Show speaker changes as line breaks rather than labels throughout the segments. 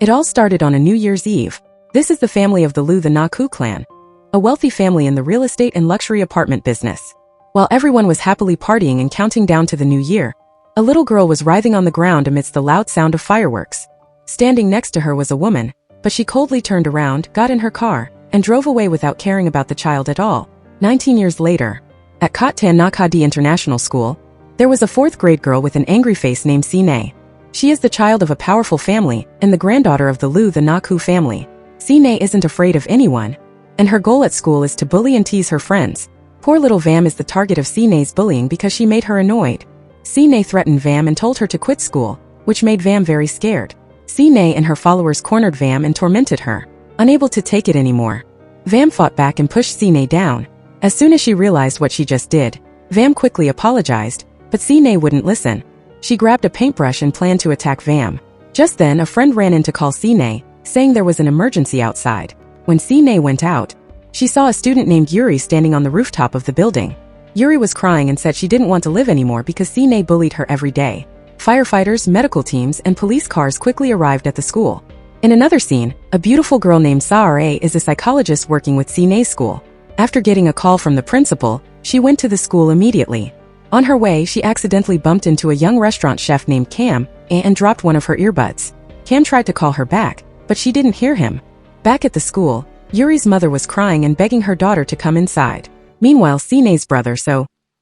It all started on a New Year's Eve. This is the family of the Lu the Naku clan, a wealthy family in the real estate and luxury apartment business. While everyone was happily partying and counting down to the new year, a little girl was writhing on the ground amidst the loud sound of fireworks. Standing next to her was a woman, but she coldly turned around, got in her car, and drove away without caring about the child at all. 19 years later, at Kotan Nakadi International School, there was a 4th grade girl with an angry face named Sine. She is the child of a powerful family and the granddaughter of the Lu the Naku family. Sine isn't afraid of anyone, and her goal at school is to bully and tease her friends. Poor little Vam is the target of Sine's bullying because she made her annoyed. Sine threatened Vam and told her to quit school, which made Vam very scared. Sine and her followers cornered Vam and tormented her. Unable to take it anymore, Vam fought back and pushed Sine down. As soon as she realized what she just did, Vam quickly apologized, but Sine wouldn't listen. She grabbed a paintbrush and planned to attack Vam. Just then a friend ran in to call Sine, saying there was an emergency outside. When Sine went out, she saw a student named Yuri standing on the rooftop of the building. Yuri was crying and said she didn't want to live anymore because Sine bullied her every day. Firefighters, medical teams, and police cars quickly arrived at the school. In another scene, a beautiful girl named Saare is a psychologist working with Sine's school. After getting a call from the principal, she went to the school immediately. On her way, she accidentally bumped into a young restaurant chef named Cam and dropped one of her earbuds. Cam tried to call her back, but she didn't hear him. Back at the school, Yuri's mother was crying and begging her daughter to come inside. Meanwhile, Sine's brother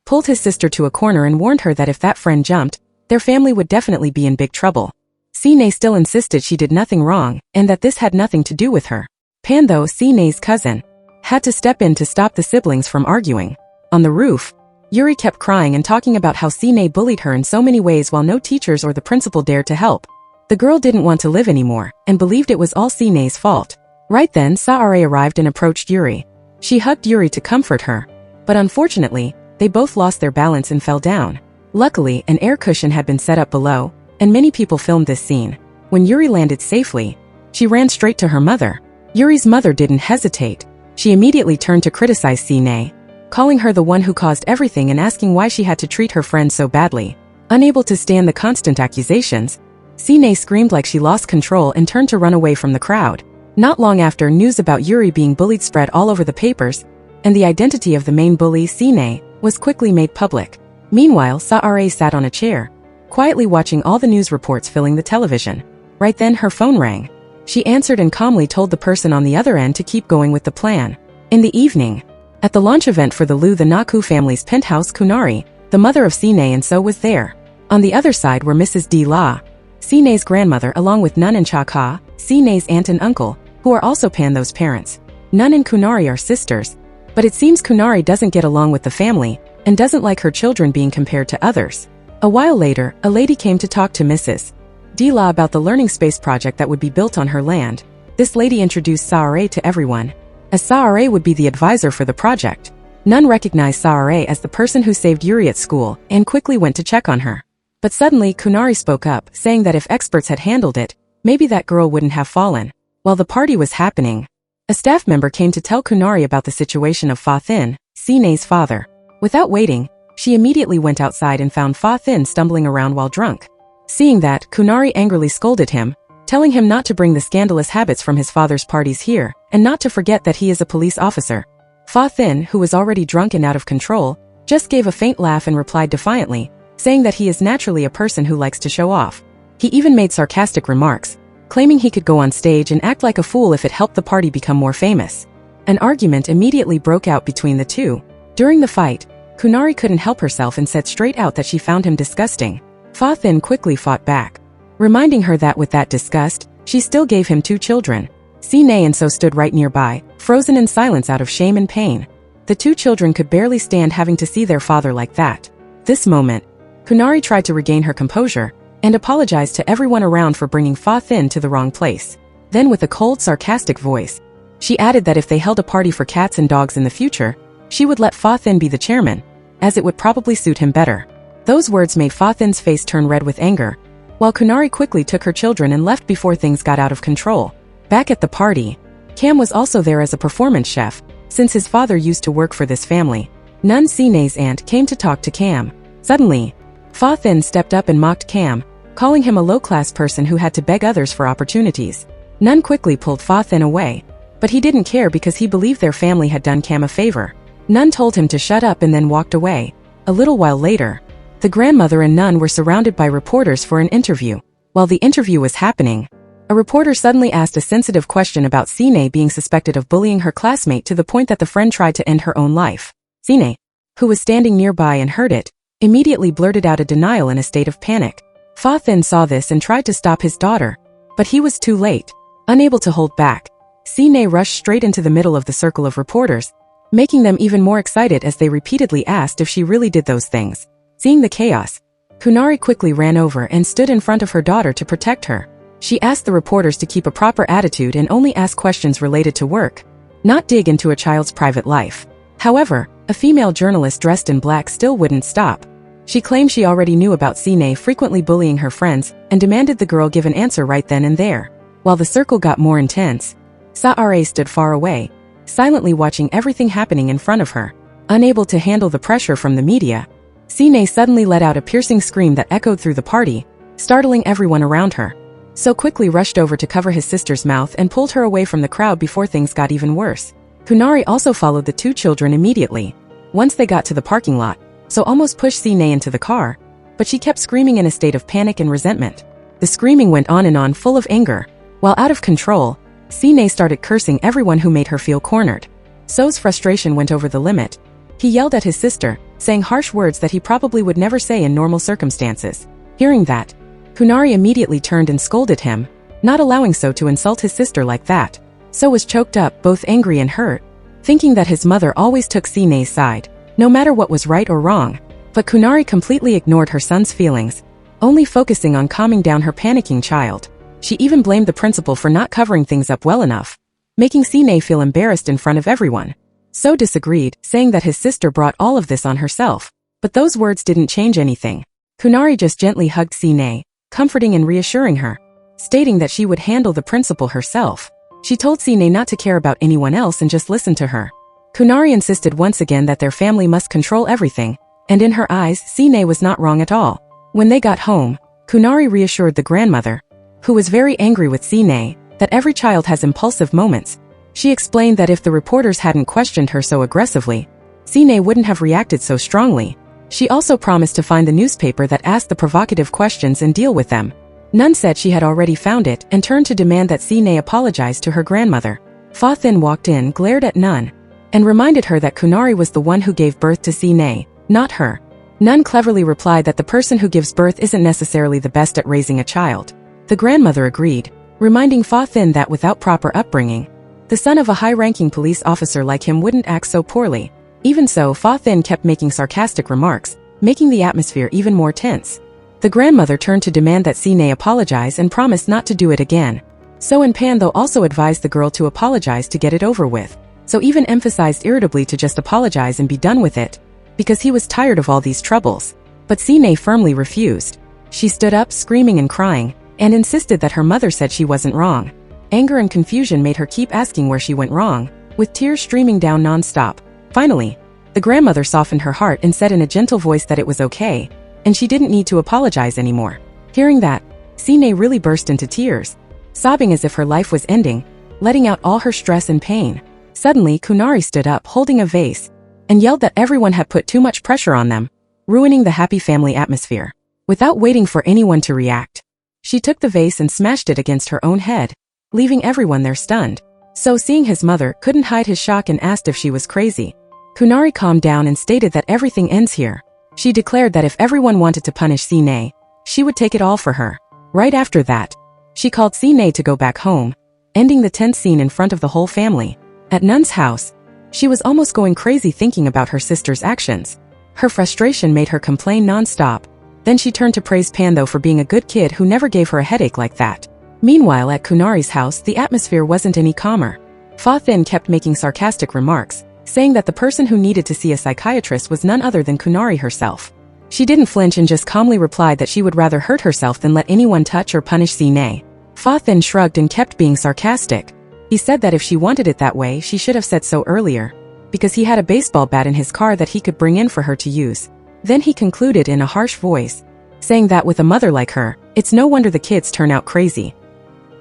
pulled his sister to a corner and warned her that if that friend jumped, their family would definitely be in big trouble. Sine still insisted she did nothing wrong and that this had nothing to do with her. Pan, though Sine's cousin, had to step in to stop the siblings from arguing. On the roof, Yuri kept crying and talking about how Sine bullied her in so many ways while no teachers or the principal dared to help. The girl didn't want to live anymore and believed it was all Sine's fault. Right then, Saare arrived and approached Yuri. She hugged Yuri to comfort her, but unfortunately, they both lost their balance and fell down. Luckily, an air cushion had been set up below, and many people filmed this scene. When Yuri landed safely, she ran straight to her mother. Yuri's mother didn't hesitate. She immediately turned to criticize Sine, calling her the one who caused everything and asking why she had to treat her friend so badly. Unable to stand the constant accusations, Sine screamed like she lost control and turned to run away from the crowd. Not long after, news about Yuri being bullied spread all over the papers, and the identity of the main bully, Sine, was quickly made public. Meanwhile, Saare sat on a chair, quietly watching all the news reports filling the television. Right then her phone rang. She answered and calmly told the person on the other end to keep going with the plan. In the evening, at the launch event for the Lu the Naku family's penthouse, Kunari, the mother of Sine and so was there. On the other side were Mrs. D. La, Sine's grandmother, along with Nun and Chaka, Sine's aunt and uncle, who are also Pando's parents. Nun and Kunari are sisters, but it seems Kunari doesn't get along with the family and doesn't like her children being compared to others. A while later, a lady came to talk to Mrs. Dila about the learning space project that would be built on her land. This lady introduced Saare to everyone, as Saare would be the advisor for the project. Nun recognized Saare as the person who saved Yuri at school and quickly went to check on her. But suddenly, Kunari spoke up, saying that if experts had handled it, maybe that girl wouldn't have fallen. While the party was happening, a staff member came to tell Kunari about the situation of Fa Thin, Sine's father. Without waiting, she immediately went outside and found Fa Thin stumbling around while drunk. Seeing that, Kunari angrily scolded him, telling him not to bring the scandalous habits from his father's parties here, and not to forget that he is a police officer. Fa Thin, who was already drunk and out of control, just gave a faint laugh and replied defiantly, saying that he is naturally a person who likes to show off. He even made sarcastic remarks, claiming he could go on stage and act like a fool if it helped the party become more famous. An argument immediately broke out between the two. During the fight, Kunari couldn't help herself and said straight out that she found him disgusting. Fa Thin quickly fought back, reminding her that with that disgust, she still gave him 2 children. Sine and so stood right nearby, frozen in silence out of shame and pain. The 2 children could barely stand having to see their father like that. This moment, Kunari tried to regain her composure and apologized to everyone around for bringing Fa Thin to the wrong place. Then with a cold, sarcastic voice, she added that if they held a party for cats and dogs in the future, she would let Fa Thin be the chairman, as it would probably suit him better. Those words made Fa Thin's face turn red with anger, while Kunari quickly took her children and left before things got out of control. Back at the party, Cam was also there as a performance chef, since his father used to work for this family. Nun Sine's aunt came to talk to Cam. Suddenly, Fa Thin stepped up and mocked Cam, calling him a low-class person who had to beg others for opportunities. Nun quickly pulled Fa Thin away, but he didn't care because he believed their family had done Cam a favor. Nun told him to shut up and then walked away. A little while later, the grandmother and Nun were surrounded by reporters for an interview. While the interview was happening, a reporter suddenly asked a sensitive question about Sine being suspected of bullying her classmate to the point that the friend tried to end her own life. Sine, who was standing nearby and heard it, immediately blurted out a denial in a state of panic. Fa Thin saw this and tried to stop his daughter, but he was too late. Unable to hold back, Sine rushed straight into the middle of the circle of reporters, making them even more excited as they repeatedly asked if she really did those things. Seeing the chaos, Kunari quickly ran over and stood in front of her daughter to protect her. She asked the reporters to keep a proper attitude and only ask questions related to work, not dig into a child's private life. However, a female journalist dressed in black still wouldn't stop. She claimed she already knew about Sine frequently bullying her friends and demanded the girl give an answer right then and there. While the circle got more intense, Saare stood far away, silently watching everything happening in front of her. Unable to handle the pressure from the media, Sine suddenly let out a piercing scream that echoed through the party, startling everyone around her. So quickly rushed over to cover his sister's mouth and pulled her away from the crowd before things got even worse. Kunari also followed the two children immediately. Once they got to the parking lot, so almost pushed Sine into the car, but she kept screaming in a state of panic and resentment. The screaming went on, full of anger. While out of control, Sine started cursing everyone who made her feel cornered. So's frustration went over the limit. He yelled at his sister, saying harsh words that he probably would never say in normal circumstances. Hearing that, Kunari immediately turned and scolded him, not allowing So to insult his sister like that. So was choked up, both angry and hurt, thinking that his mother always took Sine's side, no matter what was right or wrong. But Kunari completely ignored her son's feelings, only focusing on calming down her panicking child. She even blamed the principal for not covering things up well enough, making Sine feel embarrassed in front of everyone. So disagreed, saying that his sister brought all of this on herself. But those words didn't change anything. Kunari just gently hugged Sine, comforting and reassuring her, stating that she would handle the principal herself. She told Sine not to care about anyone else and just listen to her. Kunari insisted once again that their family must control everything, and in her eyes, Sine was not wrong at all. When they got home, Kunari reassured the grandmother, who was very angry with Sine, that every child has impulsive moments. She explained that if the reporters hadn't questioned her so aggressively, Sine wouldn't have reacted so strongly. She also promised to find the newspaper that asked the provocative questions and deal with them. Nun said she had already found it and turned to demand that Sine apologize to her grandmother. Fa Thin walked in, glared at Nun, and reminded her that Kunari was the one who gave birth to Sine, not her. Nun cleverly replied that the person who gives birth isn't necessarily the best at raising a child. The grandmother agreed, reminding Fa Thin that without proper upbringing, the son of a high-ranking police officer like him wouldn't act so poorly. Even so, Fa Thin kept making sarcastic remarks, making the atmosphere even more tense. The grandmother turned to demand that Sine apologize and promised not to do it again. So and Pan though also advised the girl to apologize to get it over with. So even emphasized irritably to just apologize and be done with it, because he was tired of all these troubles. But Sine firmly refused. She stood up screaming and crying, and insisted that her mother said she wasn't wrong. Anger and confusion made her keep asking where she went wrong, with tears streaming down non-stop. Finally, the grandmother softened her heart and said in a gentle voice that it was okay, and she didn't need to apologize anymore. Hearing that, Sine really burst into tears, sobbing as if her life was ending, letting out all her stress and pain. Suddenly, Kunari stood up holding a vase, and yelled that everyone had put too much pressure on them, ruining the happy family atmosphere. Without waiting for anyone to react, she took the vase and smashed it against her own head, leaving everyone there stunned. So seeing his mother couldn't hide his shock and asked if she was crazy. Kunari calmed down and stated that everything ends here. She declared that if everyone wanted to punish Sine, she would take it all for her. Right after that, she called Sine to go back home, ending the tense scene in front of the whole family. At Nun's house, she was almost going crazy thinking about her sister's actions. Her frustration made her complain non-stop. Then she turned to praise Pando for being a good kid who never gave her a headache like that. Meanwhile, at Kunari's house, the atmosphere wasn't any calmer. Fa Thin kept making sarcastic remarks, saying that the person who needed to see a psychiatrist was none other than Kunari herself. She didn't flinch and just calmly replied that she would rather hurt herself than let anyone touch or punish Sine. Fa Thin shrugged and kept being sarcastic. He said that if she wanted it that way, she should have said so earlier, because he had a baseball bat in his car that he could bring in for her to use. Then he concluded in a harsh voice, saying that with a mother like her, it's no wonder the kids turn out crazy.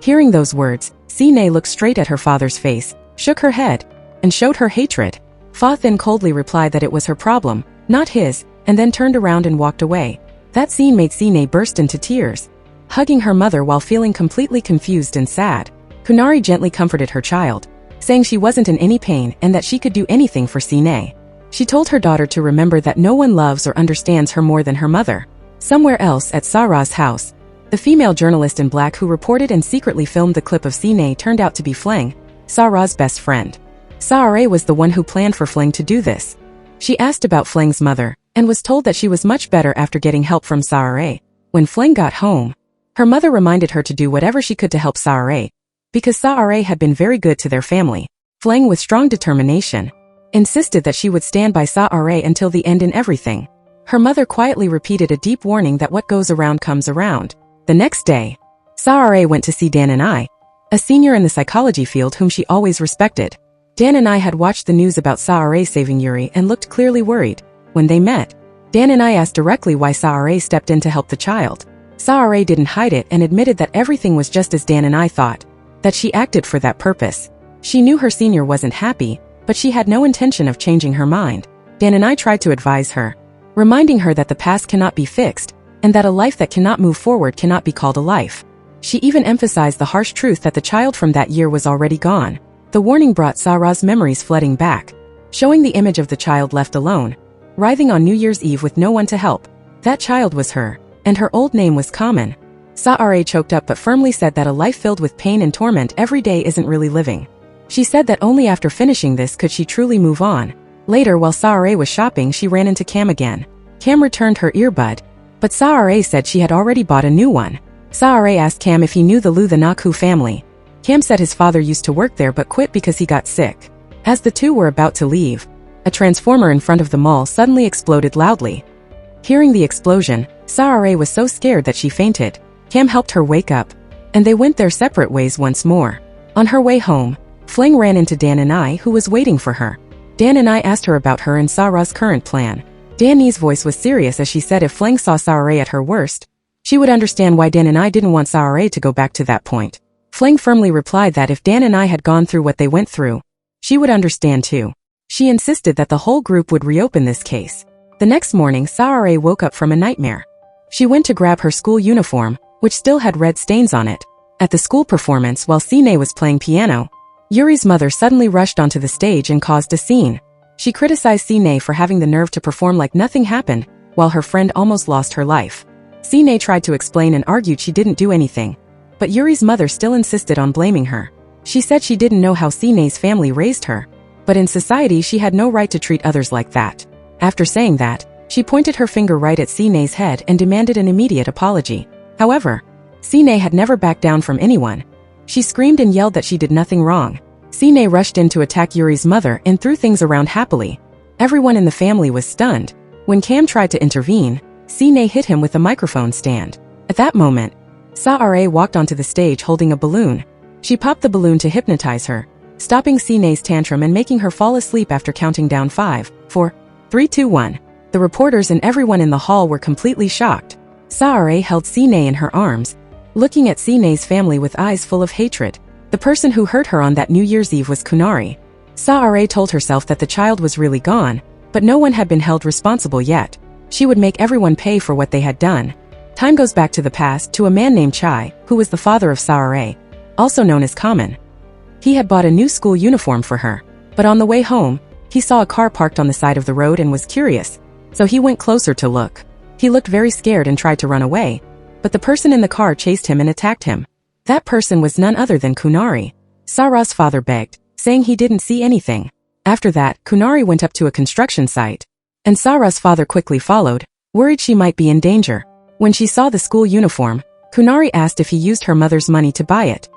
Hearing those words, Sine looked straight at her father's face, shook her head, and showed her hatred. Fa then coldly replied that it was her problem, not his, and then turned around and walked away. That scene made Sine burst into tears. Hugging her mother while feeling completely confused and sad, Kunari gently comforted her child, saying she wasn't in any pain and that she could do anything for Sine. She told her daughter to remember that no one loves or understands her more than her mother. Somewhere else at Sara's house, the female journalist in black who reported and secretly filmed the clip of Sine turned out to be Fleng, Sara's best friend. Sara was the one who planned for Fleng to do this. She asked about Fleng's mother, and was told that she was much better after getting help from Sara. When Fleng got home, her mother reminded her to do whatever she could to help Sara, because Sara had been very good to their family. Fleng, with strong determination, insisted that she would stand by Sara until the end in everything. Her mother quietly repeated a deep warning that what goes around comes around. The next day, Sara went to see Dan and I, a senior in the psychology field whom she always respected. Dan and I had watched the news about Sara saving Yuri and looked clearly worried. When they met, Dan and I asked directly why Sara stepped in to help the child. Sara didn't hide it and admitted that everything was just as Dan and I thought, that she acted for that purpose. She knew her senior wasn't happy, but she had no intention of changing her mind. Dan and I tried to advise her, reminding her that the past cannot be fixed, and that a life that cannot move forward cannot be called a life. She even emphasized the harsh truth that the child from that year was already gone. The warning brought Sara's memories flooding back, showing the image of the child left alone, writhing on New Year's Eve with no one to help. That child was her, and her old name was Kamen. Sara choked up but firmly said that a life filled with pain and torment every day isn't really living. She said that only after finishing this could she truly move on. Later, while Sara was shopping, she ran into Cam again. Cam returned her earbud, but Sara said she had already bought a new one. Sara asked Cam if he knew the Naku family. Cam said his father used to work there but quit because he got sick. As the two were about to leave, a transformer in front of the mall suddenly exploded loudly. Hearing the explosion, Sara was so scared that she fainted. Cam helped her wake up, and they went their separate ways once more. On her way home, Fleng ran into Dan and I, who was waiting for her. Dan and I asked her about her and Sara's current plan. Danny's voice was serious as she said if Fleng saw Sara at her worst, she would understand why Dan and I didn't want Sara to go back to that point. Fleng firmly replied that if Dan and I had gone through what they went through, she would understand too. She insisted that the whole group would reopen this case. The next morning, Sara woke up from a nightmare. She went to grab her school uniform, which still had red stains on it. At the school performance while Sine was playing piano, Yuri's mother suddenly rushed onto the stage and caused a scene. She criticized Sine for having the nerve to perform like nothing happened, while her friend almost lost her life. Sine tried to explain and argued she didn't do anything, but Yuri's mother still insisted on blaming her. She said she didn't know how Sine's family raised her, but in society she had no right to treat others like that. After saying that, she pointed her finger right at Sine's head and demanded an immediate apology. However, Sine had never backed down from anyone. She screamed and yelled that she did nothing wrong. Sine rushed in to attack Yuri's mother and threw things around happily. Everyone in the family was stunned. When Cam tried to intervene, Sine hit him with a microphone stand. At that moment, Sara walked onto the stage holding a balloon. She popped the balloon to hypnotize her, stopping Sine's tantrum and making her fall asleep after counting down 5, 4, 3, 2, 1. The reporters and everyone in the hall were completely shocked. Sara held Sine in her arms, looking at Sine's family with eyes full of hatred. The person who hurt her on that New Year's Eve was Kunari. Sara told herself that the child was really gone, but no one had been held responsible yet. She would make everyone pay for what they had done. Time goes back to the past to a man named Chai, who was the father of Sara, also known as Kamen. He had bought a new school uniform for her, but on the way home, he saw a car parked on the side of the road and was curious, so he went closer to look. He looked very scared and tried to run away, but the person in the car chased him and attacked him. That person was none other than Kunari. Sara's father begged, saying he didn't see anything. After that, Kunari went up to a construction site, and Sara's father quickly followed, worried she might be in danger. When she saw the school uniform, Kunari asked if he used her mother's money to buy it.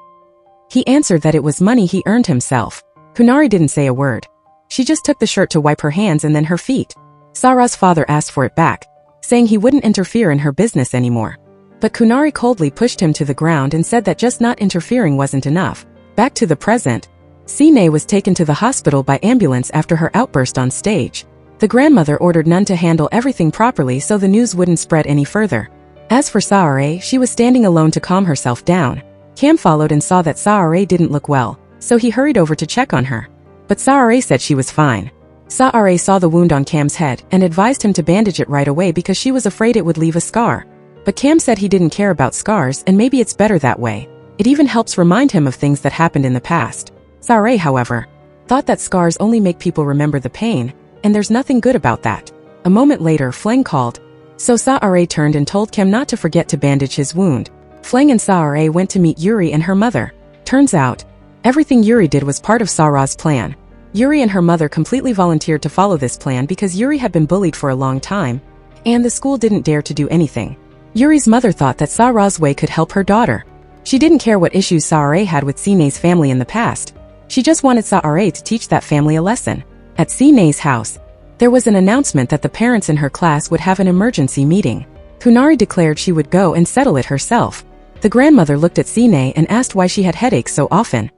He answered that it was money he earned himself. Kunari didn't say a word. She just took the shirt to wipe her hands and then her feet. Sara's father asked for it back, saying he wouldn't interfere in her business anymore. But Kunari coldly pushed him to the ground and said that just not interfering wasn't enough. Back to the present. Sine was taken to the hospital by ambulance after her outburst on stage. The grandmother ordered none to handle everything properly so the news wouldn't spread any further. As for Sara, she was standing alone to calm herself down. Cam followed and saw that Saare didn't look well, so he hurried over to check on her. But Saare said she was fine. Saare saw the wound on Cam's head and advised him to bandage it right away because she was afraid it would leave a scar. But Cam said he didn't care about scars and maybe it's better that way. It even helps remind him of things that happened in the past. Saare, however, thought that scars only make people remember the pain, and there's nothing good about that. A moment later, Fleng called. So Saare turned and told Cam not to forget to bandage his wound. Fleng and Saare went to meet Yuri and her mother. Turns out, everything Yuri did was part of Sara's plan. Yuri and her mother completely volunteered to follow this plan because Yuri had been bullied for a long time, and the school didn't dare to do anything. Yuri's mother thought that Sara's way could help her daughter. She didn't care what issues Saare had with Sine's family in the past. She just wanted Saare to teach that family a lesson. At Sine's house, there was an announcement that the parents in her class would have an emergency meeting. Kunari declared she would go and settle it herself. The grandmother looked at Sine and asked why she had headaches so often.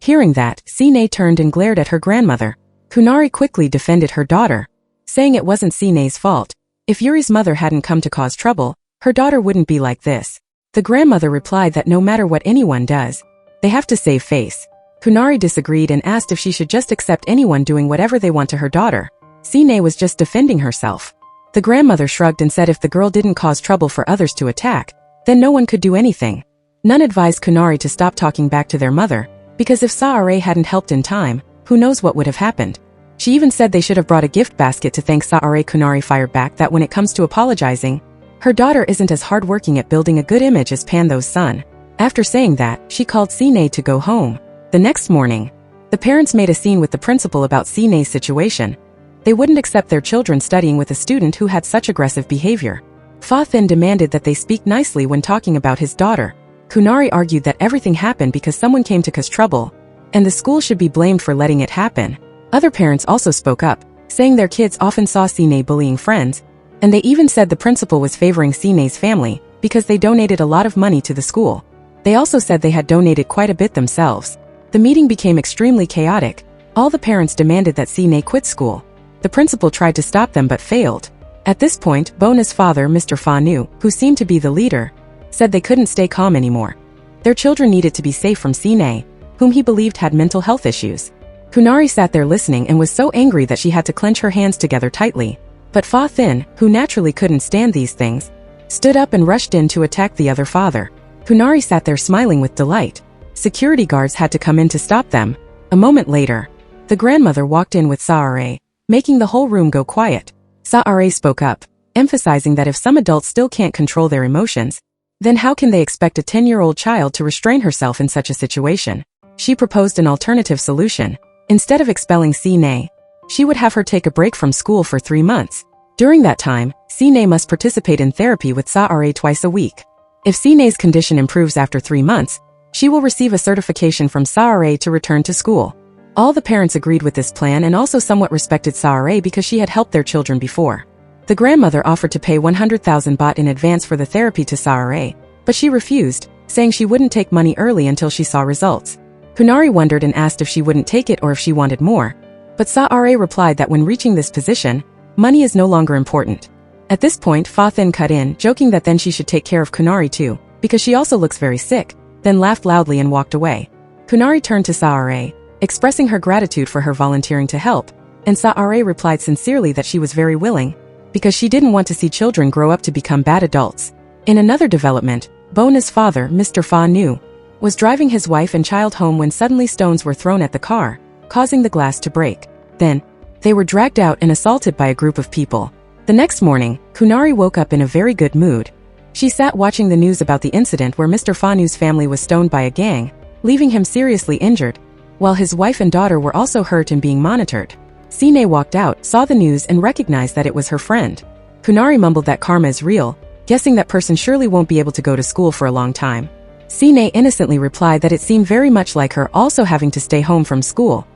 Hearing that, Sine turned and glared at her grandmother. Kunari quickly defended her daughter, saying it wasn't Sine's fault. If Yuri's mother hadn't come to cause trouble, her daughter wouldn't be like this. The grandmother replied that no matter what anyone does, they have to save face. Kunari disagreed and asked if she should just accept anyone doing whatever they want to her daughter. Sine was just defending herself. The grandmother shrugged and said if the girl didn't cause trouble for others to attack, then no one could do anything. None advised Kunari to stop talking back to their mother, because if Saare hadn't helped in time, who knows what would have happened. She even said they should have brought a gift basket to thank Saare. Kunari fired back that when it comes to apologizing, her daughter isn't as hardworking at building a good image as Pantho's son. After saying that, she called Sine to go home. The next morning, the parents made a scene with the principal about Sine's situation. They wouldn't accept their children studying with a student who had such aggressive behavior. Fa Thin demanded that they speak nicely when talking about his daughter. Kunari argued that everything happened because someone came to cause trouble, and the school should be blamed for letting it happen. Other parents also spoke up, saying their kids often saw Sine bullying friends, and they even said the principal was favoring Sine's family because they donated a lot of money to the school. They also said they had donated quite a bit themselves. The meeting became extremely chaotic. All the parents demanded that Sine quit school. The principal tried to stop them but failed. At this point, Bona's father, Mr. Fa Nu, who seemed to be the leader, said they couldn't stay calm anymore. Their children needed to be safe from Sine, whom he believed had mental health issues. Kunari sat there listening and was so angry that she had to clench her hands together tightly. But Fa Thin, who naturally couldn't stand these things, stood up and rushed in to attack the other father. Kunari sat there smiling with delight. Security guards had to come in to stop them. A moment later, the grandmother walked in with Saare, making the whole room go quiet. Saare spoke up, emphasizing that if some adults still can't control their emotions, then how can they expect a 10-year-old child to restrain herself in such a situation? She proposed an alternative solution. Instead of expelling Sine, she would have her take a break from school for 3 months. During that time, Sine must participate in therapy with Saare twice a week. If Sine's condition improves after 3 months, she will receive a certification from Saare to return to school. All the parents agreed with this plan and also somewhat respected Saare because she had helped their children before. The grandmother offered to pay 100,000 baht in advance for the therapy to Saare, but she refused, saying she wouldn't take money early until she saw results. Kunari wondered and asked if she wouldn't take it or if she wanted more, but Saare replied that when reaching this position, money is no longer important. At this point, Fa Thin cut in, joking that then she should take care of Kunari too, because she also looks very sick, then laughed loudly and walked away. Kunari turned to Saare, expressing her gratitude for her volunteering to help, and Saare replied sincerely that she was very willing, because she didn't want to see children grow up to become bad adults. In another development, Bona's father, Mr. Fa Nu, was driving his wife and child home when suddenly stones were thrown at the car, causing the glass to break. Then, they were dragged out and assaulted by a group of people. The next morning, Kunari woke up in a very good mood. She sat watching the news about the incident where Mr. Fa Nu's family was stoned by a gang, leaving him seriously injured, while his wife and daughter were also hurt and being monitored. Sine walked out, saw the news and recognized that it was her friend. Kunari mumbled that karma is real, guessing that person surely won't be able to go to school for a long time. Sine innocently replied that it seemed very much like her also having to stay home from school.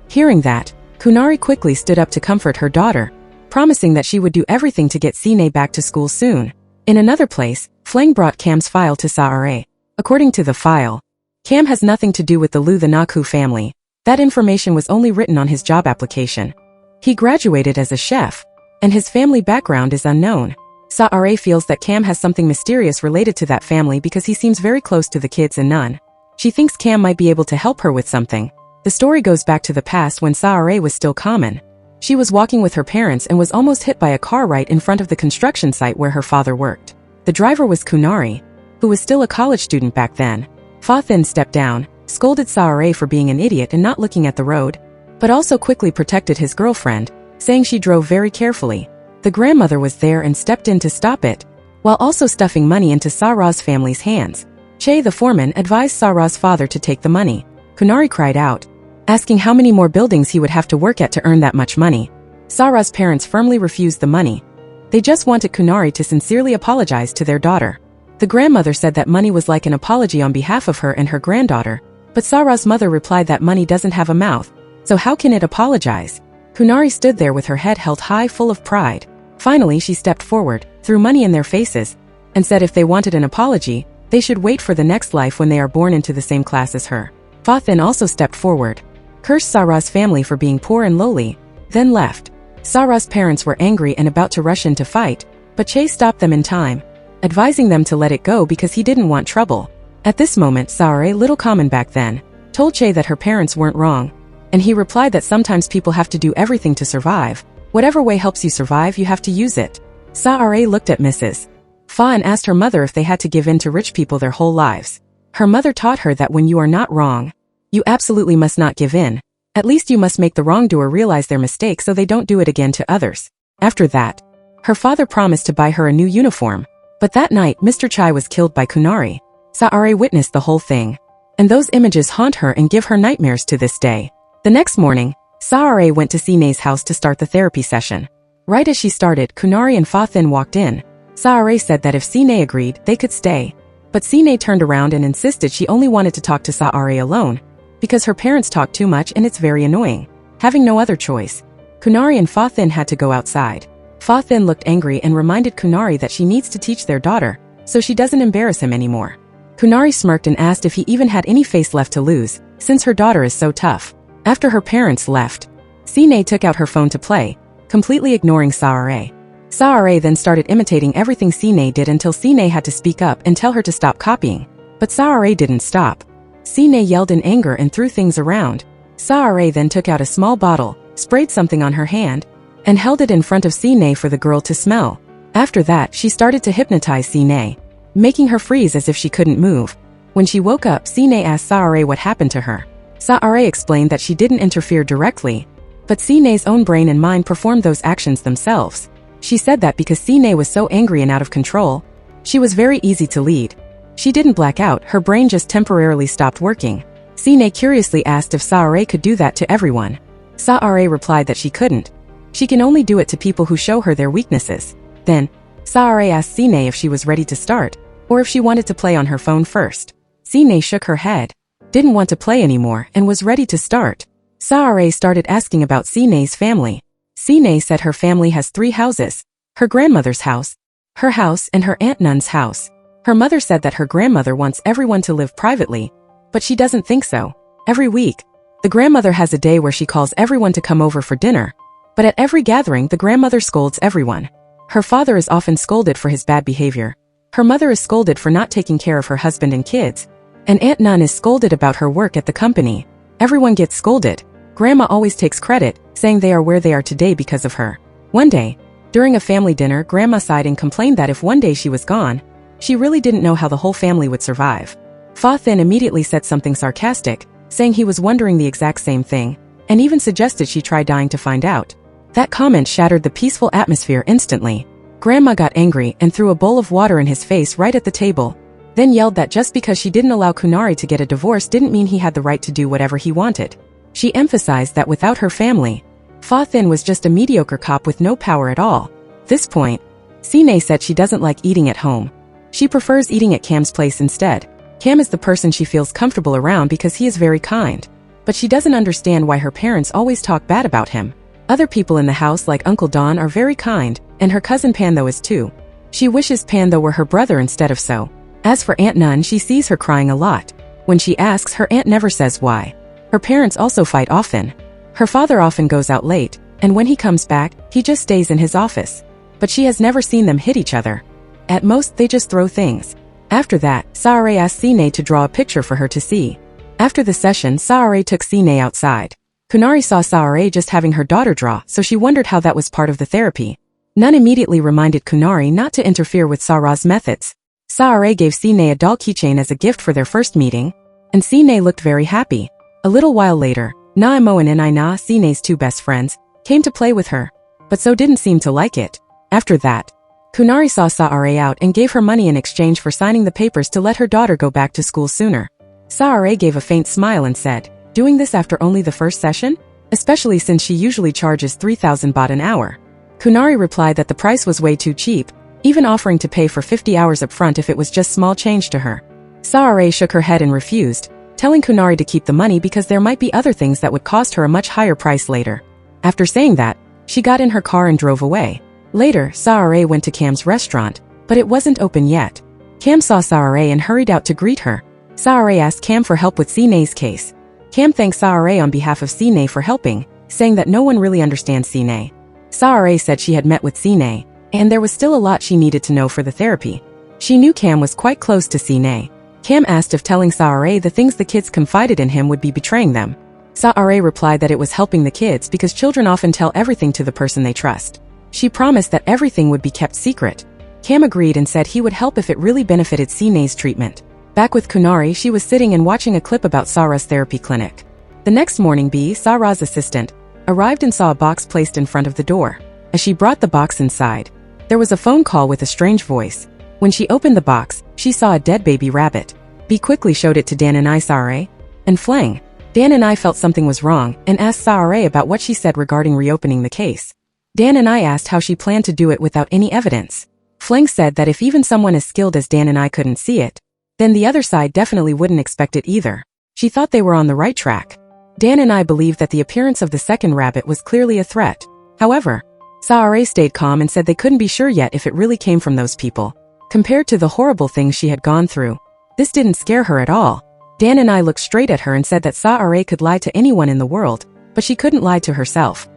Hearing that, Kunari quickly stood up to comfort her daughter, promising that she would do everything to get Sine back to school soon. In another place, Fleng brought Cam's file to Saare. According to the file, Cam has nothing to do with the Lu the Naku family. That information was only written on his job application. He graduated as a chef, and his family background is unknown. Saare feels that Cam has something mysterious related to that family because he seems very close to the kids and Nun. She thinks Cam might be able to help her with something. The story goes back to the past when Saare was still common. She was walking with her parents and was almost hit by a car right in front of the construction site where her father worked. The driver was Kunari, who was still a college student back then. Fa Thin stepped down, scolded Saare for being an idiot and not looking at the road, but also quickly protected his girlfriend, saying she drove very carefully. The grandmother was there and stepped in to stop it, while also stuffing money into Sara's family's hands. Che, the foreman, advised Sara's father to take the money. Kunari cried out, asking how many more buildings he would have to work at to earn that much money. Sara's parents firmly refused the money. They just wanted Kunari to sincerely apologize to their daughter. The grandmother said that money was like an apology on behalf of her and her granddaughter, but Sara's mother replied that money doesn't have a mouth, so how can it apologize? Kunari stood there with her head held high, full of pride. Finally, she stepped forward, threw money in their faces, and said if they wanted an apology, they should wait for the next life when they are born into the same class as her. Fa Thin also stepped forward, cursed Sara's family for being poor and lowly, then left. Sara's parents were angry and about to rush in to fight, but Che stopped them in time, advising them to let it go because he didn't want trouble. At this moment, Saare, little common back then, told Che that her parents weren't wrong, and he replied that sometimes people have to do everything to survive. Whatever way helps you survive, you have to use it. Saare looked at Mrs. Fa and asked her mother if they had to give in to rich people their whole lives. Her mother taught her that when you are not wrong, you absolutely must not give in. At least you must make the wrongdoer realize their mistake so they don't do it again to others. After that, her father promised to buy her a new uniform. But that night, Mr. Chai was killed by Kunari. Saare witnessed the whole thing, and those images haunt her and give her nightmares to this day. The next morning, Saare went to Sine's house to start the therapy session. Right as she started, Kunari and Fa Thin walked in. Saare said that if Sine agreed, they could stay. But Sine turned around and insisted she only wanted to talk to Saare alone, because her parents talk too much and it's very annoying. Having no other choice, Kunari and Fa Thin had to go outside. Fa Thin looked angry and reminded Kunari that she needs to teach their daughter, so she doesn't embarrass him anymore. Kunari smirked and asked if he even had any face left to lose, since her daughter is so tough. After her parents left, Sine took out her phone to play, completely ignoring Saare. Saare then started imitating everything Sine did until Sine had to speak up and tell her to stop copying. But Saare didn't stop. Sine yelled in anger and threw things around. Saare then took out a small bottle, sprayed something on her hand, and held it in front of Sine for the girl to smell. After that, she started to hypnotize Sine, making her freeze as if she couldn't move. When she woke up, Sine asked Saare what happened to her. Saare explained that she didn't interfere directly, but Sine's own brain and mind performed those actions themselves. She said that because Sine was so angry and out of control, she was very easy to lead. She didn't black out, her brain just temporarily stopped working. Sine curiously asked if Saare could do that to everyone. Saare replied that she couldn't. She can only do it to people who show her their weaknesses. Then, Saare asked Sine if she was ready to start, or if she wanted to play on her phone first. Sine shook her head, didn't want to play anymore, and was ready to start. Saare started asking about Sine's family. Sine said her family has 3 houses: her grandmother's house, her house, and her Aunt Nun's house. Her mother said that her grandmother wants everyone to live privately, but she doesn't think so. Every week, the grandmother has a day where she calls everyone to come over for dinner, but at every gathering the grandmother scolds everyone. Her father is often scolded for his bad behavior. Her mother is scolded for not taking care of her husband and kids, and Aunt Nun is scolded about her work at the company. Everyone gets scolded. Grandma always takes credit, saying they are where they are today because of her. One day, during a family dinner, Grandma sighed and complained that if one day she was gone, she really didn't know how the whole family would survive. Fa Thin immediately said something sarcastic, saying he was wondering the exact same thing, and even suggested she try dying to find out. That comment shattered the peaceful atmosphere instantly. Grandma got angry and threw a bowl of water in his face right at the table, then yelled that just because she didn't allow Kunari to get a divorce didn't mean he had the right to do whatever he wanted. She emphasized that without her family, Fa Thin was just a mediocre cop with no power at all. This point, Sine said she doesn't like eating at home. She prefers eating at Cam's place instead. Cam is the person she feels comfortable around because he is very kind. But she doesn't understand why her parents always talk bad about him. Other people in the house like Uncle Don are very kind, and her cousin Pantho is too. She wishes Pantho were her brother instead of so. As for Aunt Nun, she sees her crying a lot. When she asks, her aunt never says why. Her parents also fight often. Her father often goes out late, and when he comes back, he just stays in his office. but she has never seen them hit each other. At most, they just throw things. After that, Saare asked Sine to draw a picture for her to see. After the session, Saare took Sine outside. Kunari saw Saare just having her daughter draw, so she wondered how that was part of the therapy. Nun immediately reminded Kunari not to interfere with Saara's methods. Saare gave Sine a doll keychain as a gift for their first meeting, and Sine looked very happy. A little while later, Naimo and Inaina, Sine's two best friends, came to play with her, but so didn't seem to like it. After that, Kunari saw Saare out and gave her money in exchange for signing the papers to let her daughter go back to school sooner. Saare gave a faint smile and said, "Doing this after only the first session? Especially since she usually charges 3,000 baht an hour." Kunari replied that the price was way too cheap, even offering to pay for 50 hours up front if it was just small change to her. Saare shook her head and refused, telling Kunari to keep the money because there might be other things that would cost her a much higher price later. After saying that, she got in her car and drove away. Later, Saare went to Cam's restaurant, but it wasn't open yet. Cam saw Saare and hurried out to greet her. Saare asked Cam for help with Sine's case. Cam thanked Saare on behalf of Sine for helping, saying that no one really understands Sine. Saare said she had met with Sine, and there was still a lot she needed to know for the therapy. She knew Cam was quite close to Sine. Cam asked if telling Saare the things the kids confided in him would be betraying them. Saare replied that it was helping the kids because children often tell everything to the person they trust. She promised that everything would be kept secret. Cam agreed and said he would help if it really benefited Sine's treatment. Back with Kunari, she was sitting and watching a clip about Sara's therapy clinic. The next morning, B, Sara's assistant, arrived and saw a box placed in front of the door. As she brought the box inside, there was a phone call with a strange voice. When she opened the box, she saw a dead baby rabbit. B quickly showed it to Dan and Saare and Flang. Dan and I felt something was wrong and asked Saare about what she said regarding reopening the case. Dan and I asked how she planned to do it without any evidence. Flang said that if even someone as skilled as Dan and I couldn't see it, then the other side definitely wouldn't expect it either. She thought they were on the right track. Dan and I believed that the appearance of the second rabbit was clearly a threat. However, Saare stayed calm and said they couldn't be sure yet if it really came from those people. Compared to the horrible things she had gone through, this didn't scare her at all. Dan and I looked straight at her and said that Saare could lie to anyone in the world, but she couldn't lie to herself.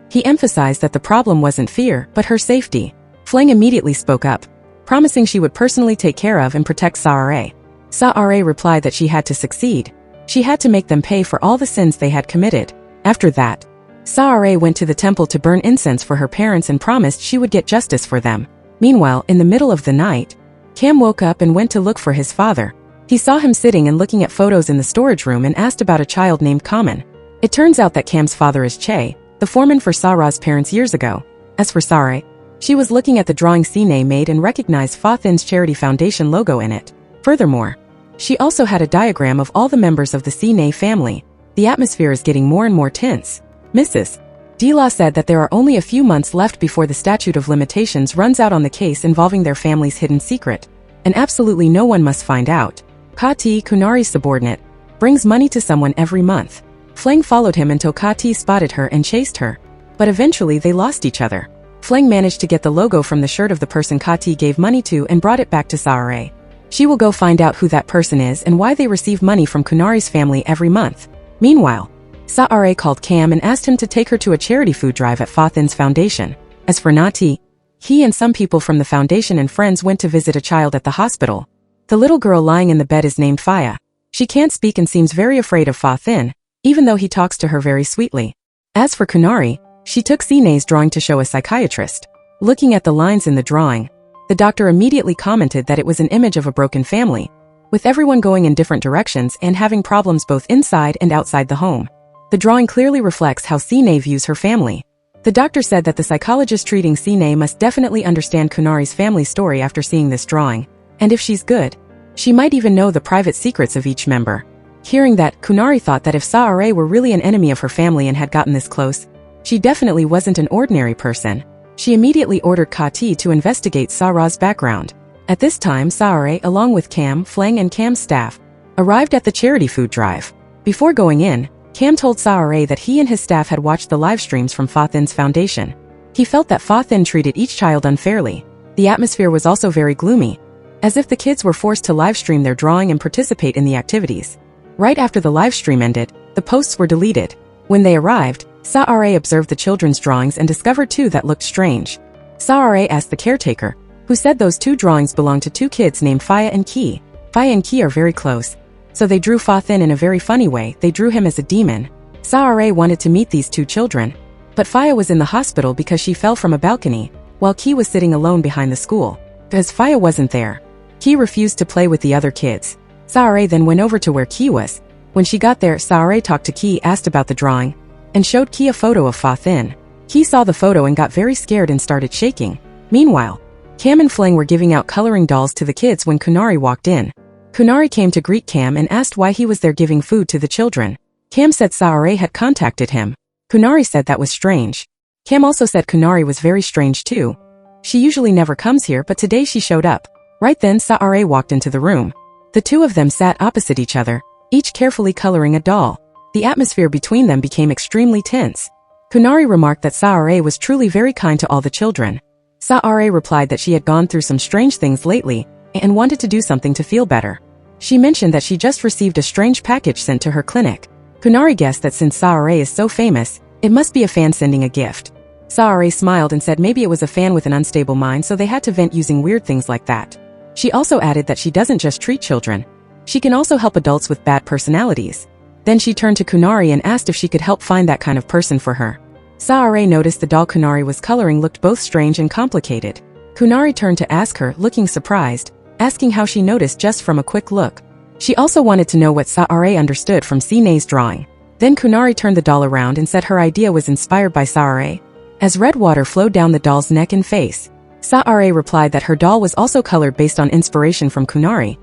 He emphasized that the problem wasn't fear, but her safety. Flang immediately spoke up, promising she would personally take care of and protect Saare. Saare replied that she had to succeed. She had to make them pay for all the sins they had committed. After that, Saare went to the temple to burn incense for her parents and promised she would get justice for them. Meanwhile, in the middle of the night, Cam woke up and went to look for his father. He saw him sitting and looking at photos in the storage room and asked about a child named Kamen. It turns out that Cam's father is Che, the foreman for Sara's parents years ago. As for Saare, she was looking at the drawing Sine made and recognized Fa Thin's Charity Foundation logo in it. Furthermore, she also had a diagram of all the members of the Sine family. The atmosphere is getting more and more tense. Mrs. Dila said that there are only a few months left before the statute of limitations runs out on the case involving their family's hidden secret, and absolutely no one must find out. Kati, Kunari's subordinate, brings money to someone every month. Flang followed him until Kati spotted her and chased her, but eventually they lost each other. Flang managed to get the logo from the shirt of the person Kati gave money to and brought it back to Saare. She will go find out who that person is and why they receive money from Kunari's family every month. Meanwhile, Saare called Cam and asked him to take her to a charity food drive at Fa Thin's foundation. As for Nati, he and some people from the foundation and friends went to visit a child at the hospital. The little girl lying in the bed is named Faya. She can't speak and seems very afraid of Fa Thin, even though he talks to her very sweetly. As for Kunari, she took Sine's drawing to show a psychiatrist. Looking at the lines in the drawing, the doctor immediately commented that it was an image of a broken family, with everyone going in different directions and having problems both inside and outside the home. The drawing clearly reflects how Sine views her family. The doctor said that the psychologist treating Sine must definitely understand Kunari's family story after seeing this drawing, and if she's good, she might even know the private secrets of each member. Hearing that, Kunari thought that if Saare were really an enemy of her family and had gotten this close, she definitely wasn't an ordinary person. She immediately ordered Kati to investigate Sara's background. At this time, Saare, along with Cam, Flang and Cam's staff, arrived at the charity food drive. Before going in, Cam told Saare that he and his staff had watched the live streams from Fa Thin's foundation. He felt that Fa Thin treated each child unfairly. The atmosphere was also very gloomy, as if the kids were forced to live stream their drawing and participate in the activities. Right after the live stream ended, the posts were deleted. When they arrived, Saare observed the children's drawings and discovered two that looked strange. Saare asked the caretaker, who said those two drawings belonged to two kids named Faya and Ki. Faya and Ki are very close, so they drew Fa Thin in a very funny way. They drew him as a demon. Saare wanted to meet these two children, but Faya was in the hospital because she fell from a balcony, while Ki was sitting alone behind the school. Because Faya wasn't there, Ki refused to play with the other kids. Saare then went over to where Ki was. When she got there, Saare talked to Ki, asked about the drawing, and showed Ki a photo of Fa Thin. Ki saw the photo and got very scared and started shaking. Meanwhile, Cam and Fling were giving out coloring dolls to the kids when Kunari walked in. Kunari came to greet Cam and asked why he was there giving food to the children. Cam said Saare had contacted him. Kunari said that was strange. Cam also said Kunari was very strange too. She usually never comes here, but today she showed up. Right then Saare walked into the room. The two of them sat opposite each other, each carefully coloring a doll. The atmosphere between them became extremely tense. Kunari remarked that Saare was truly very kind to all the children. Saare replied that she had gone through some strange things lately and wanted to do something to feel better. She mentioned that she just received a strange package sent to her clinic. Kunari guessed that since Saare is so famous, it must be a fan sending a gift. Saare smiled and said maybe it was a fan with an unstable mind, so they had to vent using weird things like that. She also added that she doesn't just treat children. She can also help adults with bad personalities. Then she turned to Kunari and asked if she could help find that kind of person for her. Saare noticed the doll Kunari was coloring looked both strange and complicated. Kunari turned to ask her, looking surprised, asking how she noticed just from a quick look. She also wanted to know what Saare understood from Sine's drawing. Then Kunari turned the doll around and said her idea was inspired by Saare. As red water flowed down the doll's neck and face, Saare replied that her doll was also colored based on inspiration from Kunari.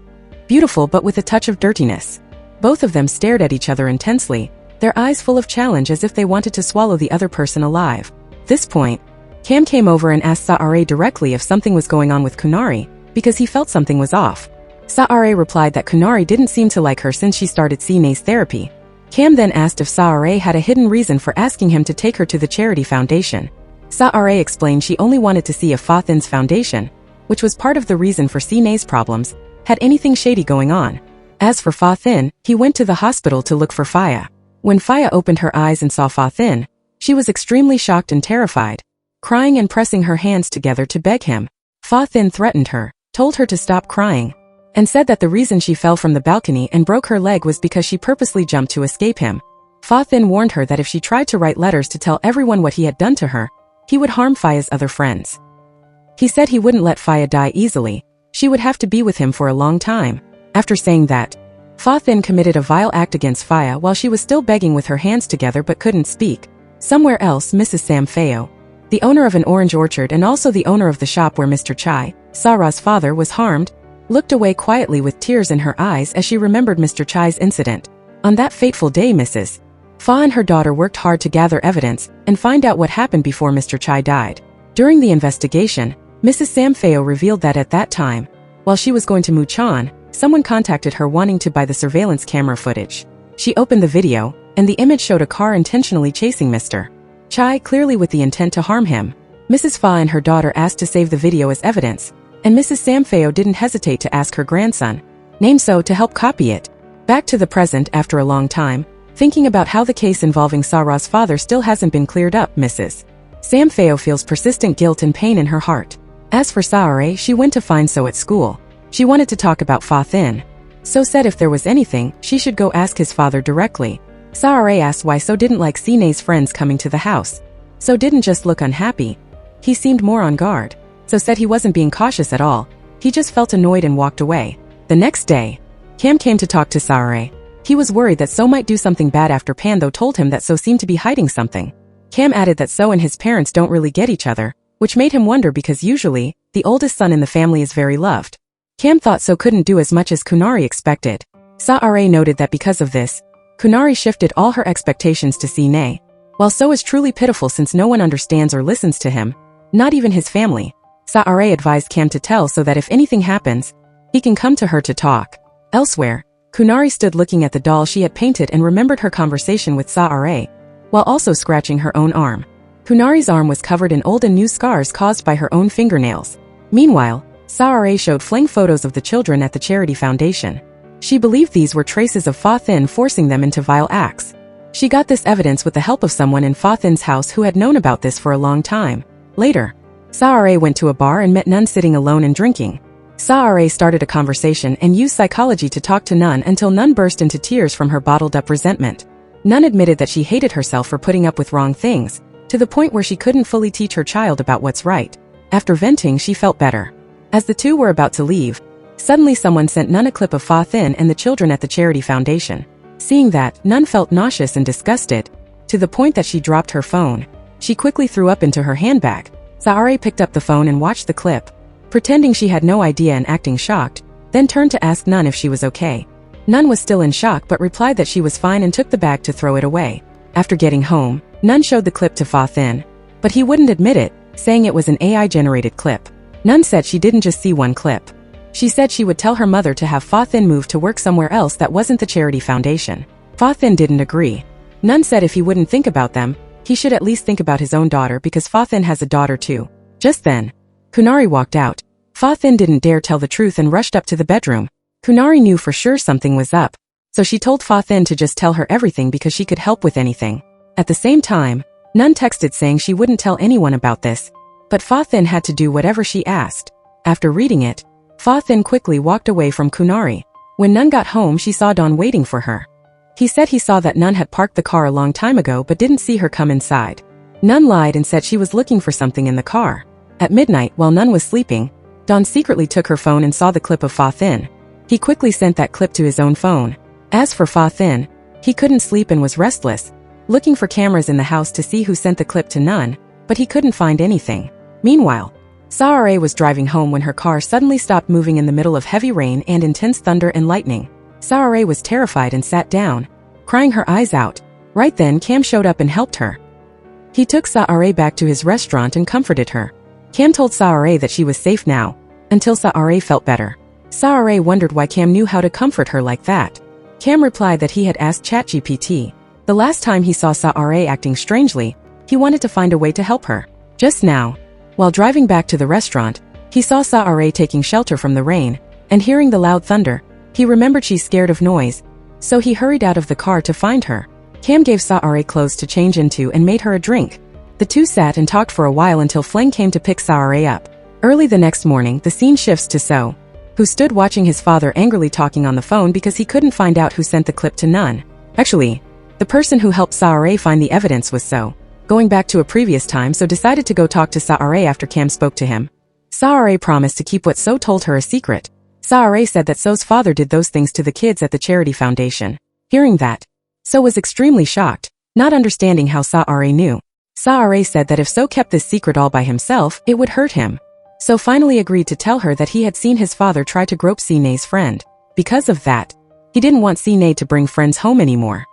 Beautiful but with a touch of dirtiness. Both of them stared at each other intensely, their eyes full of challenge as if they wanted to swallow the other person alive. This point, Cam came over and asked Saare directly if something was going on with Kunari, because he felt something was off. Saare replied that Kunari didn't seem to like her since she started Sine's therapy. Cam then asked if Saare had a hidden reason for asking him to take her to the charity foundation. Saare explained she only wanted to see if Fa Thin's foundation, which was part of the reason for Sine's problems, had anything shady going on. As for Fa Thin, he went to the hospital to look for Faya. When Faya opened her eyes and saw Fa Thin, she was extremely shocked and terrified, crying and pressing her hands together to beg him. Fa Thin threatened her, told her to stop crying, and said that the reason she fell from the balcony and broke her leg was because she purposely jumped to escape him. Fa Thin warned her that if she tried to write letters to tell everyone what he had done to her, he would harm Faya's other friends. He said he wouldn't let Faya die easily, she would have to be with him for a long time. After saying that, Fa Thin committed a vile act against Faya while she was still begging with her hands together but couldn't speak. Somewhere else, Mrs. Sam Feo, the owner of an orange orchard and also the owner of the shop where Mr. Chai, Sara's father, was harmed, looked away quietly with tears in her eyes as she remembered Mr. Chai's incident. On that fateful day, Mrs. Fa and her daughter worked hard to gather evidence and find out what happened before Mr. Chai died. During the investigation, Mrs. Sam Feo revealed that at that time, while she was going to Muchan, someone contacted her wanting to buy the surveillance camera footage. She opened the video, and the image showed a car intentionally chasing Mr. Chai, clearly with the intent to harm him. Mrs. Fa and her daughter asked to save the video as evidence, and Mrs. Sam Feo didn't hesitate to ask her grandson, named So, to help copy it. Back to the present after a long time, thinking about how the case involving Sara's father still hasn't been cleared up, Mrs. Sam Feo feels persistent guilt and pain in her heart. As for Saare, she went to find So at school. She wanted to talk about Fa Thin. So said if there was anything, she should go ask his father directly. Saare asked why So didn't like Sine's friends coming to the house. So didn't just look unhappy. He seemed more on guard. So said he wasn't being cautious at all. He just felt annoyed and walked away. The next day, Cam came to talk to Saare. He was worried that So might do something bad after Pando told him that So seemed to be hiding something. Cam added that So and his parents don't really get each other, which made him wonder because usually, the oldest son in the family is very loved. Cam thought So couldn't do as much as Kunari expected. Saare noted that because of this, Kunari shifted all her expectations to Sine. While So is truly pitiful since no one understands or listens to him, not even his family, Saare advised Cam to tell So that if anything happens, he can come to her to talk. Elsewhere, Kunari stood looking at the doll she had painted and remembered her conversation with Saare, while also scratching her own arm. Kunari's arm was covered in old and new scars caused by her own fingernails. Meanwhile, Saare showed Fling photos of the children at the charity foundation. She believed these were traces of Fa Thin forcing them into vile acts. She got this evidence with the help of someone in Fa Thin's house who had known about this for a long time. Later, Saare went to a bar and met Nun sitting alone and drinking. Saare started a conversation and used psychology to talk to Nun until Nun burst into tears from her bottled-up resentment. Nun admitted that she hated herself for putting up with wrong things, to the point where she couldn't fully teach her child about what's right. After venting, she felt better. As the two were about to leave, suddenly someone sent Nun a clip of Fa Thin and the children at the charity foundation. Seeing that, Nun felt nauseous and disgusted, to the point that she dropped her phone. She quickly threw up into her handbag. Saare picked up the phone and watched the clip, pretending she had no idea and acting shocked, then turned to ask Nun if she was okay. Nun was still in shock but replied that she was fine and took the bag to throw it away. After getting home, Nun showed the clip to Fa Thin, but he wouldn't admit it, saying it was an AI-generated clip. Nun said she didn't just see one clip. She said she would tell her mother to have Fa Thin move to work somewhere else that wasn't the charity foundation. Fa Thin didn't agree. Nun said if he wouldn't think about them, he should at least think about his own daughter because Fa Thin has a daughter too. Just then, Kunari walked out. Fa Thin didn't dare tell the truth and rushed up to the bedroom. Kunari knew for sure something was up, so she told Fa Thin to just tell her everything because she could help with anything. At the same time, Nun texted saying she wouldn't tell anyone about this, but Fa Thin had to do whatever she asked. After reading it, Fa Thin quickly walked away from Kunari. When Nun got home, she saw Don waiting for her. He said he saw that Nun had parked the car a long time ago but didn't see her come inside. Nun lied and said she was looking for something in the car. At midnight, while Nun was sleeping, Don secretly took her phone and saw the clip of Fa Thin. He quickly sent that clip to his own phone. As for Fa Thin, he couldn't sleep and was restless, looking for cameras in the house to see who sent the clip to Nun, but he couldn't find anything. Meanwhile, Saare was driving home when her car suddenly stopped moving in the middle of heavy rain and intense thunder and lightning. Saare was terrified and sat down, crying her eyes out. Right then, Cam showed up and helped her. He took Saare back to his restaurant and comforted her. Cam told Saare that she was safe now, until Saare felt better. Saare wondered why Cam knew how to comfort her like that. Cam replied that he had asked ChatGPT. The last time he saw Saare acting strangely, he wanted to find a way to help her. Just now, while driving back to the restaurant, he saw Saare taking shelter from the rain, and hearing the loud thunder, he remembered she's scared of noise, so he hurried out of the car to find her. Cam gave Saare clothes to change into and made her a drink. The two sat and talked for a while until Fleng came to pick Saare up. Early the next morning, the scene shifts to So, who stood watching his father angrily talking on the phone because he couldn't find out who sent the clip to Nun. Actually, the person who helped Saare find the evidence was So. Going back to a previous time, So decided to go talk to Saare after Cam spoke to him. Saare promised to keep what So told her a secret. Saare said that So's father did those things to the kids at the charity foundation. Hearing that, So was extremely shocked, not understanding how Saare knew. Saare said that if So kept this secret all by himself, it would hurt him. So finally agreed to tell her that he had seen his father try to grope Sine's friend. Because of that, he didn't want Sine to bring friends home anymore.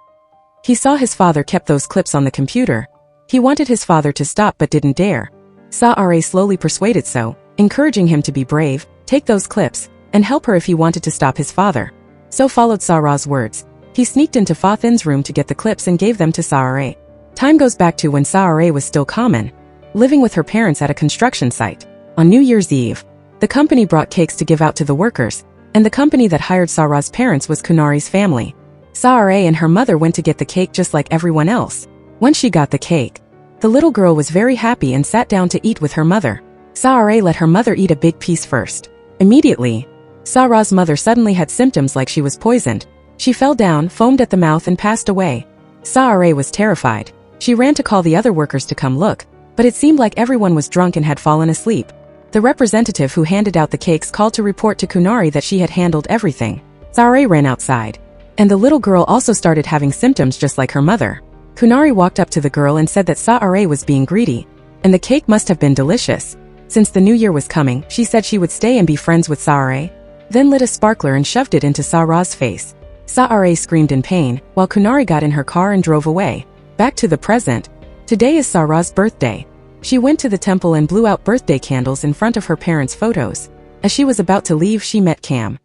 He saw his father kept those clips on the computer. He wanted his father to stop but didn't dare. Saare slowly persuaded So, encouraging him to be brave, take those clips, and help her if he wanted to stop his father. So followed Saara's words. He sneaked into Fa Thin's room to get the clips and gave them to Saare. Time goes back to when Saare was still common, living with her parents at a construction site. On New Year's Eve, the company brought cakes to give out to the workers, and the company that hired Saara's parents was Kunari's family. Saare and her mother went to get the cake just like everyone else. Once she got the cake, the little girl was very happy and sat down to eat with her mother. Saare let her mother eat a big piece first. Immediately, Saara's mother suddenly had symptoms like she was poisoned. She fell down, foamed at the mouth and passed away. Saare was terrified. She ran to call the other workers to come look, but it seemed like everyone was drunk and had fallen asleep. The representative who handed out the cakes called to report to Kunari that she had handled everything. Saare ran outside, and the little girl also started having symptoms just like her mother. Kunari walked up to the girl and said that Saare was being greedy, and the cake must have been delicious. Since the new year was coming, she said she would stay and be friends with Saare, then lit a sparkler and shoved it into Saara's face. Saare screamed in pain, while Kunari got in her car and drove away. Back to the present. Today is Saara's birthday. She went to the temple and blew out birthday candles in front of her parents' photos. As she was about to leave, she met Cam.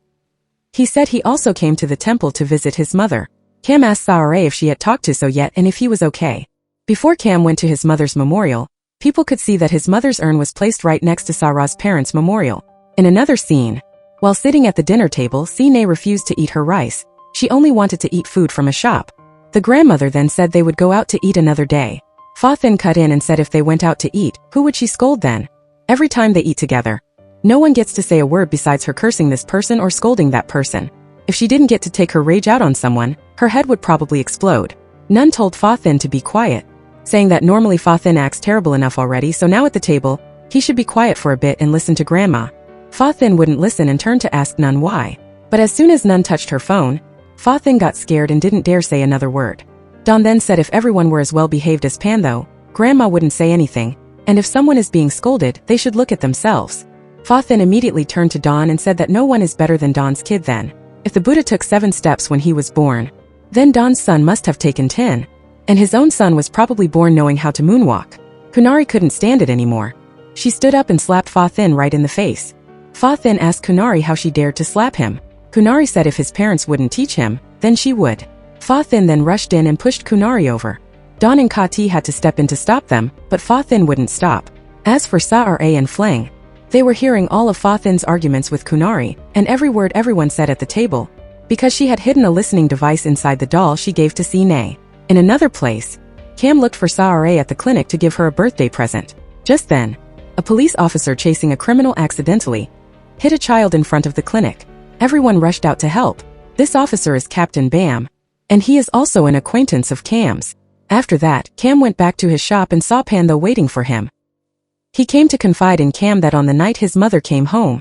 He said he also came to the temple to visit his mother. Cam asked Saare if she had talked to So yet and if he was okay. Before Cam went to his mother's memorial, people could see that his mother's urn was placed right next to Saara's parents' memorial. In another scene, while sitting at the dinner table, Sine refused to eat her rice. She only wanted to eat food from a shop. The grandmother then said they would go out to eat another day. Fa Thin cut in and said if they went out to eat, who would she scold then? Every time they eat together, no one gets to say a word besides her cursing this person or scolding that person. If she didn't get to take her rage out on someone, her head would probably explode. Nun told Fa Thin to be quiet, saying that normally Fa Thin acts terrible enough already, so now at the table, he should be quiet for a bit and listen to Grandma. Fa Thin wouldn't listen and turned to ask Nun why. But as soon as Nun touched her phone, Fa Thin got scared and didn't dare say another word. Don then said if everyone were as well behaved as Pan though, Grandma wouldn't say anything, and if someone is being scolded, they should look at themselves. Fa Thin immediately turned to Don and said that no one is better than Don's kid then. If the Buddha took 7 steps when he was born, then Don's son must have taken 10. And his own son was probably born knowing how to moonwalk. Kunari couldn't stand it anymore. She stood up and slapped Fa Thin right in the face. Fa Thin asked Kunari how she dared to slap him. Kunari said if his parents wouldn't teach him, then she would. Fa Thin then rushed in and pushed Kunari over. Don and Kati had to step in to stop them, but Fa Thin wouldn't stop. As for Sa-Ra and Fleng, they were hearing all of Fa Thin's arguments with Kunari, and every word everyone said at the table, because she had hidden a listening device inside the doll she gave to Sine. In another place, Cam looked for Sa-Ra at the clinic to give her a birthday present. Just then, a police officer chasing a criminal accidentally hit a child in front of the clinic. Everyone rushed out to help. This officer is Captain Bam, and he is also an acquaintance of Cam's. After that, Cam went back to his shop and saw Pando waiting for him. He came to confide in Cam that on the night his mother came home,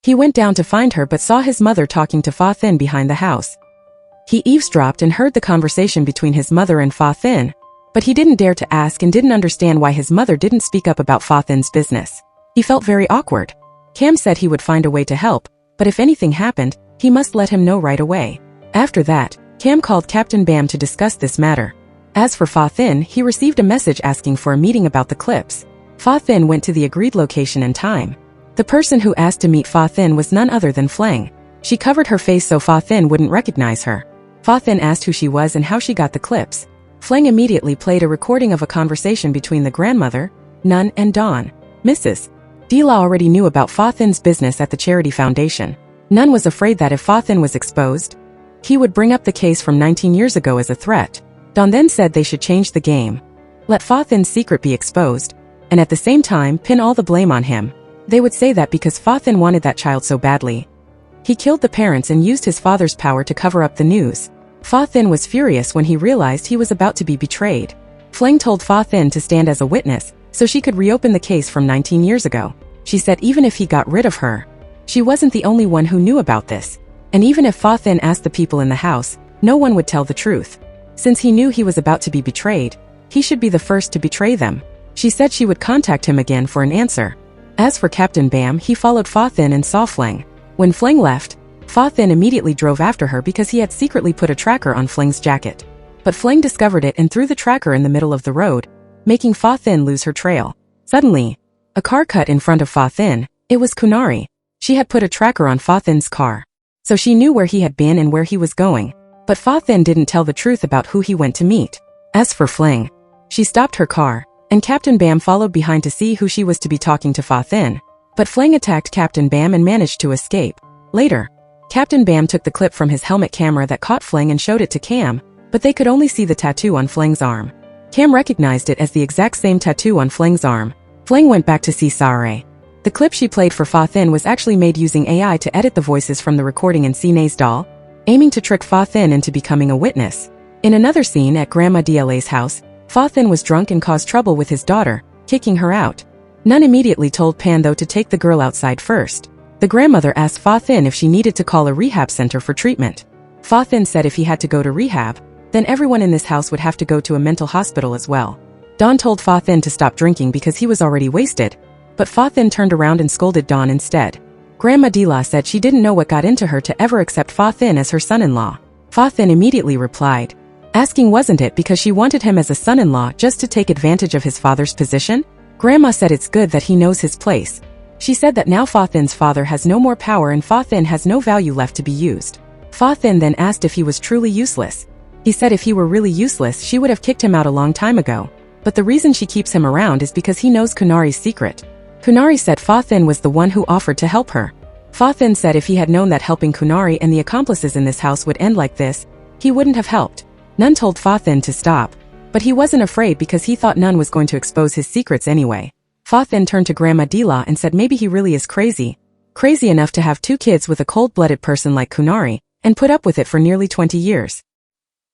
he went down to find her but saw his mother talking to Fa Thin behind the house. He eavesdropped and heard the conversation between his mother and Fa Thin, but he didn't dare to ask and didn't understand why his mother didn't speak up about Fa Thin's business. He felt very awkward. Cam said he would find a way to help, but if anything happened, he must let him know right away. After that, Cam called Captain Bam to discuss this matter. As for Fa Thin, he received a message asking for a meeting about the clips. Fa Thin went to the agreed location and time. The person who asked to meet Fa Thin was none other than Fleng. She covered her face so Fa Thin wouldn't recognize her. Fa Thin asked who she was and how she got the clips. Fleng immediately played a recording of a conversation between the grandmother, Nun, and Dawn. Mrs. Dila already knew about Fa Thin's business at the charity foundation. Nun was afraid that if Fa Thin was exposed, he would bring up the case from 19 years ago as a threat. Dawn then said they should change the game. Let Fa Thin's secret be exposed, and at the same time pin all the blame on him. They would say that because Fa Thin wanted that child so badly, he killed the parents and used his father's power to cover up the news. Fa Thin was furious when he realized he was about to be betrayed. Fleng told Fa Thin to stand as a witness, so she could reopen the case from 19 years ago. She said even if he got rid of her, she wasn't the only one who knew about this. And even if Fa Thin asked the people in the house, no one would tell the truth. Since he knew he was about to be betrayed, he should be the first to betray them. She said she would contact him again for an answer. As for Captain Bam, he followed Fa Thin and saw Fleng. When Fleng left, Fa Thin immediately drove after her because he had secretly put a tracker on Fleng's jacket. But Fleng discovered it and threw the tracker in the middle of the road, making Fa Thin lose her trail. Suddenly, a car cut in front of Fa Thin. It was Kunari. She had put a tracker on Fa Thin's car, so she knew where he had been and where he was going. But Fa Thin didn't tell the truth about who he went to meet. As for Fleng, she stopped her car, and Captain Bam followed behind to see who she was to be talking to Fa Thin. But Fleng attacked Captain Bam and managed to escape. Later, Captain Bam took the clip from his helmet camera that caught Fleng and showed it to Cam, but they could only see the tattoo on Fleng's arm. Cam recognized it as the exact same tattoo on Fleng's arm. Fleng went back to see Sa-Ra. The clip she played for Fa Thin was actually made using AI to edit the voices from the recording in Sine's doll, aiming to trick Fa Thin into becoming a witness. In another scene at Grandma Dla's house, Fa Thin was drunk and caused trouble with his daughter, kicking her out. Nun immediately told Pando to take the girl outside first. The grandmother asked Fa Thin if she needed to call a rehab center for treatment. Fa Thin said if he had to go to rehab, then everyone in this house would have to go to a mental hospital as well. Dawn told Fa Thin to stop drinking because he was already wasted, but Fa Thin turned around and scolded Dawn instead. Grandma Dila said she didn't know what got into her to ever accept Fa Thin as her son-in-law. Fa Thin immediately replied, asking wasn't it because she wanted him as a son-in-law just to take advantage of his father's position? Grandma said it's good that he knows his place. She said that now Fa Thin's father has no more power and Fa Thin has no value left to be used. Fa Thin then asked if he was truly useless. He said if he were really useless she would have kicked him out a long time ago. But the reason she keeps him around is because he knows Kunari's secret. Kunari said Fa Thin was the one who offered to help her. Fa Thin said if he had known that helping Kunari and the accomplices in this house would end like this, he wouldn't have helped. Nun told Fa Thin to stop, but he wasn't afraid because he thought Nun was going to expose his secrets anyway. Fa Thin turned to Grandma Dila and said maybe he really is crazy. Crazy enough to have 2 kids with a cold-blooded person like Kunari, and put up with it for nearly 20 years.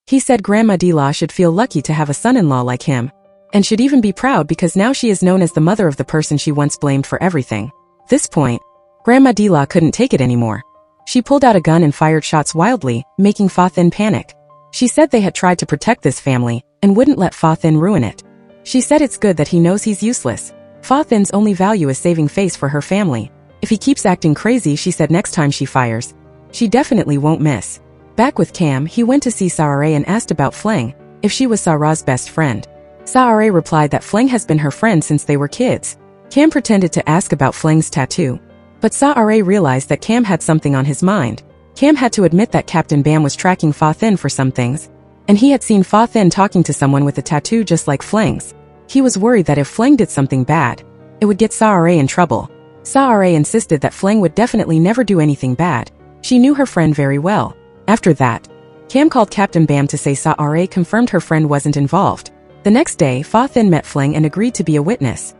He said Grandma Dila should feel lucky to have a son-in-law like him, and should even be proud because now she is known as the mother of the person she once blamed for everything. This point, Grandma Dila couldn't take it anymore. She pulled out a gun and fired shots wildly, making Fa Thin panic. She said they had tried to protect this family, and wouldn't let Fa Thin ruin it. She said it's good that he knows he's useless. Fa Thin's only value is saving face for her family. If he keeps acting crazy, she said next time she fires, she definitely won't miss. Back with Cam, he went to see Saare and asked about Fleng, if she was Sara's best friend. Saare replied that Fleng has been her friend since they were kids. Cam pretended to ask about Fleng's tattoo, but Saare realized that Cam had something on his mind. Cam had to admit that Captain Bam was tracking Fa Thin for some things, and he had seen Fa Thin talking to someone with a tattoo just like Fleng's. He was worried that if Fleng did something bad, it would get Saare in trouble. Saare insisted that Fleng would definitely never do anything bad. She knew her friend very well. After that, Cam called Captain Bam to say Saare confirmed her friend wasn't involved. The next day, Fa Thin met Fleng and agreed to be a witness.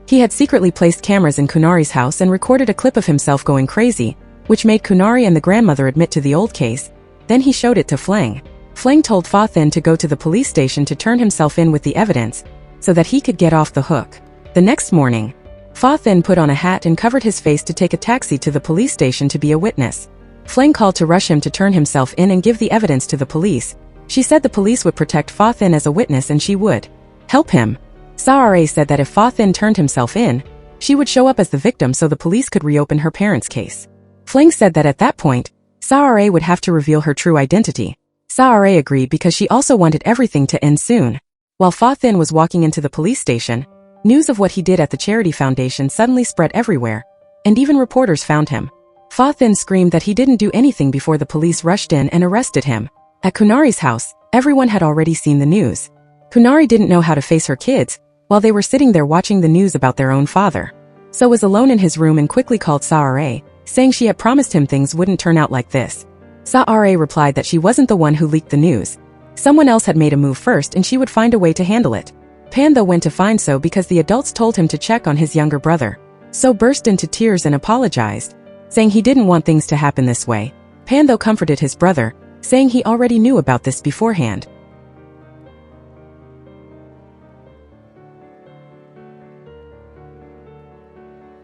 He had secretly placed cameras in Kunari's house and recorded a clip of himself going crazy, which made Kunari and the grandmother admit to the old case. Then he showed it to Fleng. Fleng told Fa Thin to go to the police station to turn himself in with the evidence, so that he could get off the hook. The next morning, Fa Thin put on a hat and covered his face to take a taxi to the police station to be a witness. Fleng called to rush him to turn himself in and give the evidence to the police. She said the police would protect Fa Thin as a witness and she would help him. Saare said that if Fa Thin turned himself in, she would show up as the victim so the police could reopen her parents' case. Fleng said that at that point, Saare would have to reveal her true identity. Saare agreed because she also wanted everything to end soon. While Fa Thin was walking into the police station, news of what he did at the charity foundation suddenly spread everywhere, and even reporters found him. Fa Thin screamed that he didn't do anything before the police rushed in and arrested him. At Kunari's house, everyone had already seen the news. Kunari didn't know how to face her kids, while they were sitting there watching the news about their own father. So was alone in his room and quickly called Saare, saying she had promised him things wouldn't turn out like this. Saare replied that she wasn't the one who leaked the news. Someone else had made a move first and she would find a way to handle it. Pan though went to find So because the adults told him to check on his younger brother. So burst into tears and apologized, saying he didn't want things to happen this way. Pan though comforted his brother, saying he already knew about this beforehand.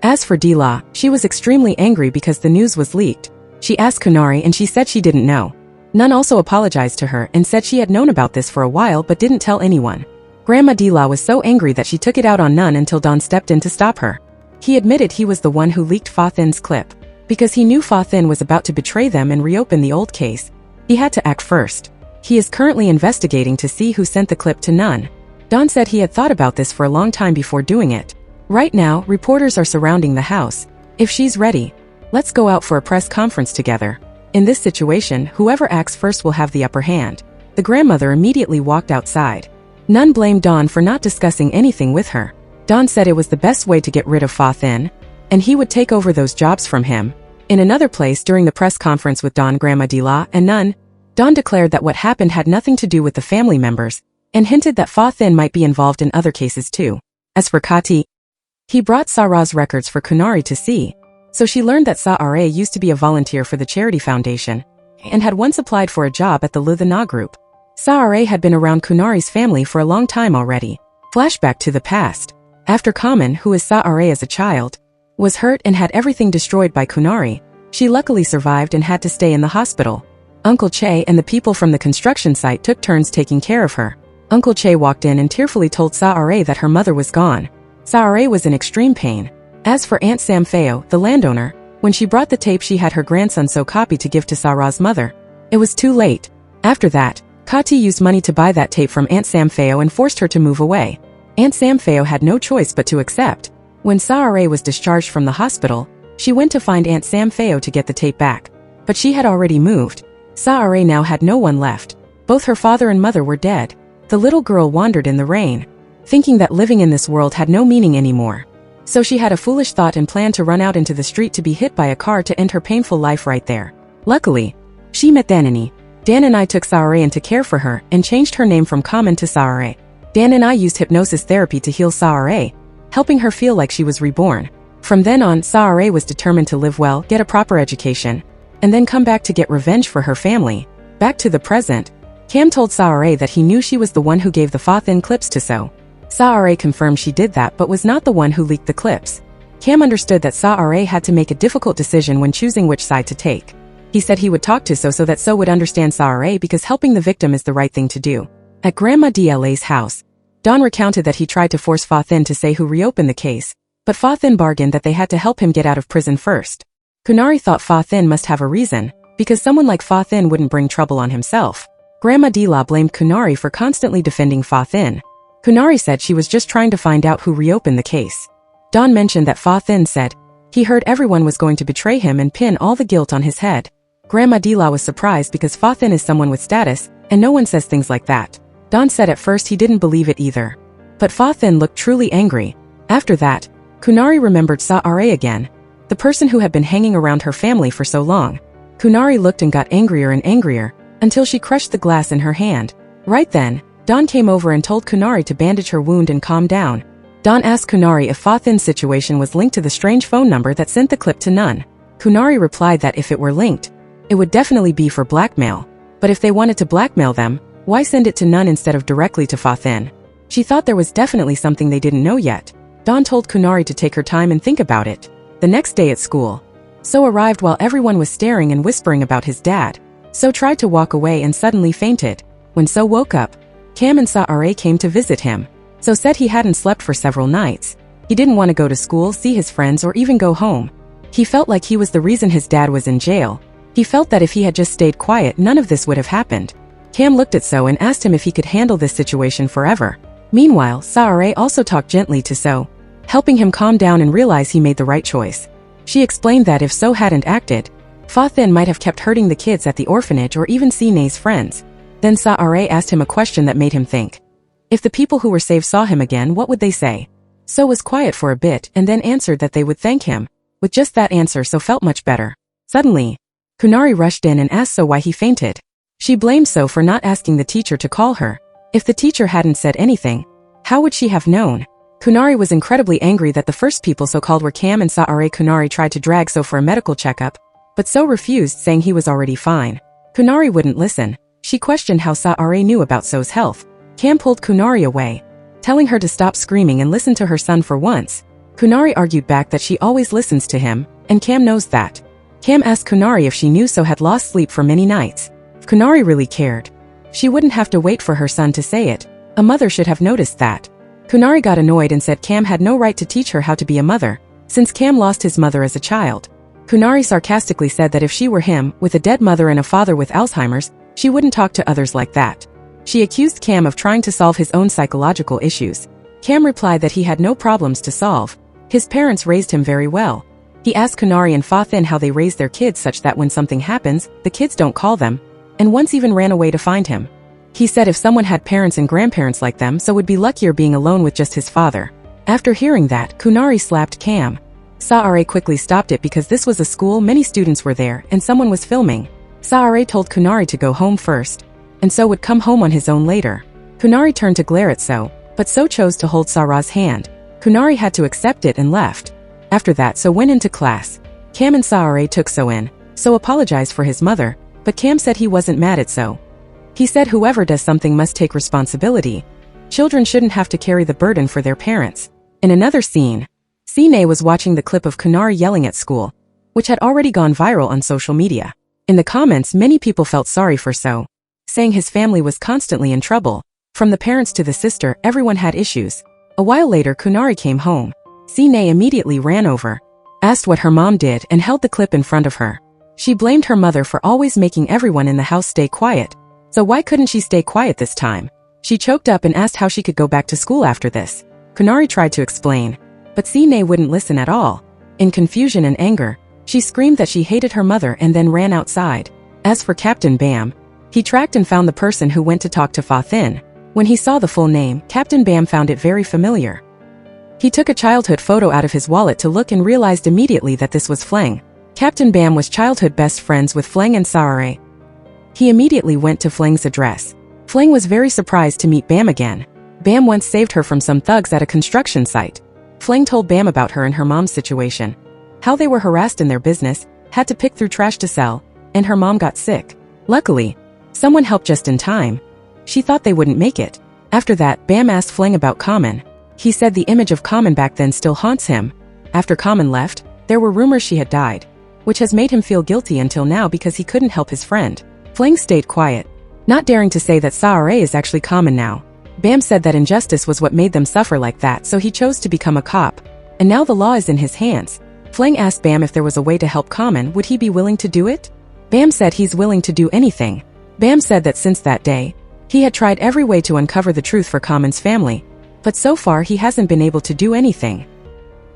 As for Dila, she was extremely angry because the news was leaked. She asked Kunari and she said she didn't know. Nun also apologized to her and said she had known about this for a while but didn't tell anyone. Grandma Dila was so angry that she took it out on Nun until Don stepped in to stop her. He admitted he was the one who leaked Fa Thin's clip. Because he knew Fa Thin was about to betray them and reopen the old case, he had to act first. He is currently investigating to see who sent the clip to Nun. Don said he had thought about this for a long time before doing it. Right now, reporters are surrounding the house. If she's ready, let's go out for a press conference together. In this situation, whoever acts first will have the upper hand. The grandmother immediately walked outside. Nun blamed Don for not discussing anything with her. Don said it was the best way to get rid of Fa Thin, and he would take over those jobs from him. In another place during the press conference with Don, Grandma Dila, and Nun, Don declared that what happened had nothing to do with the family members, and hinted that Fa Thin might be involved in other cases too. As for Kati, he brought Sara's records for Kunari to see, so she learned that Saare used to be a volunteer for the charity foundation, and had once applied for a job at the Luthana group. Saare had been around Kunari's family for a long time already. Flashback to the past. After Kamen, who is Saare as a child, was hurt and had everything destroyed by Kunari, she luckily survived and had to stay in the hospital. Uncle Che and the people from the construction site took turns taking care of her. Uncle Che walked in and tearfully told Saare that her mother was gone. Saare was in extreme pain. As for Aunt Samfeo, the landowner, when she brought the tape she had her grandson So copy to give to Sara's mother, it was too late. After that, Kati used money to buy that tape from Aunt Samfeo and forced her to move away. Aunt Samfeo had no choice but to accept. When Saare was discharged from the hospital, she went to find Aunt Samfeo to get the tape back. But she had already moved. Saare now had no one left. Both her father and mother were dead. The little girl wandered in the rain, thinking that living in this world had no meaning anymore. So she had a foolish thought and planned to run out into the street to be hit by a car to end her painful life right there. Luckily, she met Danini. Dan and I took Saare into care for her and changed her name from Kamen to Saare. Dan and I used hypnosis therapy to heal Saare, helping her feel like she was reborn. From then on, Saare was determined to live well, get a proper education, and then come back to get revenge for her family. Back to the present, Cam told Saare that he knew she was the one who gave the Fa-Thin clips to So. Saare confirmed she did that but was not the one who leaked the clips. Cam understood that Saare had to make a difficult decision when choosing which side to take. He said he would talk to So that So would understand Saare because helping the victim is the right thing to do. At Grandma Dla's house, Don recounted that he tried to force Fa-Thin to say who reopened the case, but Fa-Thin bargained that they had to help him get out of prison first. Kunari thought Fa-Thin must have a reason, because someone like Fa-Thin wouldn't bring trouble on himself. Grandma Dla blamed Kunari for constantly defending Fa-Thin. Kunari said she was just trying to find out who reopened the case. Don mentioned that Fa-Thin said he heard everyone was going to betray him and pin all the guilt on his head. Grandma Dla was surprised because Fa-Thin is someone with status, and no one says things like that. Don said at first he didn't believe it either. But Fa-Thin looked truly angry. After that, Kunari remembered Saare again, the person who had been hanging around her family for so long. Kunari looked and got angrier and angrier, until she crushed the glass in her hand. Right then, Don came over and told Kunari to bandage her wound and calm down. Don asked Kunari if Fa-Thin's situation was linked to the strange phone number that sent the clip to Nun. Kunari replied that if it were linked, it would definitely be for blackmail. But if they wanted to blackmail them, why send it to Nun instead of directly to Fa-Thin? She thought there was definitely something they didn't know yet. Don told Kunari to take her time and think about it. The next day at school, So arrived while everyone was staring and whispering about his dad. So tried to walk away and suddenly fainted. When So woke up, Cam and Saare came to visit him. So said he hadn't slept for several nights. He didn't want to go to school, see his friends, or even go home. He felt like he was the reason his dad was in jail. He felt that if he had just stayed quiet, none of this would have happened. Cam looked at So and asked him if he could handle this situation forever. Meanwhile, Saare also talked gently to So, helping him calm down and realize he made the right choice. She explained that if So hadn't acted, Fa-Thin might have kept hurting the kids at the orphanage or even Sine's friends. Then Saare asked him a question that made him think. If the people who were saved saw him again, what would they say? So was quiet for a bit and then answered that they would thank him. With just that answer, So felt much better. Suddenly, Kunari rushed in and asked So why he fainted. She blamed So for not asking the teacher to call her. If the teacher hadn't said anything, how would she have known? Kunari was incredibly angry that the first people So called were Cam and Saare. Kunari tried to drag So for a medical checkup, but So refused, saying he was already fine. Kunari wouldn't listen. She questioned how Saare knew about So's health. Cam pulled Kunari away, telling her to stop screaming and listen to her son for once. Kunari argued back that she always listens to him, and Cam knows that. Cam asked Kunari if she knew So had lost sleep for many nights. If Kunari really cared, she wouldn't have to wait for her son to say it. A mother should have noticed that. Kunari got annoyed and said Cam had no right to teach her how to be a mother, since Cam lost his mother as a child. Kunari sarcastically said that if she were him, with a dead mother and a father with Alzheimer's, she wouldn't talk to others like that. She accused Cam of trying to solve his own psychological issues. Cam replied that he had no problems to solve. His parents raised him very well. He asked Kunari and Fa-Thin how they raised their kids such that when something happens, the kids don't call them, and once even ran away to find him. He said if someone had parents and grandparents like them, So would be luckier being alone with just his father. After hearing that, Kunari slapped Cam. Saare quickly stopped it because this was a school, many students were there, and someone was filming. Saare told Kunari to go home first, and So would come home on his own later. Kunari turned to glare at So, but So chose to hold Sara's hand. Kunari had to accept it and left. After that, So went into class. Cam and Saare took So in. So apologized for his mother, but Cam said he wasn't mad at So. He said whoever does something must take responsibility. Children shouldn't have to carry the burden for their parents. In another scene, Sine was watching the clip of Kunari yelling at school, which had already gone viral on social media. In the comments, many people felt sorry for So, saying his family was constantly in trouble. From the parents to the sister, everyone had issues. A while later, Kunari came home. Sine immediately ran over, asked what her mom did, and held the clip in front of her. She blamed her mother for always making everyone in the house stay quiet. So why couldn't she stay quiet this time? She choked up and asked how she could go back to school after this. Kunari tried to explain, but Sine wouldn't listen at all. In confusion and anger, she screamed that she hated her mother and then ran outside. As for Captain Bam, he tracked and found the person who went to talk to Fa-Thin. When he saw the full name, Captain Bam found it very familiar. He took a childhood photo out of his wallet to look and realized immediately that this was Fleng. Captain Bam was childhood best friends with Fleng and Saare. He immediately went to Fleng's address. Fleng was very surprised to meet Bam again. Bam once saved her from some thugs at a construction site. Flang told Bam about her and her mom's situation. How they were harassed in their business, had to pick through trash to sell, and her mom got sick. Luckily, someone helped just in time. She thought they wouldn't make it. After that, Bam asked Flang about Common. He said the image of Common back then still haunts him. After Common left, there were rumors she had died, which has made him feel guilty until now because he couldn't help his friend. Flang stayed quiet, not daring to say that Saare is actually Common now. Bam said that injustice was what made them suffer like that, so he chose to become a cop. And now the law is in his hands. Flang asked Bam if there was a way to help Common, would he be willing to do it? Bam said he's willing to do anything. Bam said that since that day, he had tried every way to uncover the truth for Common's family, but so far he hasn't been able to do anything.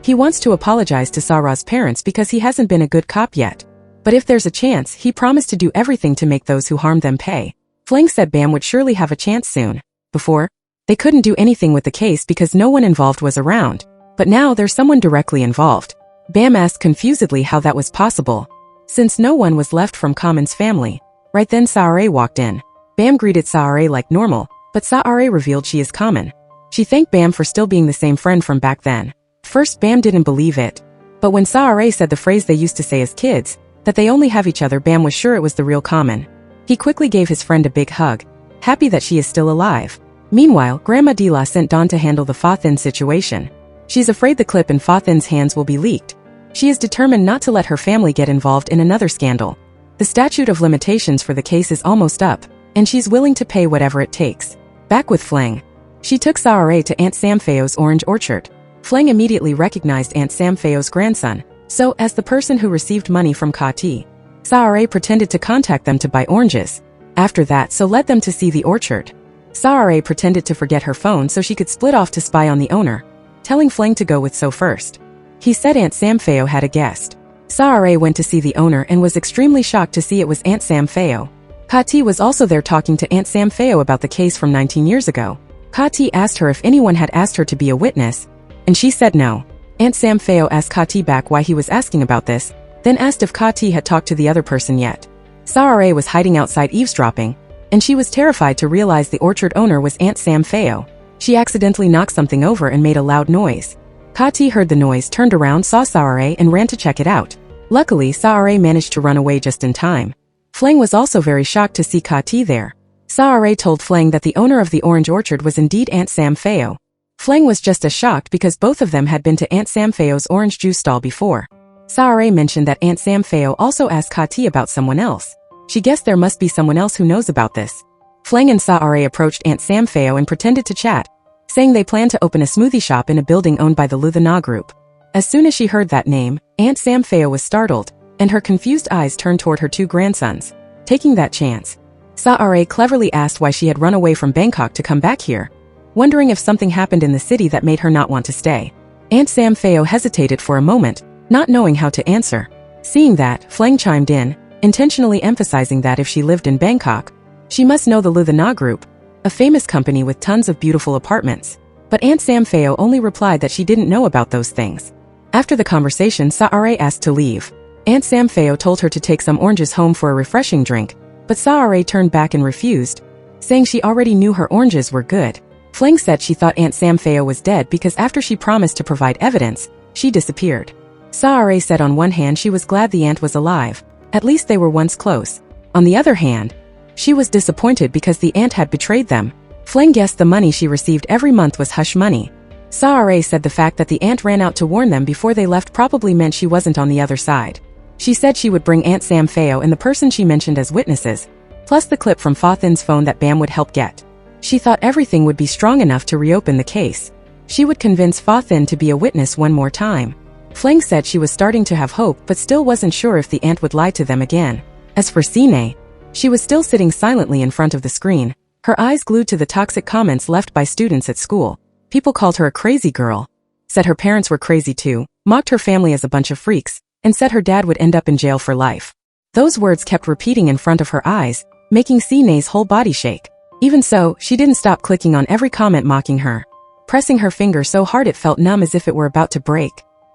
He wants to apologize to Sara's parents because he hasn't been a good cop yet. But if there's a chance, he promised to do everything to make those who harmed them pay. Flang said Bam would surely have a chance soon. Before, they couldn't do anything with the case because no one involved was around. But now there's someone directly involved. Bam asked confusedly how that was possible, since no one was left from Common's family. Right then Saare walked in. Bam greeted Saare like normal, but Saare revealed she is Common. She thanked Bam for still being the same friend from back then. First Bam didn't believe it, but when Saare said the phrase they used to say as kids, that they only have each other, Bam was sure it was the real Common. He quickly gave his friend a big hug, happy that she is still alive. Meanwhile, Grandma Dila sent Dawn to handle the Fathin situation. She's afraid the clip in Fathin's hands will be leaked. She is determined not to let her family get involved in another scandal. The statute of limitations for the case is almost up, and she's willing to pay whatever it takes. Back with Flang. She took Saare to Aunt Samfeo's orange orchard. Flang immediately recognized Aunt Samfeo's grandson, so as the person who received money from Kati, Saare pretended to contact them to buy oranges. After that, so led them to see the orchard. Saare pretended to forget her phone so she could split off to spy on the owner, telling Flang to go with So first. He said Aunt Samfeo had a guest. Saare went to see the owner and was extremely shocked to see it was Aunt Samfeo. Kati was also there talking to Aunt Samfeo about the case from 19 years ago. Kati asked her if anyone had asked her to be a witness, and she said no. Aunt Samfeo asked Kati back why he was asking about this, then asked if Kati had talked to the other person yet. Saare was hiding outside eavesdropping, and she was terrified to realize the orchard owner was Aunt Samfeo. She accidentally knocked something over and made a loud noise. Kati heard the noise, turned around, saw Saare and ran to check it out. Luckily, Saare managed to run away just in time. Flang was also very shocked to see Kati there. Saare told Flang that the owner of the orange orchard was indeed Aunt Samfeo. Flang was just as shocked because both of them had been to Aunt Samfeo's orange juice stall before. Saare mentioned that Aunt Samfeo also asked Kati about someone else. She guessed there must be someone else who knows about this. Flang and Saare approached Aunt Samfeo and pretended to chat, saying they planned to open a smoothie shop in a building owned by the Luthana Group. As soon as she heard that name, Aunt Samfeo was startled, and her confused eyes turned toward her two grandsons. Taking that chance, Saare cleverly asked why she had run away from Bangkok to come back here, wondering if something happened in the city that made her not want to stay. Aunt Samfeo hesitated for a moment, not knowing how to answer. Seeing that, Flang chimed in, intentionally emphasizing that if she lived in Bangkok, she must know the Luthana Group, a famous company with tons of beautiful apartments. But Aunt Samfeo only replied that she didn't know about those things. After the conversation, Saare asked to leave. Aunt Samfeo told her to take some oranges home for a refreshing drink, but Saare turned back and refused, saying she already knew her oranges were good. Flang said she thought Aunt Samfeo was dead because after she promised to provide evidence, she disappeared. Saare said on one hand she was glad the aunt was alive, at least they were once close. On the other hand, she was disappointed because the aunt had betrayed them. Flang guessed the money she received every month was hush money. Saare said the fact that the aunt ran out to warn them before they left probably meant she wasn't on the other side. She said she would bring Aunt Samfeo and the person she mentioned as witnesses, plus the clip from Fathin's phone that Bam would help get. She thought everything would be strong enough to reopen the case. She would convince Fathin to be a witness one more time. Flang said she was starting to have hope but still wasn't sure if the aunt would lie to them again. As for Sine, she was still sitting silently in front of the screen, her eyes glued to the toxic comments left by students at school. People called her a crazy girl, said her parents were crazy too, mocked her family as a bunch of freaks, and said her dad would end up in jail for life. Those words kept repeating in front of her eyes, making Sine's whole body shake. Even so, she didn't stop clicking on every comment mocking her, pressing her finger so hard it felt numb as if it were about to break,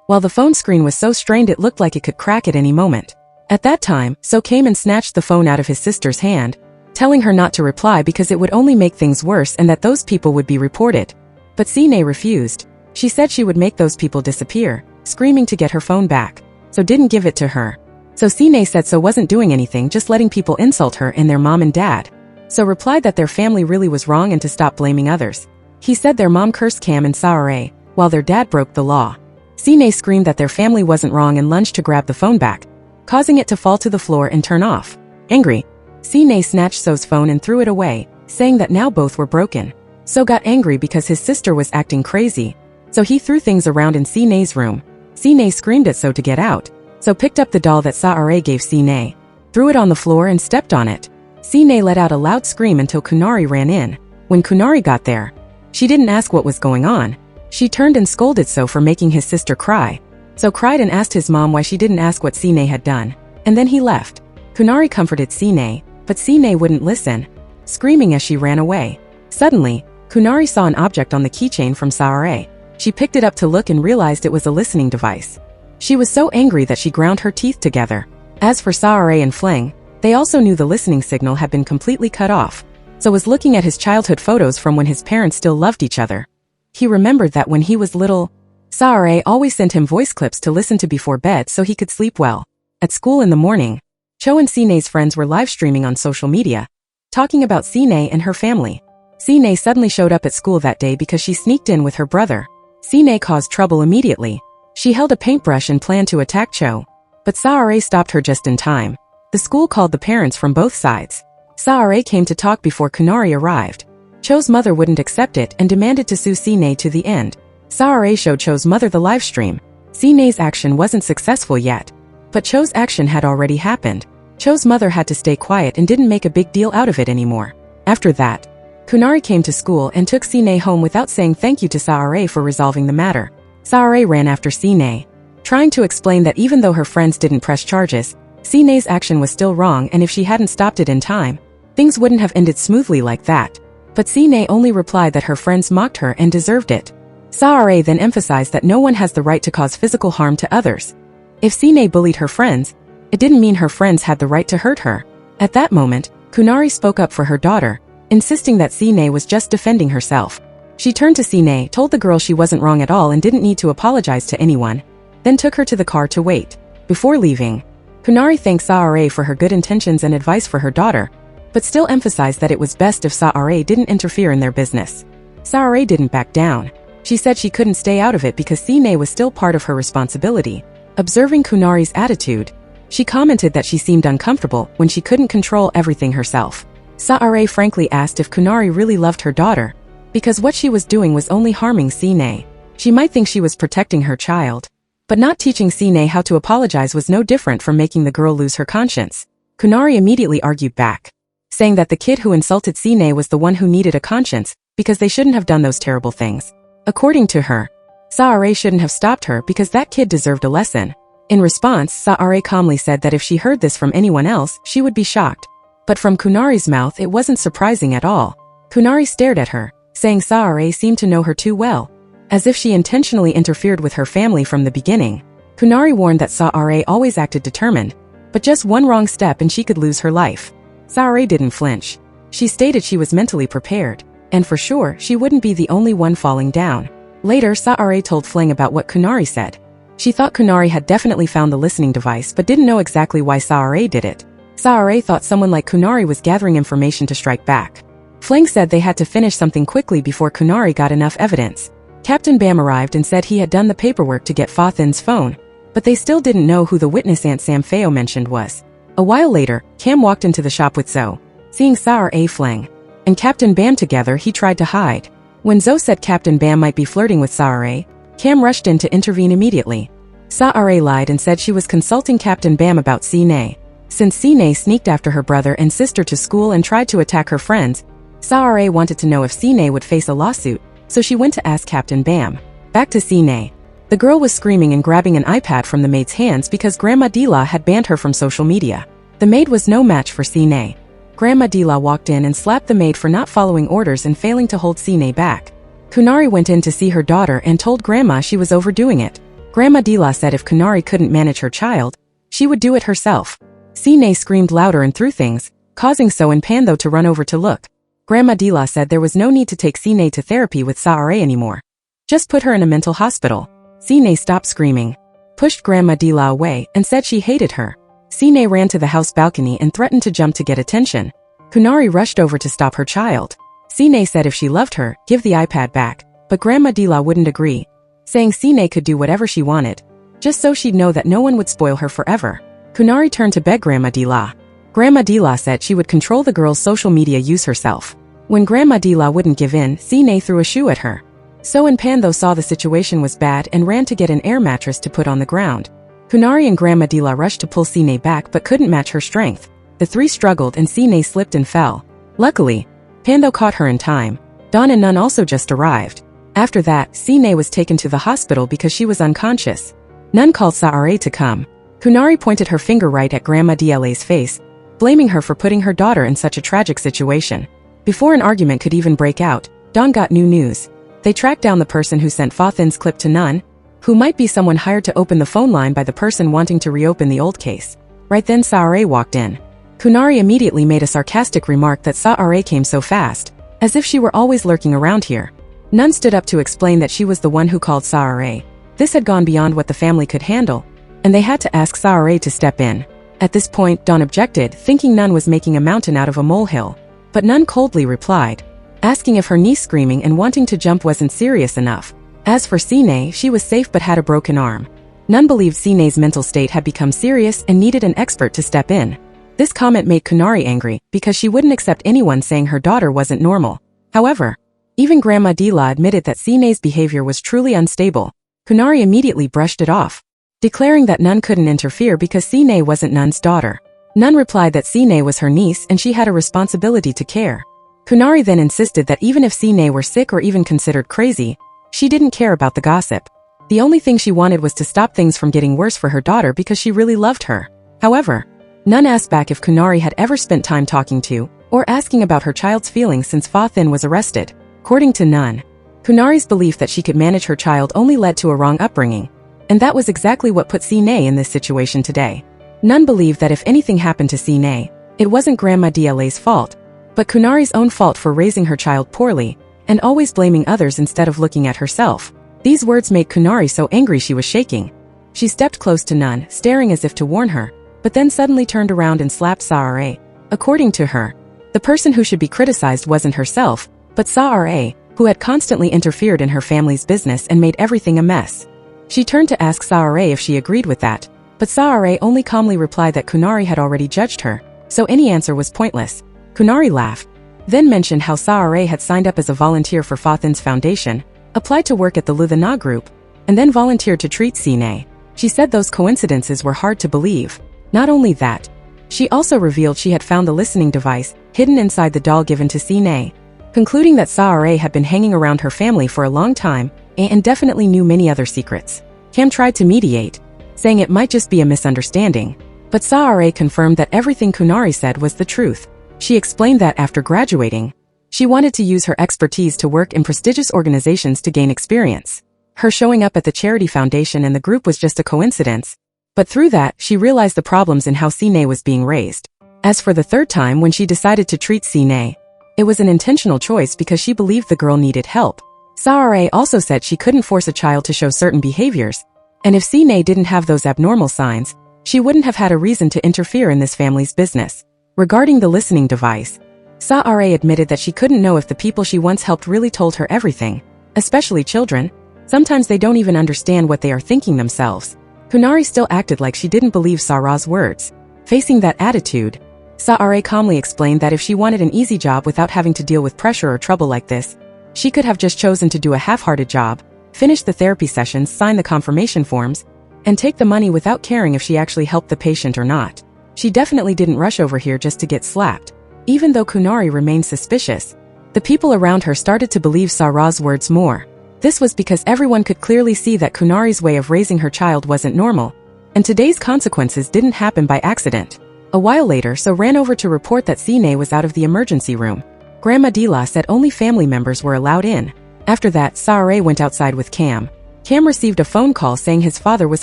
while the phone screen was so strained it looked like it could crack at any moment. At that time, So came and snatched the phone out of his sister's hand, telling her not to reply because it would only make things worse and that those people would be reported. But Sine refused. She said she would make those people disappear, screaming to get her phone back, so didn't give it to her. So Sine said so wasn't doing anything, just letting people insult her and their mom and dad. So replied that their family really was wrong and to stop blaming others. He said their mom cursed Cam and Saare, while their dad broke the law. Sine screamed that their family wasn't wrong and lunged to grab the phone back, causing it to fall to the floor and turn off. Angry, Sine snatched So's phone and threw it away, saying that now both were broken. So got angry because his sister was acting crazy. So he threw things around in Sine's room. Sine screamed at So to get out. So picked up the doll that Saare gave Sine, threw it on the floor and stepped on it. Sine let out a loud scream until Kunari ran in. When Kunari got there, she didn't ask what was going on. She turned and scolded So for making his sister cry. So cried and asked his mom why she didn't ask what Sine had done. And then he left. Kunari comforted Sine, but Sine wouldn't listen, screaming as she ran away. Suddenly, Kunari saw an object on the keychain from Saare. She picked it up to look and realized it was a listening device. She was so angry that she ground her teeth together. As for Saare and Fleng, they also knew the listening signal had been completely cut off, so was looking at his childhood photos from when his parents still loved each other. He remembered that when he was little, Saare always sent him voice clips to listen to before bed so he could sleep well. At school in the morning, Cho and Sine's friends were live streaming on social media, talking about Sine and her family. Sine suddenly showed up at school that day because she sneaked in with her brother. Sine caused trouble immediately. She held a paintbrush and planned to attack Cho, but Saare stopped her just in time. The school called the parents from both sides. Saare came to talk before Kunari arrived. Cho's mother wouldn't accept it and demanded to sue Sine to the end. Saare showed Cho's mother the livestream. Sine's action wasn't successful yet, but Cho's action had already happened. Cho's mother had to stay quiet and didn't make a big deal out of it anymore. After that, Kunari came to school and took Sine home without saying thank you to Saare for resolving the matter. Saare ran after Sine, trying to explain that even though her friends didn't press charges, Sine's action was still wrong, and if she hadn't stopped it in time, things wouldn't have ended smoothly like that. But Sine only replied that her friends mocked her and deserved it. Saare then emphasized that no one has the right to cause physical harm to others. If Sine bullied her friends, it didn't mean her friends had the right to hurt her. At that moment, Kunari spoke up for her daughter, insisting that Sine was just defending herself. She turned to Sine, told the girl she wasn't wrong at all and didn't need to apologize to anyone, then took her to the car to wait. Before leaving, Kunari thanked Saare for her good intentions and advice for her daughter, but still emphasized that it was best if Saare didn't interfere in their business. Saare didn't back down. She said she couldn't stay out of it because Sine was still part of her responsibility. Observing Kunari's attitude, she commented that she seemed uncomfortable when she couldn't control everything herself. Saare frankly asked if Kunari really loved her daughter, because what she was doing was only harming Sine. She might think she was protecting her child, but not teaching Sine how to apologize was no different from making the girl lose her conscience. Kunari immediately argued back, saying that the kid who insulted Sine was the one who needed a conscience, because they shouldn't have done those terrible things. According to her, Saare shouldn't have stopped her because that kid deserved a lesson. In response, Saare calmly said that if she heard this from anyone else, she would be shocked. But from Kunari's mouth it wasn't surprising at all. Kunari stared at her, saying Saare seemed to know her too well, as if she intentionally interfered with her family from the beginning. Kunari warned that Saare always acted determined, but just one wrong step and she could lose her life. Saare didn't flinch. She stated she was mentally prepared, and for sure she wouldn't be the only one falling down. Later, Saare told Fleng about what Kunari said. She thought Kunari had definitely found the listening device but didn't know exactly why Saare did it. Saare thought someone like Kunari was gathering information to strike back. Fleng said they had to finish something quickly before Kunari got enough evidence. Captain Bam arrived and said he had done the paperwork to get Fa Thin's phone, but they still didn't know who the witness Aunt Sam Feo mentioned was. A while later, Cam walked into the shop with Zoe. Seeing Saare, Fleng, and Captain Bam together, he tried to hide. When Zoe said Captain Bam might be flirting with Saare, Cam rushed in to intervene immediately. Saare lied and said she was consulting Captain Bam about Sine. Since Sine sneaked after her brother and sister to school and tried to attack her friends, Saare wanted to know if Sine would face a lawsuit, so she went to ask Captain Bam. Back to Sine. The girl was screaming and grabbing an iPad from the maid's hands because Grandma Dila had banned her from social media. The maid was no match for Sine. Grandma Dila walked in and slapped the maid for not following orders and failing to hold Sine back. Kunari went in to see her daughter and told Grandma she was overdoing it. Grandma Dila said if Kunari couldn't manage her child, she would do it herself. Sine screamed louder and threw things, causing So and Pando to run over to look. Grandma Dila said there was no need to take Sine to therapy with Saare anymore. Just put her in a mental hospital. Sine stopped screaming, pushed Grandma Dila away, and said she hated her. Sine ran to the house balcony and threatened to jump to get attention. Kunari rushed over to stop her child. Sine said if she loved her, give the iPad back, but Grandma Dila wouldn't agree, saying Sine could do whatever she wanted, just so she'd know that no one would spoil her forever. Kunari turned to beg Grandma Dila. Grandma Dila said she would control the girl's social media use herself. When Grandma Dila wouldn't give in, Sine threw a shoe at her. So and Pando saw the situation was bad and ran to get an air mattress to put on the ground. Kunari and Grandma Dila rushed to pull Sine back but couldn't match her strength. The three struggled and Sine slipped and fell. Luckily, Pando caught her in time. Dawn and Nun also just arrived. After that, Sine was taken to the hospital because she was unconscious. Nun called Saare to come. Kunari pointed her finger right at Grandma Dla's face, blaming her for putting her daughter in such a tragic situation. Before an argument could even break out, Dawn got new news. They tracked down the person who sent Fathin's clip to Nun, who might be someone hired to open the phone line by the person wanting to reopen the old case. Right then Saare walked in. Kunari immediately made a sarcastic remark that Saare came so fast, as if she were always lurking around here. Nun stood up to explain that she was the one who called Saare. This had gone beyond what the family could handle, and they had to ask Saare to step in. At this point, Dawn objected, thinking Nun was making a mountain out of a molehill. But Nun coldly replied, asking if her niece screaming and wanting to jump wasn't serious enough. As for Sine, she was safe but had a broken arm. Nun believed Sine's mental state had become serious and needed an expert to step in. This comment made Kunari angry because she wouldn't accept anyone saying her daughter wasn't normal. However, even Grandma Dila admitted that Sine's behavior was truly unstable. Kunari immediately brushed it off, declaring that Nun couldn't interfere because Sine wasn't Nun's daughter. Nun replied that Sine was her niece and she had a responsibility to care. Kunari then insisted that even if Sine were sick or even considered crazy, she didn't care about the gossip. The only thing she wanted was to stop things from getting worse for her daughter because she really loved her. However, Nun asked back if Kunari had ever spent time talking to or asking about her child's feelings since Fathin was arrested. According to Nun, Kunari's belief that she could manage her child only led to a wrong upbringing, and that was exactly what put Sine in this situation today. Nun believed that if anything happened to Sine, it wasn't Grandma Dla's fault, but Kunari's own fault for raising her child poorly and always blaming others instead of looking at herself. These words made Kunari so angry she was shaking. She stepped close to Nun, staring as if to warn her, but then suddenly turned around and slapped Saare. According to her, the person who should be criticized wasn't herself, but Saare, who had constantly interfered in her family's business and made everything a mess. She turned to ask Saare if she agreed with that, but Saare only calmly replied that Kunari had already judged her, so any answer was pointless. Kunari laughed, then mentioned how Saare had signed up as a volunteer for Fathin's foundation, applied to work at the Luthana group, and then volunteered to treat Sine. She said those coincidences were hard to believe. Not only that, she also revealed she had found the listening device hidden inside the doll given to Sine, concluding that Saare had been hanging around her family for a long time and definitely knew many other secrets. Cam tried to mediate, saying it might just be a misunderstanding, but Saare confirmed that everything Kunari said was the truth. She explained that after graduating, she wanted to use her expertise to work in prestigious organizations to gain experience. Her showing up at the charity foundation and the group was just a coincidence, but through that, she realized the problems in how Sine was being raised. As for the third time when she decided to treat Sine, it was an intentional choice because she believed the girl needed help. Saare also said she couldn't force a child to show certain behaviors, and if Sine didn't have those abnormal signs, she wouldn't have had a reason to interfere in this family's business. Regarding the listening device, Saare admitted that she couldn't know if the people she once helped really told her everything, especially children. Sometimes they don't even understand what they are thinking themselves. Kunari still acted like she didn't believe Sara's words. Facing that attitude, Saare calmly explained that if she wanted an easy job without having to deal with pressure or trouble like this, she could have just chosen to do a half-hearted job, finish the therapy sessions, sign the confirmation forms, and take the money without caring if she actually helped the patient or not. She definitely didn't rush over here just to get slapped. Even though Kunari remained suspicious, the people around her started to believe Sara's words more. This was because everyone could clearly see that Kunari's way of raising her child wasn't normal, and today's consequences didn't happen by accident. A while later, So ran over to report that Sine was out of the emergency room. Grandma Dila said only family members were allowed in. After that, Saare went outside with Cam. Cam received a phone call saying his father was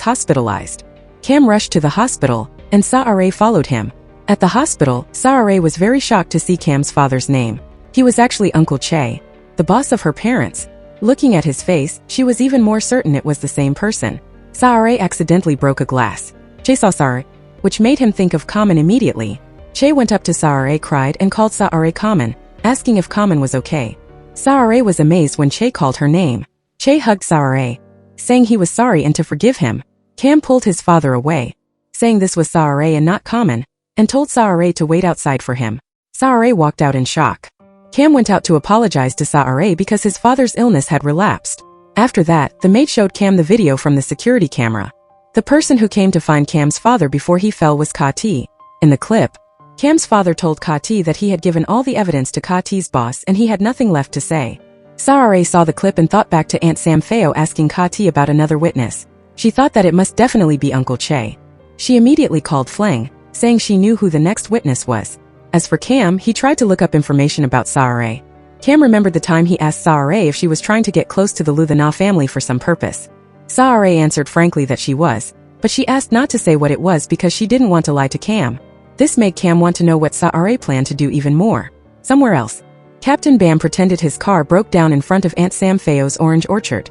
hospitalized. Cam rushed to the hospital, and Saare followed him. At the hospital, Saare was very shocked to see Cam's father's name. He was actually Uncle Che, the boss of her parents. Looking at his face, she was even more certain it was the same person. Saare accidentally broke a glass. Che saw Saare, which made him think of Kamen immediately. Che went up to Saare, cried and called Saare Kamen, asking if Kamen was okay. Saare was amazed when Che called her name. Che hugged Saare, saying he was sorry and to forgive him. Cam pulled his father away, saying this was Saare and not Kamen, and told Saare to wait outside for him. Saare walked out in shock. Cam went out to apologize to Saare because his father's illness had relapsed. After that, the maid showed Cam the video from the security camera. The person who came to find Cam's father before he fell was Kati. In the clip, Cam's father told Kati that he had given all the evidence to Kati's boss and he had nothing left to say. Saare saw the clip and thought back to Aunt Samfeo asking Kati about another witness. She thought that it must definitely be Uncle Che. She immediately called Fleng, saying she knew who the next witness was. As for Cam, he tried to look up information about Saare. Cam remembered the time he asked Saare if she was trying to get close to the Lu the Na family for some purpose. Saare answered frankly that she was, but she asked not to say what it was because she didn't want to lie to Cam. This made Cam want to know what Saare planned to do even more. Somewhere else, Captain Bam pretended his car broke down in front of Aunt Samfeo's orange orchard.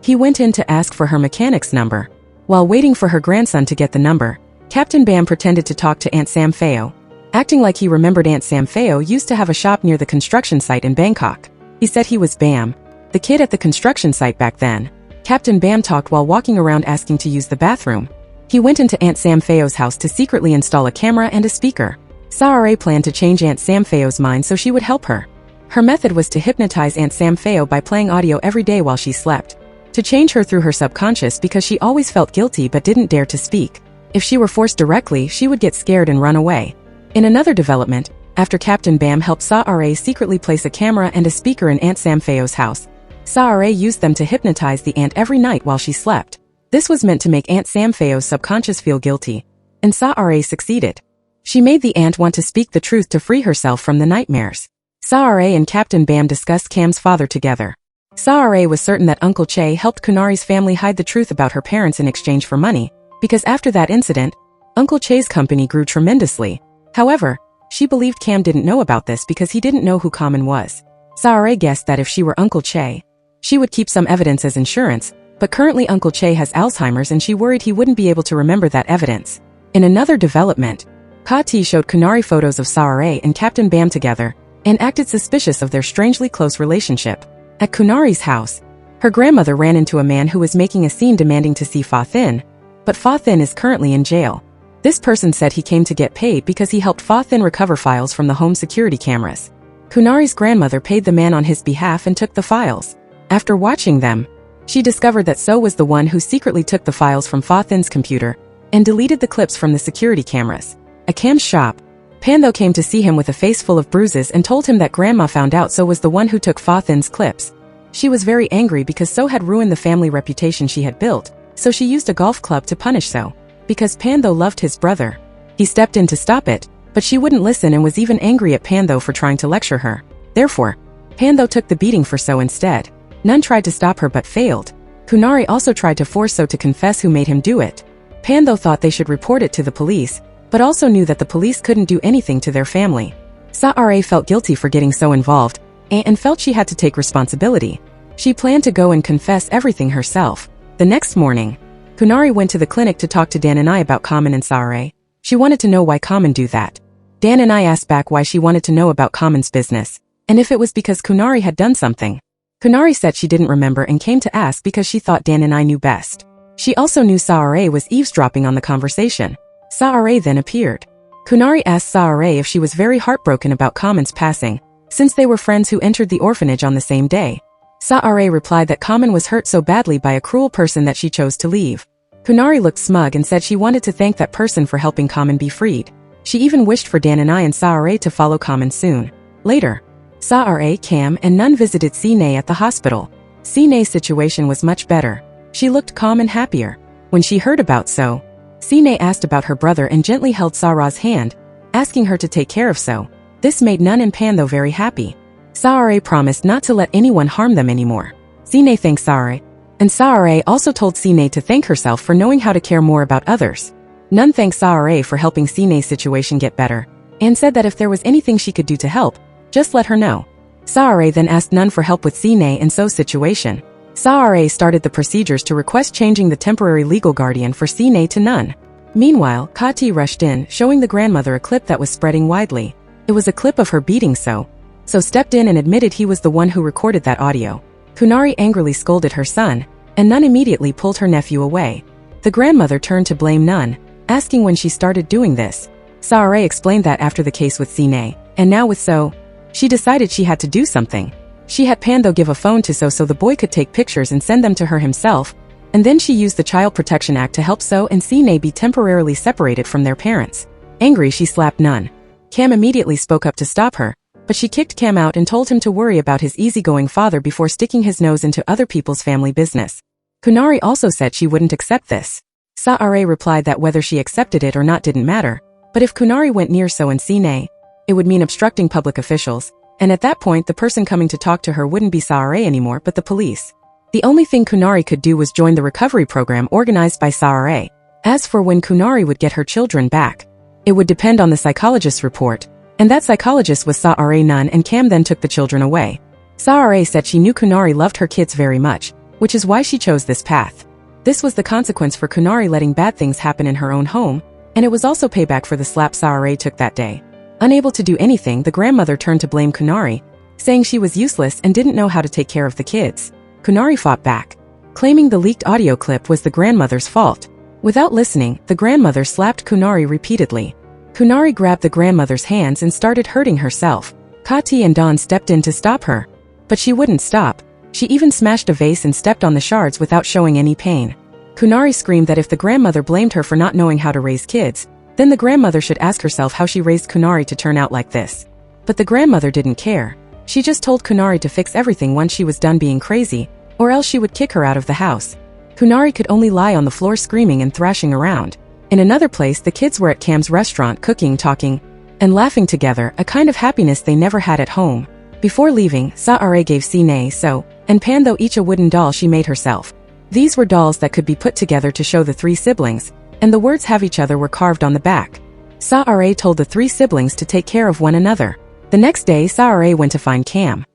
He went in to ask for her mechanic's number. While waiting for her grandson to get the number, Captain Bam pretended to talk to Aunt Samfeo. Acting like he remembered Aunt Samfeo used to have a shop near the construction site in Bangkok. He said he was Bam, the kid at the construction site back then. Captain Bam talked while walking around asking to use the bathroom. He went into Aunt Samfeo's house to secretly install a camera and a speaker. Saare planned to change Aunt Samfeo's mind so she would help her. Her method was to hypnotize Aunt Samfeo by playing audio every day while she slept. To change her through her subconscious because she always felt guilty but didn't dare to speak. If she were forced directly, she would get scared and run away. In another development, after Captain Bam helped Saare secretly place a camera and a speaker in Aunt Samfeo's house, Saare used them to hypnotize the aunt every night while she slept. This was meant to make Aunt Samfeo's subconscious feel guilty, and Saare succeeded. She made the aunt want to speak the truth to free herself from the nightmares. Saare and Captain Bam discussed Cam's father together. Saare was certain that Uncle Che helped Kunari's family hide the truth about her parents in exchange for money, because after that incident, Uncle Che's company grew tremendously. However, she believed Cam didn't know about this because he didn't know who Kamen was. Saare guessed that if she were Uncle Che, she would keep some evidence as insurance, but currently Uncle Che has Alzheimer's and she worried he wouldn't be able to remember that evidence. In another development, Kati showed Kunari photos of Saare and Captain Bam together, and acted suspicious of their strangely close relationship. At Kunari's house, her grandmother ran into a man who was making a scene demanding to see Fa Thin, but Fa Thin is currently in jail. This person said he came to get paid because he helped Fa Thin recover files from the home security cameras. Kunari's grandmother paid the man on his behalf and took the files. After watching them, she discovered that So was the one who secretly took the files from Fa Thin's computer and deleted the clips from the security cameras. At Cam's shop, Pando came to see him with a face full of bruises and told him that Grandma found out So was the one who took Fa Thin's clips. She was very angry because So had ruined the family reputation she had built, so she used a golf club to punish So. Because Pando loved his brother, he stepped in to stop it, but she wouldn't listen and was even angry at Pando for trying to lecture her. Therefore, Pando took the beating for So instead. None tried to stop her but failed. Kunari also tried to force So to confess who made him do it. Pando thought they should report it to the police, but also knew that the police couldn't do anything to their family. Saare felt guilty for getting So involved, and felt she had to take responsibility. She planned to go and confess everything herself. The next morning, Kunari went to the clinic to talk to Dan and I about Kamen and Saare. She wanted to know why Kamen do that. Dan and I asked back why she wanted to know about Kamen's business, and if it was because Kunari had done something. Kunari said she didn't remember and came to ask because she thought Dan and I knew best. She also knew Saare was eavesdropping on the conversation. Saare then appeared. Kunari asked Saare if she was very heartbroken about Kamen's passing, since they were friends who entered the orphanage on the same day. Saare replied that Kamen was hurt so badly by a cruel person that she chose to leave. Kunari looked smug and said she wanted to thank that person for helping Kamen be freed. She even wished for Dan and I and Saare to follow Kamen soon. Later, Saare, Cam, and Nun visited Sine at the hospital. Sine's situation was much better. She looked calm and happier. When she heard about So, Sine asked about her brother and gently held Sara's hand, asking her to take care of So. This made Nun and Pando very happy. Saare promised not to let anyone harm them anymore. Sine thanked Saare, and Saare also told Sine to thank herself for knowing how to care more about others. Nun thanked Saare for helping Sine's situation get better, and said that if there was anything she could do to help, just let her know. Saare then asked Nun for help with Sine and So's situation. Saare started the procedures to request changing the temporary legal guardian for Sine to Nun. Meanwhile, Kati rushed in, showing the grandmother a clip that was spreading widely. It was a clip of her beating So. So stepped in and admitted he was the one who recorded that audio. Kunari angrily scolded her son, and Nun immediately pulled her nephew away. The grandmother turned to blame Nun, asking when she started doing this. Saare explained that after the case with Sine, and now with So, she decided she had to do something. She had Pando give a phone to So the boy could take pictures and send them to her himself, and then she used the Child Protection Act to help So and Sine be temporarily separated from their parents. Angry, she slapped Nun. Cam immediately spoke up to stop her, but she kicked Cam out and told him to worry about his easygoing father before sticking his nose into other people's family business. Kunari also said she wouldn't accept this. Saare replied that whether she accepted it or not didn't matter, but if Kunari went near So and Sine, it would mean obstructing public officials, and at that point the person coming to talk to her wouldn't be Saare anymore but the police. The only thing Kunari could do was join the recovery program organized by Saare. As for when Kunari would get her children back, it would depend on the psychologist's report, and that psychologist was Saare Nun, and Cam then took the children away. Saare said she knew Kunari loved her kids very much, which is why she chose this path. This was the consequence for Kunari letting bad things happen in her own home, and it was also payback for the slap Saare took that day. Unable to do anything, the grandmother turned to blame Kunari, saying she was useless and didn't know how to take care of the kids. Kunari fought back, claiming the leaked audio clip was the grandmother's fault. Without listening, the grandmother slapped Kunari repeatedly. Kunari grabbed the grandmother's hands and started hurting herself. Kati and Dawn stepped in to stop her, but she wouldn't stop. She even smashed a vase and stepped on the shards without showing any pain. Kunari screamed that if the grandmother blamed her for not knowing how to raise kids, then the grandmother should ask herself how she raised Kunari to turn out like this. But the grandmother didn't care. She just told Kunari to fix everything once she was done being crazy, or else she would kick her out of the house. Kunari could only lie on the floor screaming and thrashing around. In another place, the kids were at Cam's restaurant cooking, talking, and laughing together, a kind of happiness they never had at home. Before leaving, Saare gave Sine, So, and Pando each a wooden doll she made herself. These were dolls that could be put together to show the three siblings, and the words "have each other" were carved on the back. Saare told the three siblings to take care of one another. The next day, Saare went to find Cam.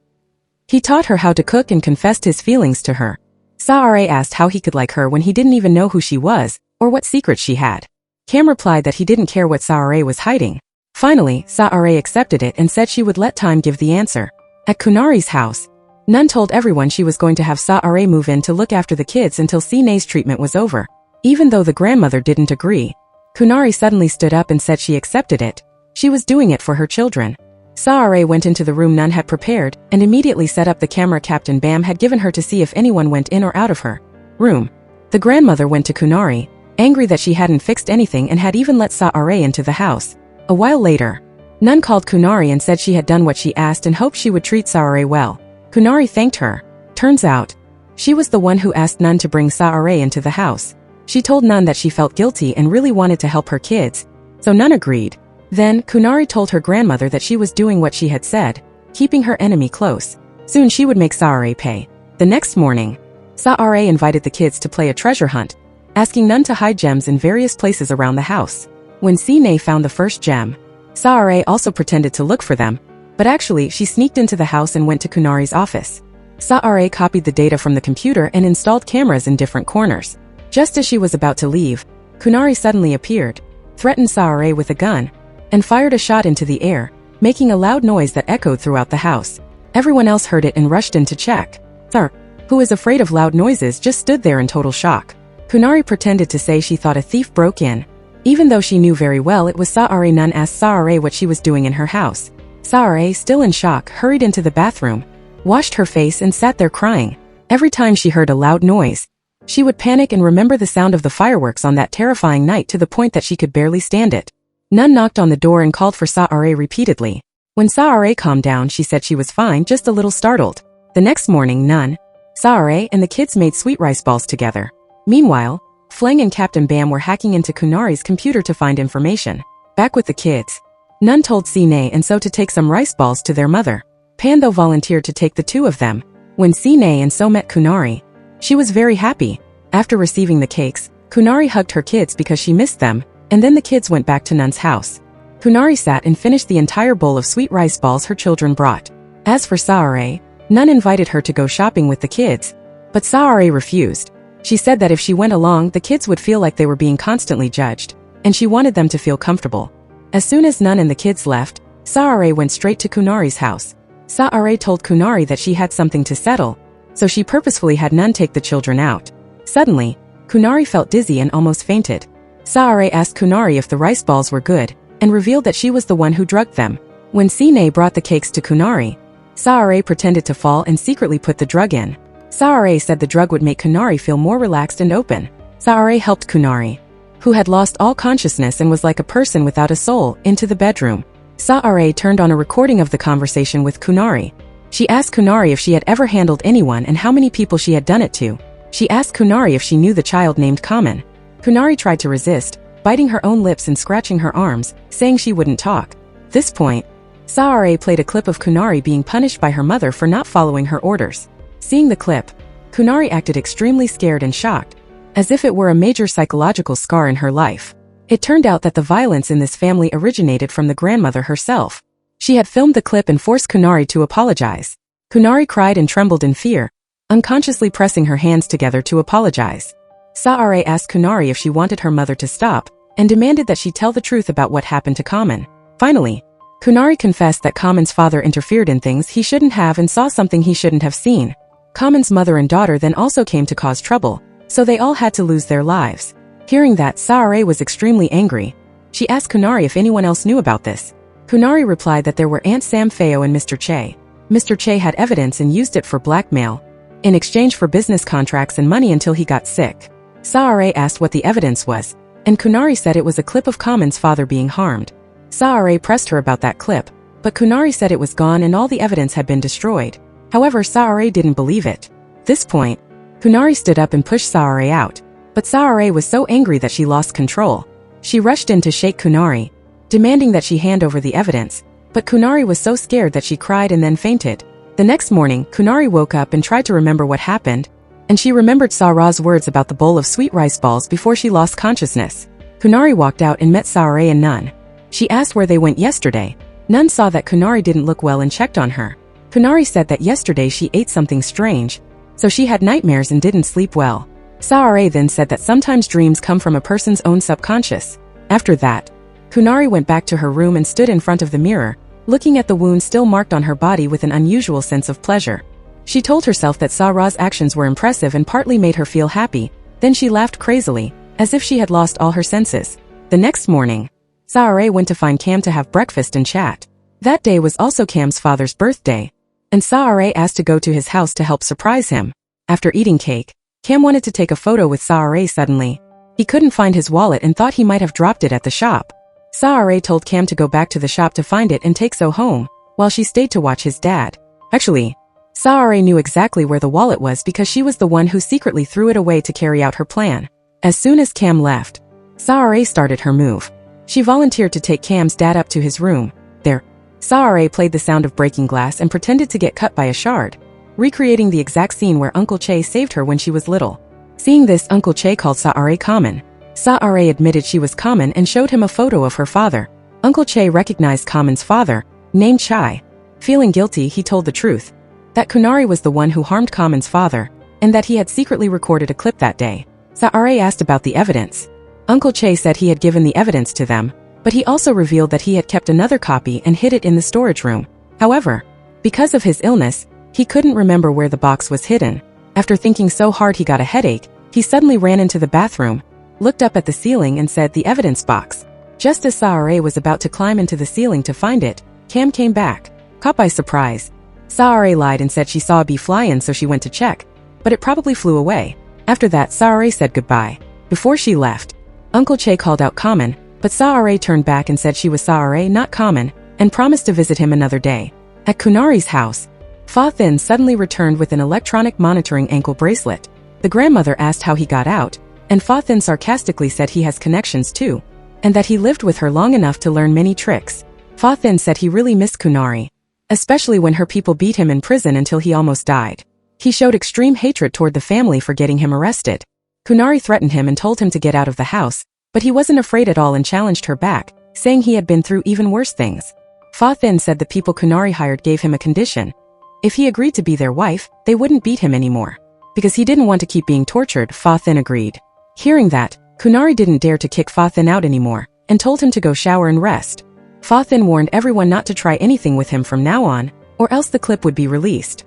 He taught her how to cook and confessed his feelings to her. Saare asked how he could like her when he didn't even know who she was, or what secrets she had. Cam replied that he didn't care what Saare was hiding. Finally, Saare accepted it and said she would let time give the answer. At Kunari's house, Nun told everyone she was going to have Saare move in to look after the kids until Sine's treatment was over. Even though the grandmother didn't agree, Kunari suddenly stood up and said she accepted it. She was doing it for her children. Saare went into the room Nun had prepared and immediately set up the camera Captain Bam had given her to see if anyone went in or out of her room. The grandmother went to Kunari, angry that she hadn't fixed anything and had even let Saare into the house. A while later, Nun called Kunari and said she had done what she asked and hoped she would treat Saare well. Kunari thanked her. Turns out, she was the one who asked Nun to bring Saare into the house. She told Nun that she felt guilty and really wanted to help her kids, so Nun agreed. Then, Kunari told her grandmother that she was doing what she had said, keeping her enemy close. Soon she would make Saare pay. The next morning, Saare invited the kids to play a treasure hunt, asking Nun to hide gems in various places around the house. When Sine found the first gem, Saare also pretended to look for them, but actually she sneaked into the house and went to Kunari's office. Saare copied the data from the computer and installed cameras in different corners. Just as she was about to leave, Kunari suddenly appeared, threatened Saare with a gun, and fired a shot into the air, making a loud noise that echoed throughout the house. Everyone else heard it and rushed in to check. Sir, who is afraid of loud noises, just stood there in total shock. Kunari pretended to say she thought a thief broke in, even though she knew very well it was Saare. Nun asked Saare what she was doing in her house. Saare, still in shock, hurried into the bathroom, washed her face and sat there crying. Every time she heard a loud noise, she would panic and remember the sound of the fireworks on that terrifying night to the point that she could barely stand it. Nun knocked on the door and called for Saare repeatedly. When Saare calmed down, she said she was fine, just a little startled. The next morning, Nun, Saare, and the kids made sweet rice balls together. Meanwhile, Fleng and Captain Bam were hacking into Kunari's computer to find information. Back with the kids, Nun told Sine and So to take some rice balls to their mother. Pando volunteered to take the two of them. When Sine and So met Kunari, she was very happy. After receiving the cakes, Kunari hugged her kids because she missed them, and then the kids went back to Nun's house. Kunari sat and finished the entire bowl of sweet rice balls her children brought. As for Saare, Nun invited her to go shopping with the kids, but Saare refused. She said that if she went along, the kids would feel like they were being constantly judged, and she wanted them to feel comfortable. As soon as Nun and the kids left, Saare went straight to Kunari's house. Saare told Kunari that she had something to settle, so she purposefully had Nun take the children out. Suddenly, Kunari felt dizzy and almost fainted. Saare asked Kunari if the rice balls were good, and revealed that she was the one who drugged them. When Sine brought the cakes to Kunari, Saare pretended to fall and secretly put the drug in. Saare said the drug would make Kunari feel more relaxed and open. Saare helped Kunari, who had lost all consciousness and was like a person without a soul, into the bedroom. Saare turned on a recording of the conversation with Kunari. She asked Kunari if she had ever handled anyone and how many people she had done it to. She asked Kunari if she knew the child named Kamen. Kunari tried to resist, biting her own lips and scratching her arms, saying she wouldn't talk. This point, Saare played a clip of Kunari being punished by her mother for not following her orders. Seeing the clip, Kunari acted extremely scared and shocked, as if it were a major psychological scar in her life. It turned out that the violence in this family originated from the grandmother herself. She had filmed the clip and forced Kunari to apologize. Kunari cried and trembled in fear, unconsciously pressing her hands together to apologize. Saare asked Kunari if she wanted her mother to stop, and demanded that she tell the truth about what happened to Kamen. Finally, Kunari confessed that Kamen's father interfered in things he shouldn't have and saw something he shouldn't have seen. Kamen's mother and daughter then also came to cause trouble, so they all had to lose their lives. Hearing that, Saare was extremely angry. She asked Kunari if anyone else knew about this. Kunari replied that there were Aunt Sam Feo and Mr. Che. Mr. Che had evidence and used it for blackmail, in exchange for business contracts and money until he got sick. Saare asked what the evidence was, and Kunari said it was a clip of Kamen's father being harmed. Saare pressed her about that clip, but Kunari said it was gone and all the evidence had been destroyed. However, Saare didn't believe it. At this point, Kunari stood up and pushed Saare out, but Saare was so angry that she lost control. She rushed in to shake Kunari, demanding that she hand over the evidence, but Kunari was so scared that she cried and then fainted. The next morning, Kunari woke up and tried to remember what happened, and she remembered Saara's words about the bowl of sweet rice balls before she lost consciousness. Kunari walked out and met Saare and Nun. She asked where they went yesterday. Nun saw that Kunari didn't look well and checked on her. Kunari said that yesterday she ate something strange, so she had nightmares and didn't sleep well. Saare then said that sometimes dreams come from a person's own subconscious. After that, Kunari went back to her room and stood in front of the mirror, looking at the wound still marked on her body with an unusual sense of pleasure. She told herself that Saara's actions were impressive and partly made her feel happy, then she laughed crazily, as if she had lost all her senses. The next morning, Saare went to find Cam to have breakfast and chat. That day was also Cam's father's birthday, and Saare asked to go to his house to help surprise him. After eating cake, Cam wanted to take a photo with Saare suddenly. He couldn't find his wallet and thought he might have dropped it at the shop. Saare told Cam to go back to the shop to find it and take So home, while she stayed to watch his dad. Actually, Saare knew exactly where the wallet was because she was the one who secretly threw it away to carry out her plan. As soon as Cam left, Saare started her move. She volunteered to take Cam's dad up to his room. There, Saare played the sound of breaking glass and pretended to get cut by a shard, recreating the exact scene where Uncle Che saved her when she was little. Seeing this, Uncle Che called Saare Kamen. Saare admitted she was Kamen and showed him a photo of her father. Uncle Che recognized Kamen's father, named Chai. Feeling guilty, he told the truth, that Kunari was the one who harmed Kamen's father, and that he had secretly recorded a clip that day. Saare asked about the evidence. Uncle Che said he had given the evidence to them, but he also revealed that he had kept another copy and hid it in the storage room. However, because of his illness, he couldn't remember where the box was hidden. After thinking so hard he got a headache, he suddenly ran into the bathroom, looked up at the ceiling and said, "The evidence box." Just as Saare was about to climb into the ceiling to find it, Cam came back. Caught by surprise, Saare lied and said she saw a bee fly in, so she went to check, but it probably flew away. After that, Saare said goodbye. Before she left, Uncle Che called out Kamen, but Saare turned back and said she was Saare, not Kamen, and promised to visit him another day. At Kunari's house, Fa Thin suddenly returned with an electronic monitoring ankle bracelet. The grandmother asked how he got out, and Fa Thin sarcastically said he has connections too, and that he lived with her long enough to learn many tricks. Fa Thin said he really missed Kunari, especially when her people beat him in prison until he almost died. He showed extreme hatred toward the family for getting him arrested. Kunari threatened him and told him to get out of the house, but he wasn't afraid at all and challenged her back, saying he had been through even worse things. Fa Thin said the people Kunari hired gave him a condition. If he agreed to be their wife, they wouldn't beat him anymore. Because he didn't want to keep being tortured, Fa Thin agreed. Hearing that, Kunari didn't dare to kick Fa Thin out anymore, and told him to go shower and rest. Fa Thin warned everyone not to try anything with him from now on, or else the clip would be released.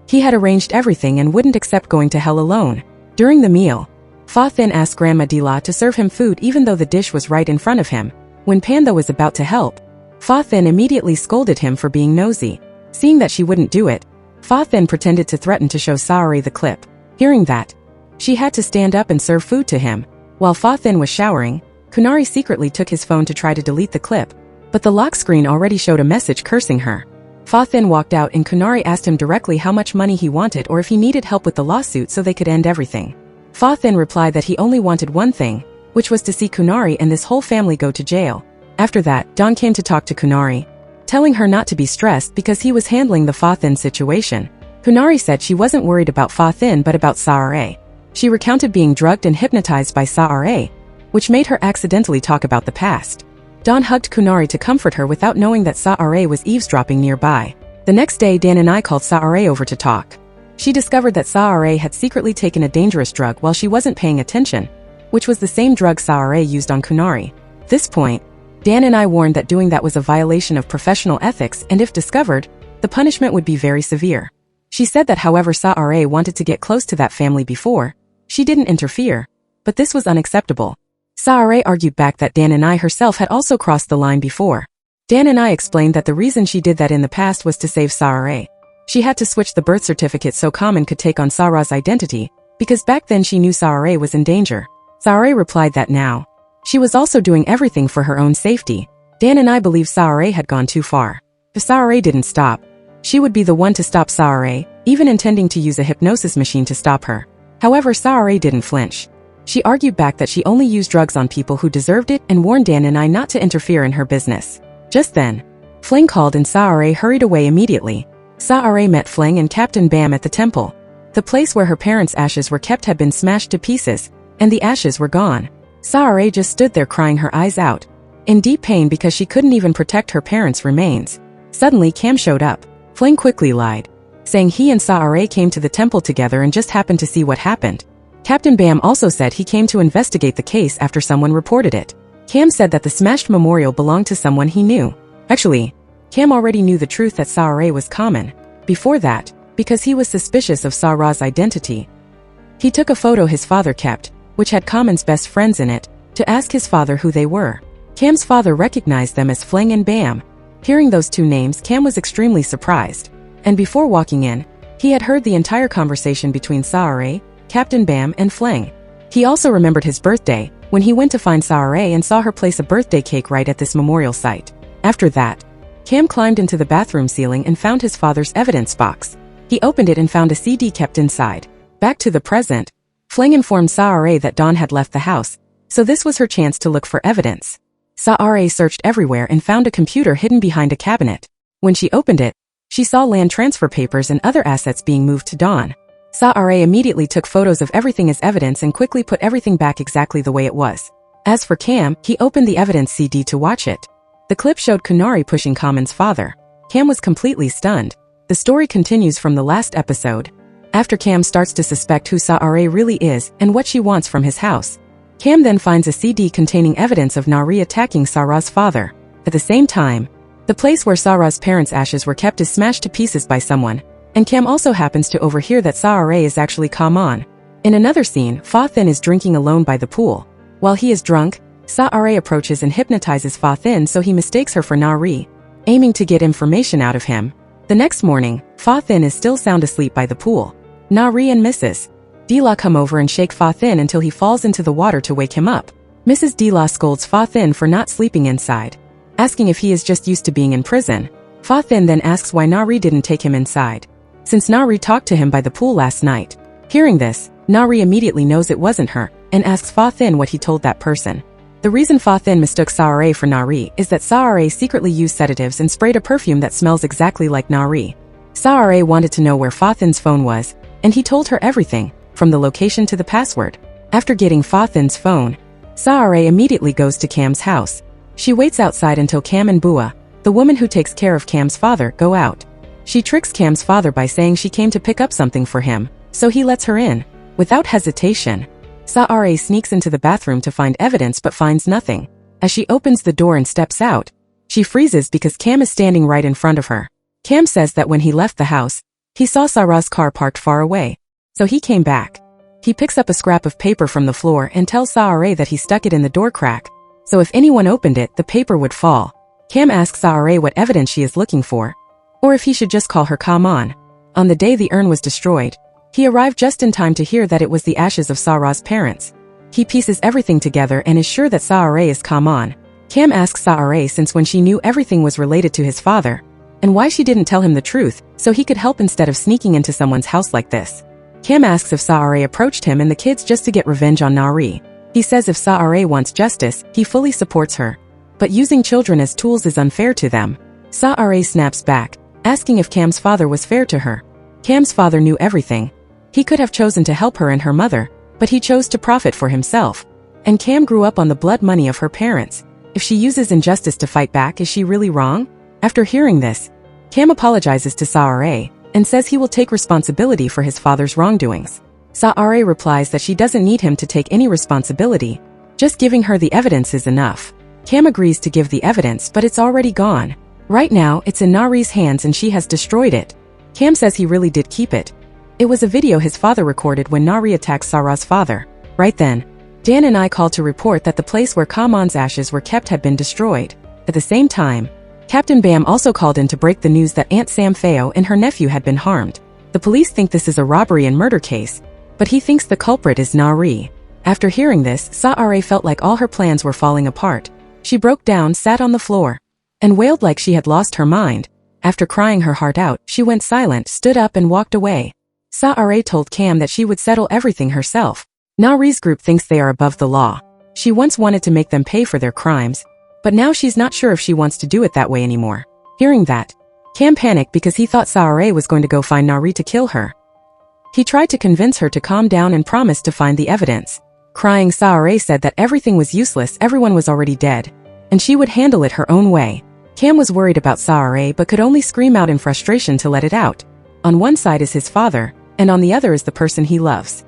He had arranged everything and wouldn't accept going to hell alone. During the meal, Fa Thin asked Grandma Dila to serve him food even though the dish was right in front of him. When Panda was about to help, Fa Thin immediately scolded him for being nosy. Seeing that she wouldn't do it, Fa Thin pretended to threaten to show Saori the clip. Hearing that, she had to stand up and serve food to him. While Fa Thin was showering, Kunari secretly took his phone to try to delete the clip, but the lock screen already showed a message cursing her. Fa Thin walked out and Kunari asked him directly how much money he wanted or if he needed help with the lawsuit so they could end everything. Fa Thin replied that he only wanted one thing, which was to see Kunari and this whole family go to jail. After that, Don came to talk to Kunari, telling her not to be stressed because he was handling the Fa Thin situation. Kunari said she wasn't worried about Fa Thin but about Saori. She recounted being drugged and hypnotized by Saori, which made her accidentally talk about the past. Don hugged Kunari to comfort her without knowing that Saori was eavesdropping nearby. The next day Dan and I called Saori over to talk. She discovered that Saori had secretly taken a dangerous drug while she wasn't paying attention, which was the same drug Saori used on Kunari. At this point, Dan and I warned that doing that was a violation of professional ethics and if discovered, the punishment would be very severe. She said that however Saori wanted to get close to that family before, she didn't interfere, but this was unacceptable. Saori argued back that Dan and I herself had also crossed the line before. Dan and I explained that the reason she did that in the past was to save Saori. She had to switch the birth certificate so Kamen could take on Sara's identity, because back then she knew Saori was in danger. Saori replied that now, she was also doing everything for her own safety. Dan and I believe Saori had gone too far. If Saori didn't stop, she would be the one to stop Saori, even intending to use a hypnosis machine to stop her. However, Saori didn't flinch. She argued back that she only used drugs on people who deserved it and warned Dan and I not to interfere in her business. Just then, Fling called and Saori hurried away immediately. Saori met Fling and Captain Bam at the temple. The place where her parents' ashes were kept had been smashed to pieces, and the ashes were gone. Saori just stood there crying her eyes out, in deep pain because she couldn't even protect her parents' remains. Suddenly Cam showed up. Fling quickly lied, saying he and Saori came to the temple together and just happened to see what happened. Captain Bam also said he came to investigate the case after someone reported it. Cam said that the smashed memorial belonged to someone he knew. Actually, Cam already knew the truth that Saori was Kamen. Before that, because he was suspicious of Sara's identity, he took a photo his father kept, which had Kamen's best friends in it, to ask his father who they were. Cam's father recognized them as Fling and Bam. Hearing those two names, Cam was extremely surprised. And before walking in, he had heard the entire conversation between Saori, Captain Bam, and Fling. He also remembered his birthday, when he went to find Saori and saw her place a birthday cake right at this memorial site. After that, Cam climbed into the bathroom ceiling and found his father's evidence box. He opened it and found a CD kept inside. Back to the present, Fling informed Saori that Dawn had left the house, so this was her chance to look for evidence. Saori searched everywhere and found a computer hidden behind a cabinet. When she opened it, she saw land transfer papers and other assets being moved to Dawn. Saori immediately took photos of everything as evidence and quickly put everything back exactly the way it was. As for Cam, he opened the evidence CD to watch it. The clip showed Kunari pushing Kamen's father. Cam was completely stunned. The story continues from the last episode. After Cam starts to suspect who Saori really is and what she wants from his house, Cam then finds a CD containing evidence of Nari attacking Sara's father. At the same time, the place where Sara's parents' ashes were kept is smashed to pieces by someone, and Cam also happens to overhear that Saori is actually Kamen. In another scene, Fa Thin is drinking alone by the pool. While he is drunk, Saori approaches and hypnotizes Fa Thin so he mistakes her for Nari, aiming to get information out of him. The next morning, Fa Thin is still sound asleep by the pool. Nari and Mrs. Dila come over and shake Fa Thin until he falls into the water to wake him up. Mrs. Dila scolds Fa Thin for not sleeping inside, asking if he is just used to being in prison. Fa Thin then asks why Nari didn't take him inside, since Nari talked to him by the pool last night. Hearing this, Nari immediately knows it wasn't her, and asks Fa Thin what he told that person. The reason Fa Thin mistook Saori for Nari is that Saori secretly used sedatives and sprayed a perfume that smells exactly like Nari. Saori wanted to know where Fa Thin's phone was, and he told her everything, from the location to the password. After getting Fa Thin's phone, Saori immediately goes to Cam's house. She waits outside until Cam and Bua, the woman who takes care of Cam's father, go out. She tricks Cam's father by saying she came to pick up something for him, so he lets her in. Without hesitation, Saare sneaks into the bathroom to find evidence but finds nothing. As she opens the door and steps out, she freezes because Cam is standing right in front of her. Cam says that when he left the house, he saw Sarah's car parked far away, so he came back. He picks up a scrap of paper from the floor and tells Saare that he stuck it in the door crack, so if anyone opened it, the paper would fall. Cam asks Saare what evidence she is looking for, or if he should just call her Kaman. On the day the urn was destroyed, he arrived just in time to hear that it was the ashes of Sarah's parents. He pieces everything together and is sure that Saare is Kaman. Cam asks Saare since when she knew everything was related to his father, and why she didn't tell him the truth, so he could help instead of sneaking into someone's house like this. Cam asks if Saare approached him and the kids just to get revenge on Nari. He says if Saare wants justice, he fully supports her, but using children as tools is unfair to them. Saare snaps back, asking if Cam's father was fair to her. Cam's father knew everything. He could have chosen to help her and her mother, but he chose to profit for himself. And Cam grew up on the blood money of her parents. If she uses injustice to fight back, is she really wrong? After hearing this, Cam apologizes to Saare and says he will take responsibility for his father's wrongdoings. Saare replies that she doesn't need him to take any responsibility, just giving her the evidence is enough. Cam agrees to give the evidence, but it's already gone. Right now, it's in Nari's hands and she has destroyed it. Cam says he really did keep it. It was a video his father recorded when Nari attacked Sarah's father. Right then, Dan and I called to report that the place where Kaman's ashes were kept had been destroyed. At the same time, Captain Bam also called in to break the news that Aunt Sam Feo and her nephew had been harmed. The police think this is a robbery and murder case, but he thinks the culprit is Nari. After hearing this, Saare felt like all her plans were falling apart. She broke down, sat on the floor, and wailed like she had lost her mind. After crying her heart out, she went silent, stood up and walked away. Saare told Cam that she would settle everything herself. Nari's group thinks they are above the law. She once wanted to make them pay for their crimes, but now she's not sure if she wants to do it that way anymore. Hearing that, Cam panicked because he thought Saare was going to go find Nari to kill her. He tried to convince her to calm down and promised to find the evidence. Crying, Saare said that everything was useless, everyone was already dead, and she would handle it her own way. Cam was worried about Saare but could only scream out in frustration to let it out. On one side is his father, and on the other is the person he loves.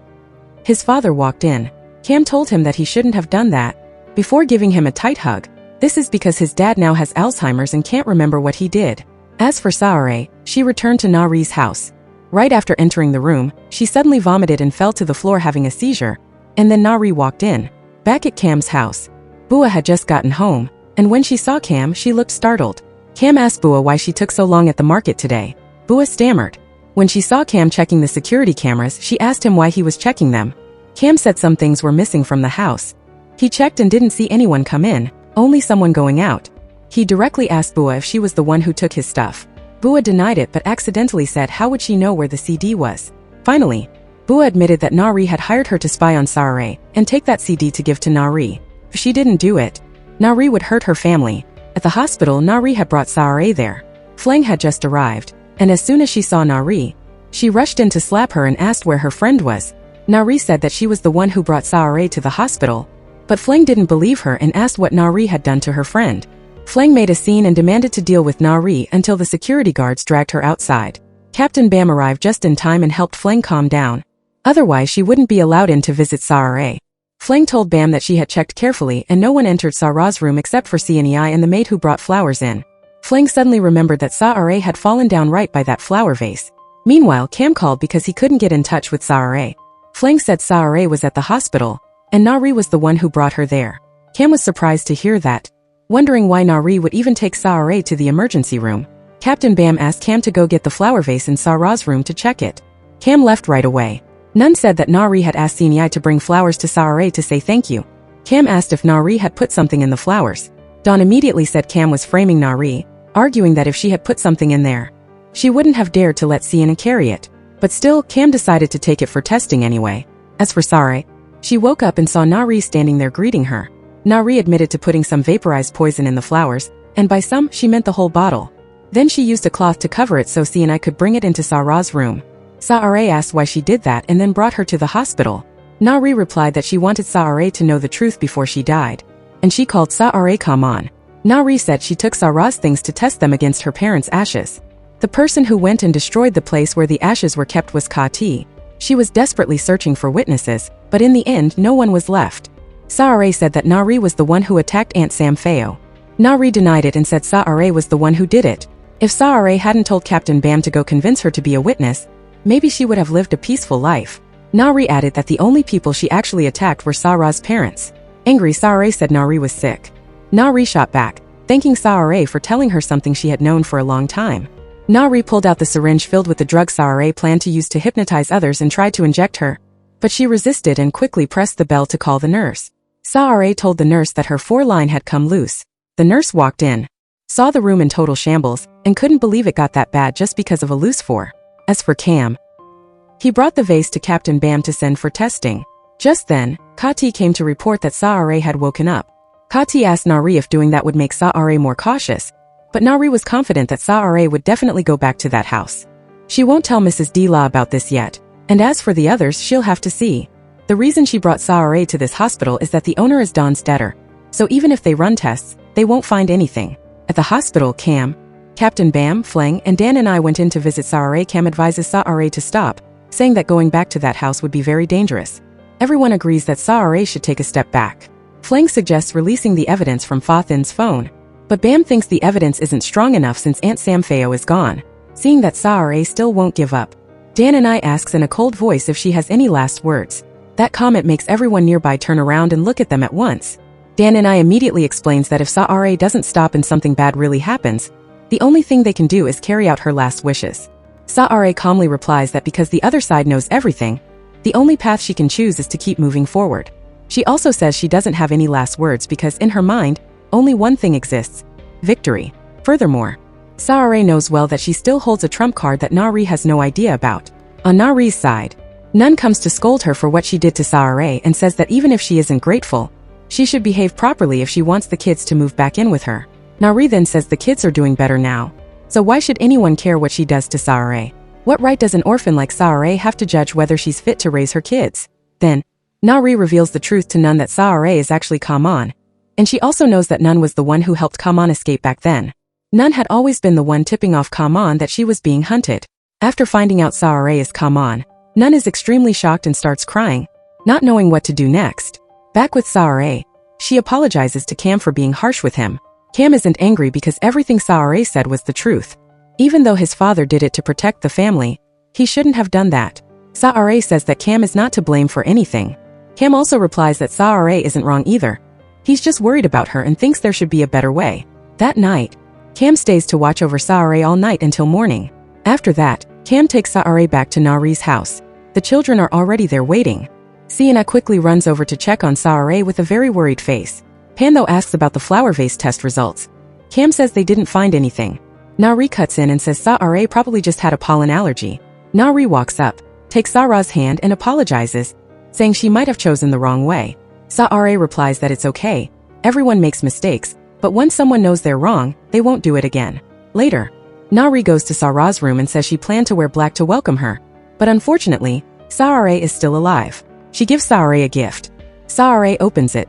His father walked in. Cam told him that he shouldn't have done that, before giving him a tight hug. This is because his dad now has Alzheimer's and can't remember what he did. As for Saare, she returned to Nari's house. Right after entering the room, she suddenly vomited and fell to the floor having a seizure, and then Nari walked in. Back at Cam's house, Bua had just gotten home, and when she saw Cam, she looked startled. Cam asked Bua why she took so long at the market today. Bua stammered. When she saw Cam checking the security cameras, she asked him why he was checking them. Cam said some things were missing from the house. He checked and didn't see anyone come in, only someone going out. He directly asked Bua if she was the one who took his stuff. Bua denied it but accidentally said how would she know where the CD was. Finally, Bua admitted that Nari had hired her to spy on Saare and take that CD to give to Nari. If she didn't do it, Nari would hurt her family. At the hospital, Nari had brought Saare there. Flang had just arrived, and as soon as she saw Nari, she rushed in to slap her and asked where her friend was. Nari said that she was the one who brought Saare to the hospital, but Flang didn't believe her and asked what Nari had done to her friend. Flang made a scene and demanded to deal with Nari until the security guards dragged her outside. Captain Bam arrived just in time and helped Flang calm down. Otherwise, she wouldn't be allowed in to visit Saare. Flang told Bam that she had checked carefully and no one entered Sarah's room except for Cianei and the maid who brought flowers in. Flang suddenly remembered that Saare had fallen down right by that flower vase. Meanwhile, Cam called because he couldn't get in touch with Saare. Flang said Saare was at the hospital, and Nari was the one who brought her there. Cam was surprised to hear that, wondering why Nari would even take Saare to the emergency room. Captain Bam asked Cam to go get the flower vase in Sarah's room to check it. Cam left right away. Nun said that Nari had asked Cianei to bring flowers to Saare to say thank you. Cam asked if Nari had put something in the flowers. Dawn immediately said Cam was framing Nari, arguing that if she had put something in there, she wouldn't have dared to let Cianei carry it. But still, Cam decided to take it for testing anyway. As for Saare, she woke up and saw Nari standing there greeting her. Nari admitted to putting some vaporized poison in the flowers, and by some, she meant the whole bottle. Then she used a cloth to cover it so Cianei could bring it into Sarah's room. Saare asked why she did that and then brought her to the hospital. Nari replied that she wanted Saare to know the truth before she died, and she called Saare Kaman. Nari said she took Sara's things to test them against her parents' ashes. The person who went and destroyed the place where the ashes were kept was Kati. She was desperately searching for witnesses, but in the end no one was left. Saare said that Nari was the one who attacked Aunt Samfeo. Nari denied it and said Saare was the one who did it. If Saare hadn't told Captain Bam to go convince her to be a witness, maybe she would have lived a peaceful life. Nari added that the only people she actually attacked were Sara's parents. Angry, Saare said Nari was sick. Nari shot back, thanking Saare for telling her something she had known for a long time. Nari pulled out the syringe filled with the drug Saare planned to use to hypnotize others and tried to inject her, but she resisted and quickly pressed the bell to call the nurse. Saare told the nurse that her 4-line had come loose. The nurse walked in, saw the room in total shambles, and couldn't believe it got that bad just because of a loose 4. As for Cam, he brought the vase to Captain Bam to send for testing. Just then, Kati came to report that Saare had woken up. Kati asked Nari if doing that would make Saare more cautious, but Nari was confident that Saare would definitely go back to that house. She won't tell Mrs. Dila about this yet, and as for the others, she'll have to see. The reason she brought Saare to this hospital is that the owner is Don's debtor, so even if they run tests, they won't find anything. At the hospital, Cam, Captain Bam, Fleng, and Dan and I went in to visit Saare. Cam advises Saare to stop, saying that going back to that house would be very dangerous. Everyone agrees that Saare should take a step back. Fleng suggests releasing the evidence from Fa Thin's phone, but Bam thinks the evidence isn't strong enough since Aunt Samfeo is gone. Seeing that Saare still won't give up, Dan and I asks in a cold voice if she has any last words. That comment makes everyone nearby turn around and look at them at once. Dan and I immediately explains that if Saare doesn't stop and something bad really happens, the only thing they can do is carry out her last wishes. Saare calmly replies that because the other side knows everything, the only path she can choose is to keep moving forward. She also says she doesn't have any last words because in her mind, only one thing exists: victory. Furthermore, Saare knows well that she still holds a trump card that Nari has no idea about. On Nari's side, Nun comes to scold her for what she did to Saare and says that even if she isn't grateful, she should behave properly if she wants the kids to move back in with her. Nari then says the kids are doing better now, so why should anyone care what she does to Saare? What right does an orphan like Saare have to judge whether she's fit to raise her kids? Then, Nari reveals the truth to Nun that Saare is actually Kaman, and she also knows that Nun was the one who helped Kaman escape back then. Nun had always been the one tipping off Kaman that she was being hunted. After finding out Saare is Kaman, Nun is extremely shocked and starts crying, not knowing what to do next. Back with Saare, she apologizes to Cam for being harsh with him. Cam isn't angry because everything Saare said was the truth. Even though his father did it to protect the family, he shouldn't have done that. Saare says that Cam is not to blame for anything. Cam also replies that Saare isn't wrong either. He's just worried about her and thinks there should be a better way. That night, Cam stays to watch over Saare all night until morning. After that, Cam takes Saare back to Nari's house. The children are already there waiting. Sienna quickly runs over to check on Saare with a very worried face. Pan though asks about the flower vase test results. Cam says they didn't find anything. Nari cuts in and says Saare probably just had a pollen allergy. Nari walks up, takes Sara's hand and apologizes, saying she might have chosen the wrong way. Saare replies that it's okay, everyone makes mistakes, but once someone knows they're wrong, they won't do it again. Later, Nari goes to Sara's room and says she planned to wear black to welcome her, but unfortunately, Saare is still alive. She gives Saare a gift. Saare opens it.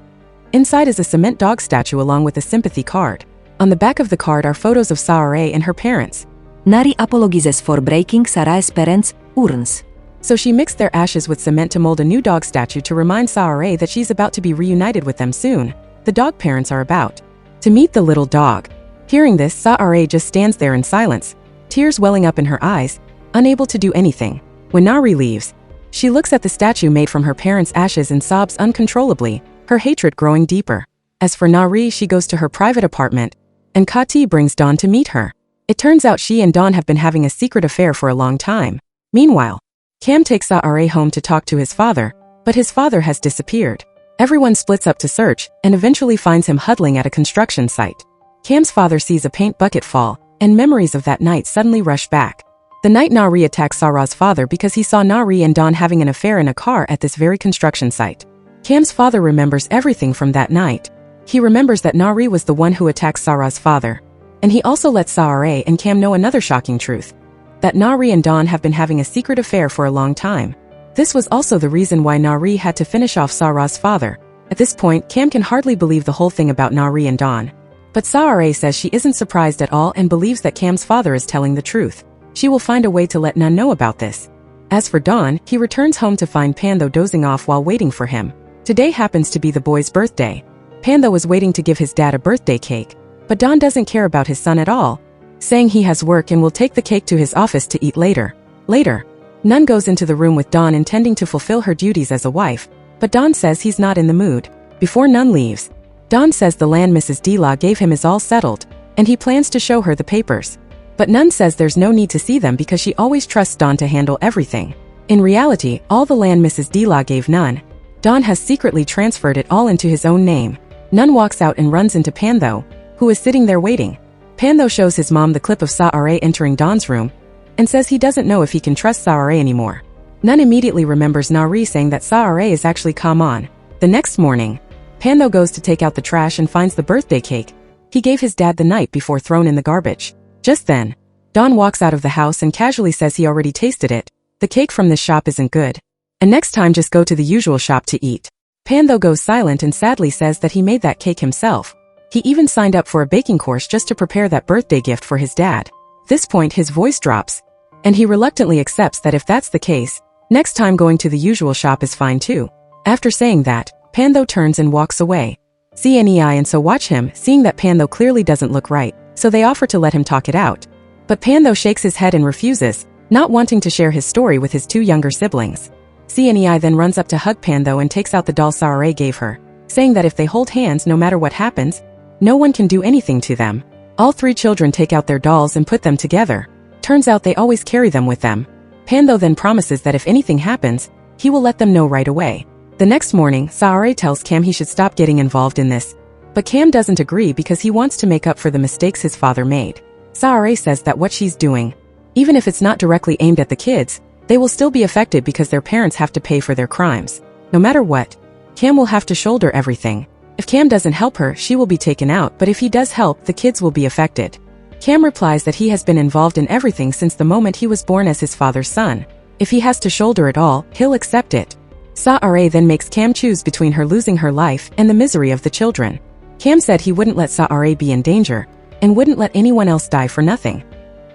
Inside is a cement dog statue along with a sympathy card. On the back of the card are photos of Saare and her parents.
Nari apologizes for breaking Sara's parents' urns.
So she mixed their ashes with cement to mold a new dog statue to remind Saare that she's about to be reunited with them soon. The dog parents are about to meet the little dog. Hearing this, Saare just stands there in silence, tears welling up in her eyes, unable to do anything. When Nari leaves, she looks at the statue made from her parents' ashes and sobs uncontrollably, her hatred growing deeper. As for Nari, she goes to her private apartment, and Kati brings Don to meet her. It turns out she and Don have been having a secret affair for a long time. Meanwhile, Cam takes Saare home to talk to his father, but his father has disappeared. Everyone splits up to search, and eventually finds him huddling at a construction site. Cam's father sees a paint bucket fall, and memories of that night suddenly rush back. The night Nari attacks Sara's father because he saw Nari and Don having an affair in a car at this very construction site. Cam's father remembers everything from that night. He remembers that Nari was the one who attacked Sara's father. And he also lets Saare and Cam know another shocking truth: that Nari and Don have been having a secret affair for a long time. This was also the reason why Nari had to finish off Sara's father. At this point, Cam can hardly believe the whole thing about Nari and Don. But Saare says she isn't surprised at all and believes that Cam's father is telling the truth. She will find a way to let Nun know about this. As for Don, he returns home to find Pantho dozing off while waiting for him. Today happens to be the boy's birthday. Pantho was waiting to give his dad a birthday cake, but Don doesn't care about his son at all, saying he has work and will take the cake to his office to eat later. Later, Nun goes into the room with Don intending to fulfill her duties as a wife, but Don says he's not in the mood. Before Nun leaves, Don says the land Mrs. Dila gave him is all settled, and he plans to show her the papers. But Nun says there's no need to see them because she always trusts Don to handle everything. In reality, all the land Mrs. Dila gave Nun, Don has secretly transferred it all into his own name. Nun walks out and runs into Pantho, who is sitting there waiting. Pantho shows his mom the clip of Saare entering Don's room, and says he doesn't know if he can trust Saare anymore. Nun immediately remembers Nari saying that Saare is actually Kamon. The next morning, Pantho goes to take out the trash and finds the birthday cake he gave his dad the night before thrown in the garbage. Just then, Don walks out of the house and casually says he already tasted it. The cake from this shop isn't good, and next time just go to the usual shop to eat. Pantho goes silent and sadly says that he made that cake himself. He even signed up for a baking course just to prepare that birthday gift for his dad. At this point his voice drops, and he reluctantly accepts that if that's the case, next time going to the usual shop is fine too. After saying that, Pantho turns and walks away. CNEI and so watch him, seeing that Pantho clearly doesn't look right, so they offer to let him talk it out. But Pantho shakes his head and refuses, not wanting to share his story with his two younger siblings. CNEI then runs up to hug Pantho and takes out the doll Saare gave her, saying that if they hold hands no matter what happens, no one can do anything to them. All three children take out their dolls and put them together. Turns out they always carry them with them. Pantho then promises that if anything happens, he will let them know right away. The next morning, Saare tells Cam he should stop getting involved in this, but Cam doesn't agree because he wants to make up for the mistakes his father made. Saare says that what she's doing, even if it's not directly aimed at the kids, they will still be affected because their parents have to pay for their crimes. No matter what, Cam will have to shoulder everything. If Cam doesn't help her, she will be taken out, but if he does help, the kids will be affected. Cam replies that he has been involved in everything since the moment he was born as his father's son. If he has to shoulder it all, he'll accept it. Saare then makes Cam choose between her losing her life and the misery of the children. Cam said he wouldn't let Saare be in danger, and wouldn't let anyone else die for nothing.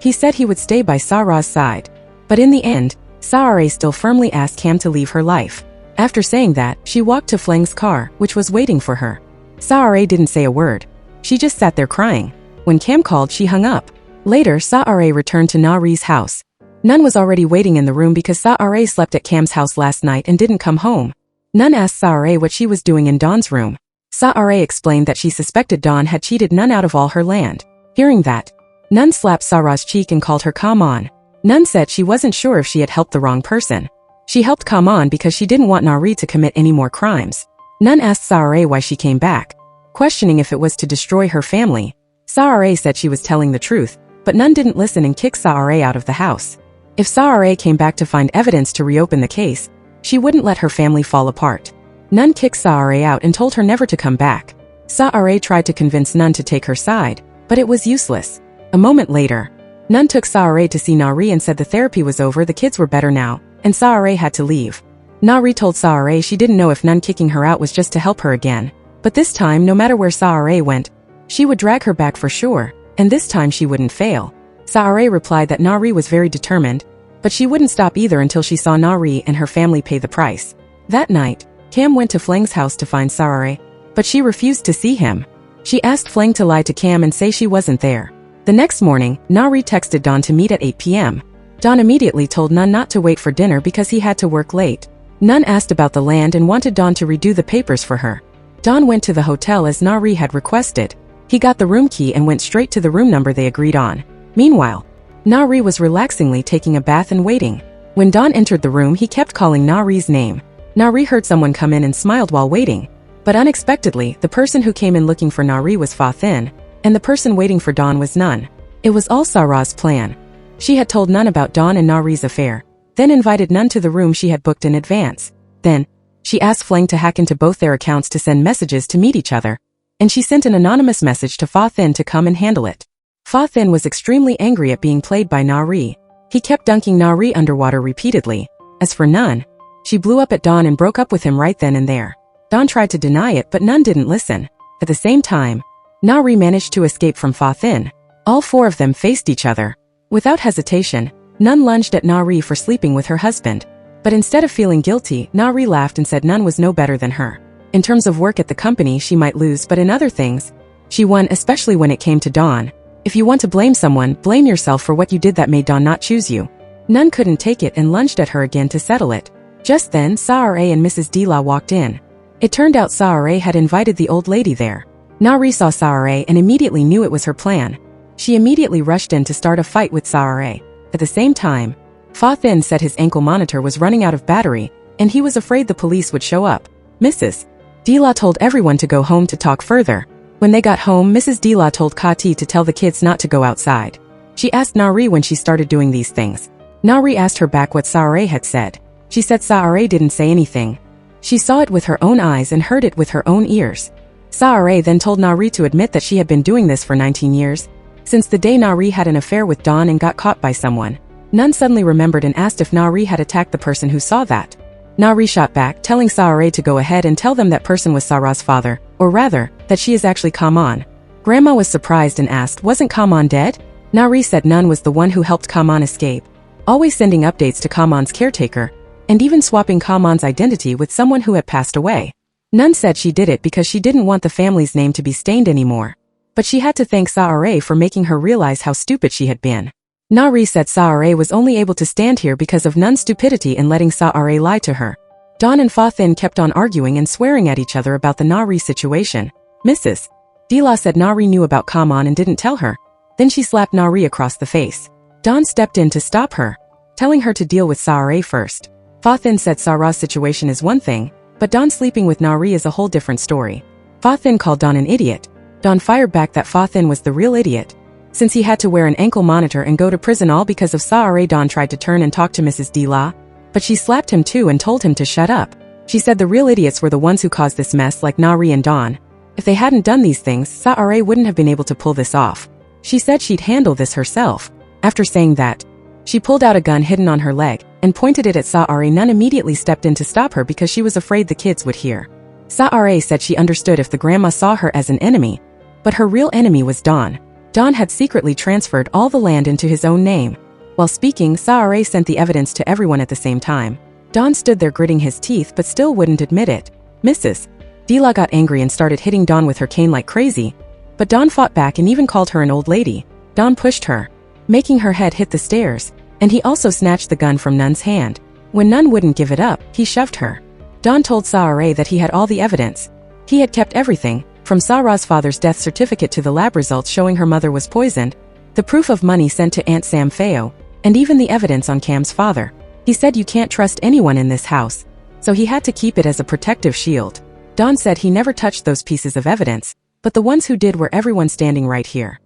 He said he would stay by Sara's side. But in the end, Saare still firmly asked Cam to leave her life. After saying that, she walked to Flang's car, which was waiting for her. Saare didn't say a word. She just sat there crying. When Cam called, she hung up. Later, Saare returned to Nari's house. Nun was already waiting in the room because Saare slept at Cam's house last night and didn't come home. Nun asked Saare what she was doing in Don's room. Saare explained that she suspected Don had cheated Nun out of all her land. Hearing that, Nun slapped Sara's cheek and called her Kamon. Nun said she wasn't sure if she had helped the wrong person. She helped Kamon because she didn't want Nari to commit any more crimes. Nun asked Saare why she came back, questioning if it was to destroy her family. Saare said she was telling the truth, but Nun didn't listen and kicked Saare out of the house. If Saare came back to find evidence to reopen the case, she wouldn't let her family fall apart. Nun kicked Saare out and told her never to come back. Saare tried to convince Nun to take her side, but it was useless. A moment later, Nun took Saare to see Nari and said the therapy was over, the kids were better now, and Saare had to leave. Nari told Saare she didn't know if Nun kicking her out was just to help her again, but this time no matter where Saare went, she would drag her back for sure, and this time she wouldn't fail. Saare replied that Nari was very determined, but she wouldn't stop either until she saw Nari and her family pay the price. That night, Cam went to Flang's house to find Saare, but she refused to see him. She asked Flang to lie to Cam and say she wasn't there. The next morning, Nari texted Don to meet at 8 p.m. Don immediately told Nun not to wait for dinner because he had to work late. Nun asked about the land and wanted Don to redo the papers for her. Don went to the hotel as Nari had requested. He got the room key and went straight to the room number they agreed on. Meanwhile, Nari was relaxingly taking a bath and waiting. When Don entered the room, he kept calling Nari's name. Nari heard someone come in and smiled while waiting. But unexpectedly, the person who came in looking for Nari was Fa Thin, and the person waiting for Don was Nun. It was all Sara's plan. She had told Nun about Don and Nari's affair, then invited Nun to the room she had booked in advance. Then, she asked Flang to hack into both their accounts to send messages to meet each other, and she sent an anonymous message to Fa Thin to come and handle it. Fa Thin was extremely angry at being played by Nari. He kept dunking Nari underwater repeatedly. As for Nun, she blew up at Don and broke up with him right then and there. Don tried to deny it, but Nun didn't listen. At the same time, Na-ri managed to escape from Fa-Thin. All four of them faced each other. Without hesitation, Nun lunged at Na-ri for sleeping with her husband. But instead of feeling guilty, Na-ri laughed and said Nun was no better than her. In terms of work at the company she might lose, but in other things, she won, especially when it came to Dawn. If you want to blame someone, blame yourself for what you did that made Dawn not choose you. Nun couldn't take it and lunged at her again to settle it. Just then, Sa-Ra and Mrs. Dila walked in. It turned out Sa-Ra had invited the old lady there. Na-ri saw Sa-Ra and immediately knew it was her plan. She immediately rushed in to start a fight with Sa-Ra. At the same time, Fa-Thin said his ankle monitor was running out of battery, and he was afraid the police would show up. Mrs. Dila told everyone to go home to talk further. When they got home, Mrs. Dila told Kati to tell the kids not to go outside. She asked Na-ri when she started doing these things. Na-ri asked her back what Sa-Ra had said. She said Sa-Ra didn't say anything. She saw it with her own eyes and heard it with her own ears. Sa-Ra then told Na-ri to admit that she had been doing this for 19 years. Since the day Na-ri had an affair with Dawn and got caught by someone. Nun suddenly remembered and asked if Na-ri had attacked the person who saw that. Na-ri shot back, telling Sa-Ra to go ahead and tell them that person was Sa-Ra's father, or rather, that she is actually Kaman. Grandma was surprised and asked, wasn't Kaman dead? Na-ri said Nun was the one who helped Kaman escape, always sending updates to Kaman's caretaker, and even swapping Kaman's identity with someone who had passed away. Nun said she did it because she didn't want the family's name to be stained anymore. But she had to thank Sa-Ra for making her realize how stupid she had been. Na-ri said Sa-Ra was only able to stand here because of Nun's stupidity in letting Sa-Ra lie to her. Dawn and Fa-Thin kept on arguing and swearing at each other about the Na-ri situation. Mrs. Dila said Na-ri knew about Kaman and didn't tell her. Then she slapped Na-ri across the face. Dawn stepped in to stop her, telling her to deal with Sa-Ra first. Fa-Thin said Sa-Ra's situation is one thing, but Dawn sleeping with Na-ri is a whole different story. Fa-Thin called Dawn an idiot. Dawn fired back that Fa-Thin was the real idiot. Since he had to wear an ankle monitor and go to prison all because of Sa-Ra, Dawn tried to turn and talk to Mrs. Dila, but she slapped him too and told him to shut up. She said the real idiots were the ones who caused this mess, like Na-ri and Dawn. If they hadn't done these things, Sa-Ra wouldn't have been able to pull this off. She said she'd handle this herself. After saying that, she pulled out a gun hidden on her leg and pointed it at Sa-Ra. Nun immediately stepped in to stop her because she was afraid the kids would hear. Sa-Ra said she understood if the grandma saw her as an enemy, but her real enemy was Dawn. Dawn had secretly transferred all the land into his own name. While speaking, Sa-Ra sent the evidence to everyone at the same time. Dawn stood there gritting his teeth but still wouldn't admit it. Mrs. Dila got angry and started hitting Dawn with her cane like crazy, but Dawn fought back and even called her an old lady. Dawn pushed her, making her head hit the stairs, and he also snatched the gun from Nun's hand. When Nun wouldn't give it up, he shoved her. Dawn told Sa-Ra that he had all the evidence. He had kept everything, from Sa-Ra's father's death certificate to the lab results showing her mother was poisoned, the proof of money sent to Aunt Sam Feo, and even the evidence on Cam's father. He said you can't trust anyone in this house, so he had to keep it as a protective shield. Dawn said he never touched those pieces of evidence, but the ones who did were everyone standing right here.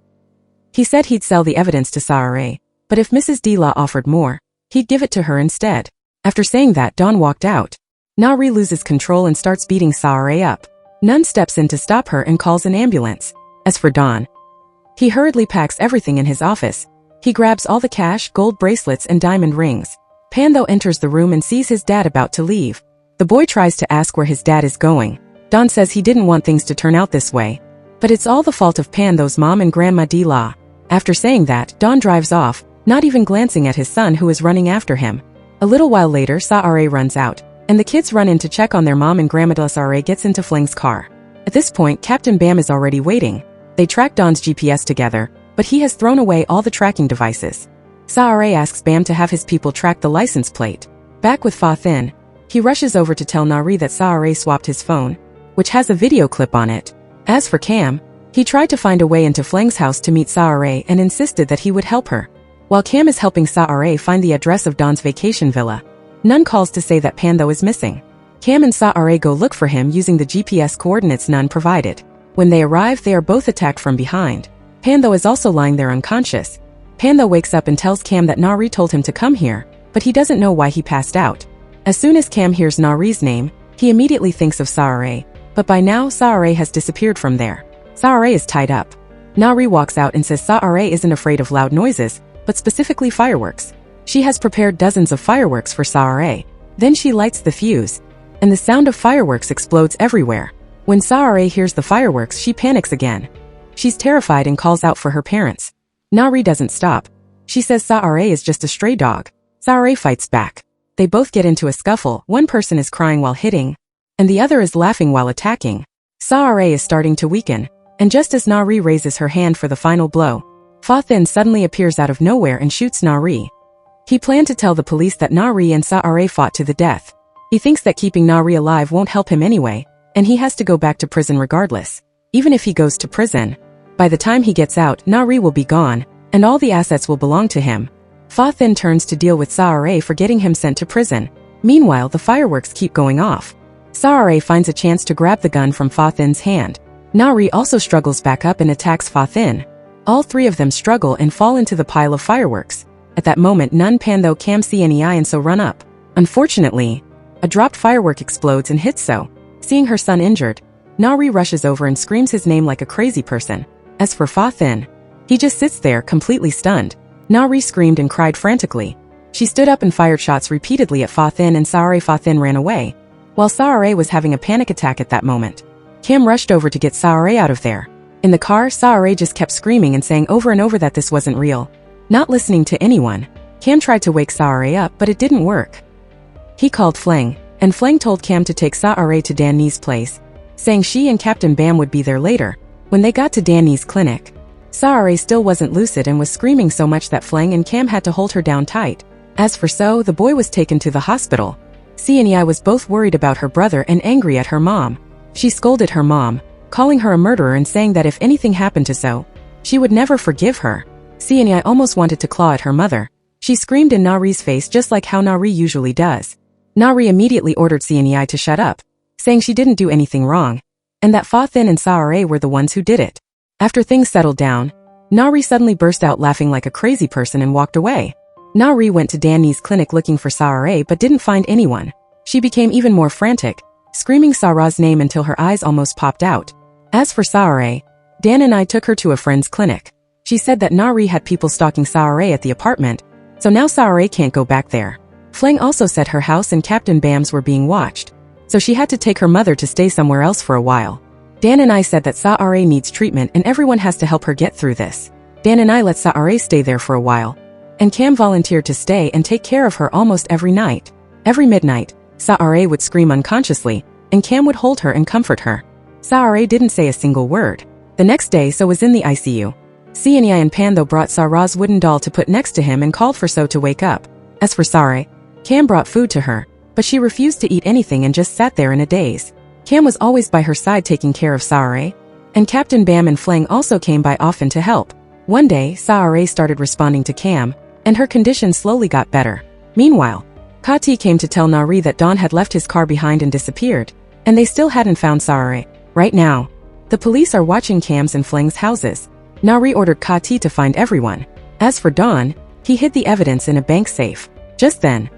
He said he'd sell the evidence to Sa-Ra, but if Mrs. Dila offered more, he'd give it to her instead. After saying that, Dawn walked out. Na-ri loses control and starts beating Sa-Ra up. Nun steps in to stop her and calls an ambulance. As for Dawn, he hurriedly packs everything in his office. He grabs all the cash, gold bracelets, and diamond rings. Pando enters the room and sees his dad about to leave. The boy tries to ask where his dad is going. Dawn says he didn't want things to turn out this way, but it's all the fault of Pando's mom and Grandma Dila. After saying that, Dawn drives off, not even glancing at his son who is running after him. A little while later, Sa-Ra runs out, and the kids run in to check on their mom and Grandma. Sa-Ra gets into Fling's car. At this point, Captain Bam is already waiting. They track Dawn's GPS together, but he has thrown away all the tracking devices. Sa-Ra asks Bam to have his people track the license plate. Back with Fa-Thin, he rushes over to tell Na-ri that Sa-Ra swapped his phone, which has a video clip on it. As for Cam, he tried to find a way into Fling's house to meet Sa-Ra and insisted that he would help her. While Cam is helping Sa-Ra find the address of Dawn's vacation villa, Nun calls to say that Pando is missing. Cam and Sa-Ra go look for him using the GPS coordinates Nun provided. When they arrive, they are both attacked from behind. Pando is also lying there unconscious. Pando wakes up and tells Cam that Na-ri told him to come here, but he doesn't know why he passed out. As soon as Cam hears Na-ri's name, he immediately thinks of Sa-Ra, but by now Sa-Ra has disappeared from there. Sa-Ra is tied up. Na-ri walks out and says Sa-Ra isn't afraid of loud noises, but specifically fireworks. She has prepared dozens of fireworks for Sa-Ra. Then she lights the fuse, and the sound of fireworks explodes everywhere. When Sa-Ra hears the fireworks, she panics again. She's terrified and calls out for her parents. Nari doesn't stop. She says Saare is just a stray dog. Saare fights back. They both get into a scuffle. One person is crying while hitting, and the other is laughing while attacking. Saare is starting to weaken, and just as Nari raises her hand for the final blow, Fa Thin suddenly appears out of nowhere and shoots Nari. He planned to tell the police that Nari and Saare fought to the death. He thinks that keeping Nari alive won't help him anyway, and he has to go back to prison regardless. Even if he goes to prison, by the time he gets out, Nari will be gone, and all the assets will belong to him. Fa Thin turns to deal with Saare for getting him sent to prison. Meanwhile, the fireworks keep going off. Saare finds a chance to grab the gun from Fa Thin's hand. Nari also struggles back up and attacks Fa Thin. All three of them struggle and fall into the pile of fireworks. At that moment, Nun Pantho Cam Cnei and So run up. Unfortunately, a dropped firework explodes and hits So. Seeing her son injured, Nari rushes over and screams his name like a crazy person. As for Fa Thin, he just sits there completely stunned. Nari screamed and cried frantically. She stood up and fired shots repeatedly at Fa Thin and Saare. Fa Thin ran away, while Saare was having a panic attack at that moment. Cam rushed over to get Saare out of there. In the car, Saare just kept screaming and saying over and over that this wasn't real. Not listening to anyone, Cam tried to wake Saare up, but it didn't work. He called Fleng, and Fleng told Cam to take Saare to Danny's place, saying she and Captain Bam would be there later. When they got to Danny's clinic, Saare still wasn't lucid and was screaming so much that Fleng and Cam had to hold her down tight. As for So, the boy was taken to the hospital. Cnei was both worried about her brother and angry at her mom. She scolded her mom, calling her a murderer and saying that if anything happened to So, she would never forgive her. Cnei almost wanted to claw at her mother. She screamed in Nari's face just like how Nari usually does. Nari immediately ordered Cnei to shut up, saying she didn't do anything wrong, and that Fa Thin and Saare were the ones who did it. After things settled down, Nari suddenly burst out laughing like a crazy person and walked away. Nari went to Danny's clinic looking for Saare but didn't find anyone. She became even more frantic, screaming Sara's name until her eyes almost popped out. As for Saare, Dan and I took her to a friend's clinic. She said that Nari had people stalking Saare at the apartment, so now Saare can't go back there. Fleng also said her house and Captain Bam's were being watched, so she had to take her mother to stay somewhere else for a while. Dan and I said that Saare needs treatment and everyone has to help her get through this. Dan and I let Saare stay there for a while, and Cam volunteered to stay and take care of her almost every night. Every midnight, Saare would scream unconsciously, and Cam would hold her and comfort her. Saare didn't say a single word. The next day, So was in the ICU. Cnei and Pantho brought Sara's wooden doll to put next to him and called for So to wake up. As for Saare, Cam brought food to her, but she refused to eat anything and just sat there in a daze. Cam was always by her side taking care of Saare, and Captain Bam and Fleng also came by often to help. One day, Saare started responding to Cam, and her condition slowly got better. Meanwhile, Kati came to tell Nari that Don had left his car behind and disappeared, and they still hadn't found Saare. Right now, the police are watching Cam's and Fleng's houses. Nari ordered Kati to find everyone. As for Don, he hid the evidence in a bank safe. Just then,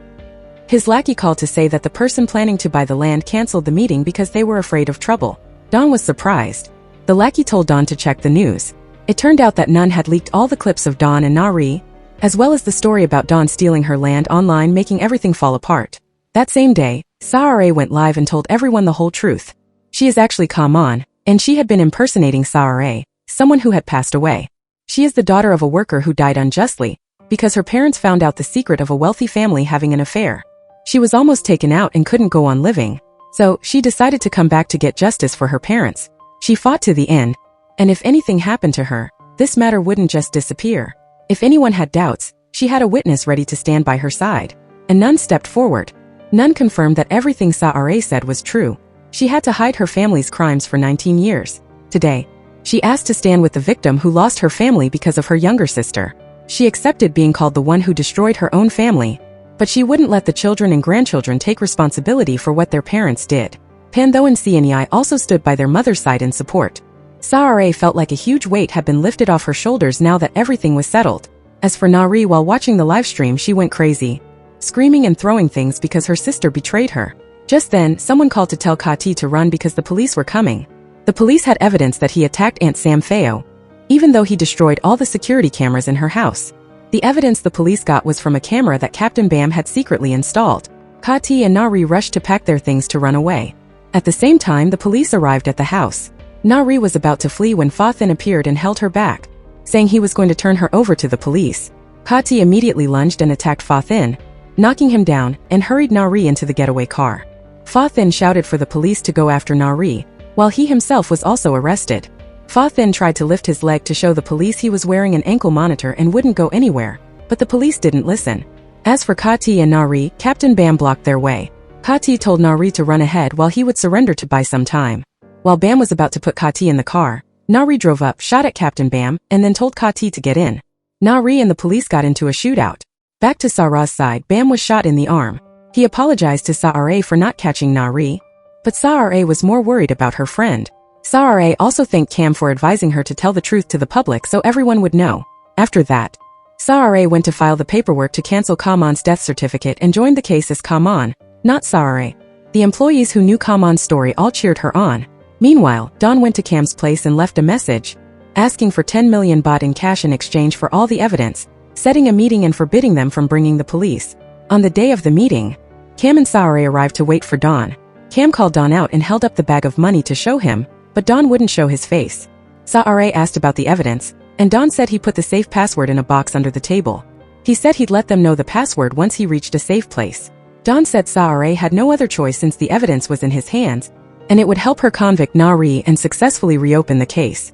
his lackey called to say that the person planning to buy the land canceled the meeting because they were afraid of trouble. Don was surprised. The lackey told Don to check the news. It turned out that Nun had leaked all the clips of Don and Nari, as well as the story about Don stealing her land online, making everything fall apart. That same day, Saare went live and told everyone the whole truth. She is actually Kamon, and she had been impersonating Saare, someone who had passed away. She is the daughter of a worker who died unjustly, because her parents found out the secret of a wealthy family having an affair. She was almost taken out and couldn't go on living, so she decided to come back to get justice for her parents. She fought to the end, and if anything happened to her, this matter wouldn't just disappear. If anyone had doubts, she had a witness ready to stand by her side. And Nun stepped forward. Nun confirmed that everything Saare said was true. She had to hide her family's crimes for 19 years. Today, she asked to stand with the victim who lost her family because of her younger sister. She accepted being called the one who destroyed her own family, but she wouldn't let the children and grandchildren take responsibility for what their parents did. Pantho and Cnei also stood by their mother's side in support. Saare felt like a huge weight had been lifted off her shoulders now that everything was settled. As for Nari, while watching the livestream, she went crazy, screaming and throwing things because her sister betrayed her. Just then, someone called to tell Kati to run because the police were coming. The police had evidence that he attacked Aunt Sam Feo, even though he destroyed all the security cameras in her house. The evidence the police got was from a camera that Captain Bam had secretly installed. Kati and Nari rushed to pack their things to run away. At the same time, the police arrived at the house. Na-ri was about to flee when Fa-thin appeared and held her back, saying he was going to turn her over to the police. Ka-ti immediately lunged and attacked Fa-thin, knocking him down, and hurried Na-ri into the getaway car. Fa-thin shouted for the police to go after Na-ri, while he himself was also arrested. Fa-thin tried to lift his leg to show the police he was wearing an ankle monitor and wouldn't go anywhere, but the police didn't listen. As for Ka-ti and Na-ri, Captain Bam blocked their way. Ka-ti told Na-ri to run ahead while he would surrender to buy some time. While Bam was about to put Ka-ti in the car, Na-ri drove up, shot at Captain Bam, and then told Ka-ti to get in. Na-ri and the police got into a shootout. Back to Sa-ra's side, Bam was shot in the arm. He apologized to Sa-ra for not catching Na-ri, but Sa-ra was more worried about her friend. Sa-ra also thanked Cam for advising her to tell the truth to the public so everyone would know. After that, Sa-ra went to file the paperwork to cancel Ka-mon's death certificate and joined the case as Ka-mon, not Sa-ra. The employees who knew Ka-mon's story all cheered her on. Meanwhile, Dawn went to Cam's place and left a message, asking for 10 million baht in cash in exchange for all the evidence, setting a meeting and forbidding them from bringing the police. On the day of the meeting, Cam and Sa-ra arrived to wait for Dawn. Cam called Dawn out and held up the bag of money to show him, but Dawn wouldn't show his face. Sa-ra asked about the evidence, and Dawn said he put the safe password in a box under the table. He said he'd let them know the password once he reached a safe place. Dawn said Sa-ra had no other choice since the evidence was in his hands, and it would help her convict Na-ri and successfully reopen the case.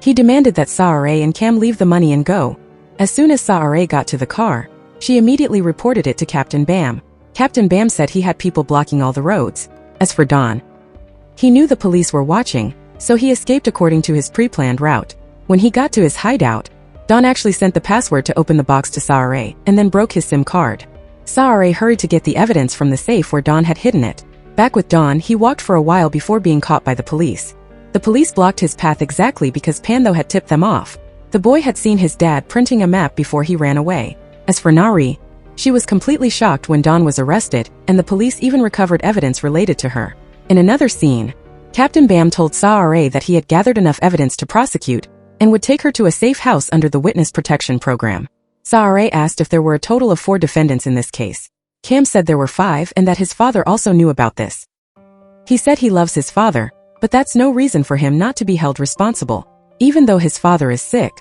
He demanded that Sa-ra and Cam leave the money and go. As soon as Sa-ra got to the car, she immediately reported it to Captain Bam. Captain Bam said he had people blocking all the roads. As for Dawn, he knew the police were watching, so he escaped according to his pre-planned route. When he got to his hideout, Dawn actually sent the password to open the box to Sa-ra and then broke his SIM card. Sa-ra hurried to get the evidence from the safe where Dawn had hidden it. Back with Dawn, he walked for a while before being caught by the police. The police blocked his path exactly because Pando had tipped them off. The boy had seen his dad printing a map before he ran away. As for Na-ri, she was completely shocked when Dawn was arrested, and the police even recovered evidence related to her. In another scene, Captain Bam told Sa-ra that he had gathered enough evidence to prosecute, and would take her to a safe house under the witness protection program. Sa-ra asked if there were a total of 4 defendants in this case. Cam said there were 5 and that his father also knew about this. He said he loves his father, but that's no reason for him not to be held responsible. Even though his father is sick,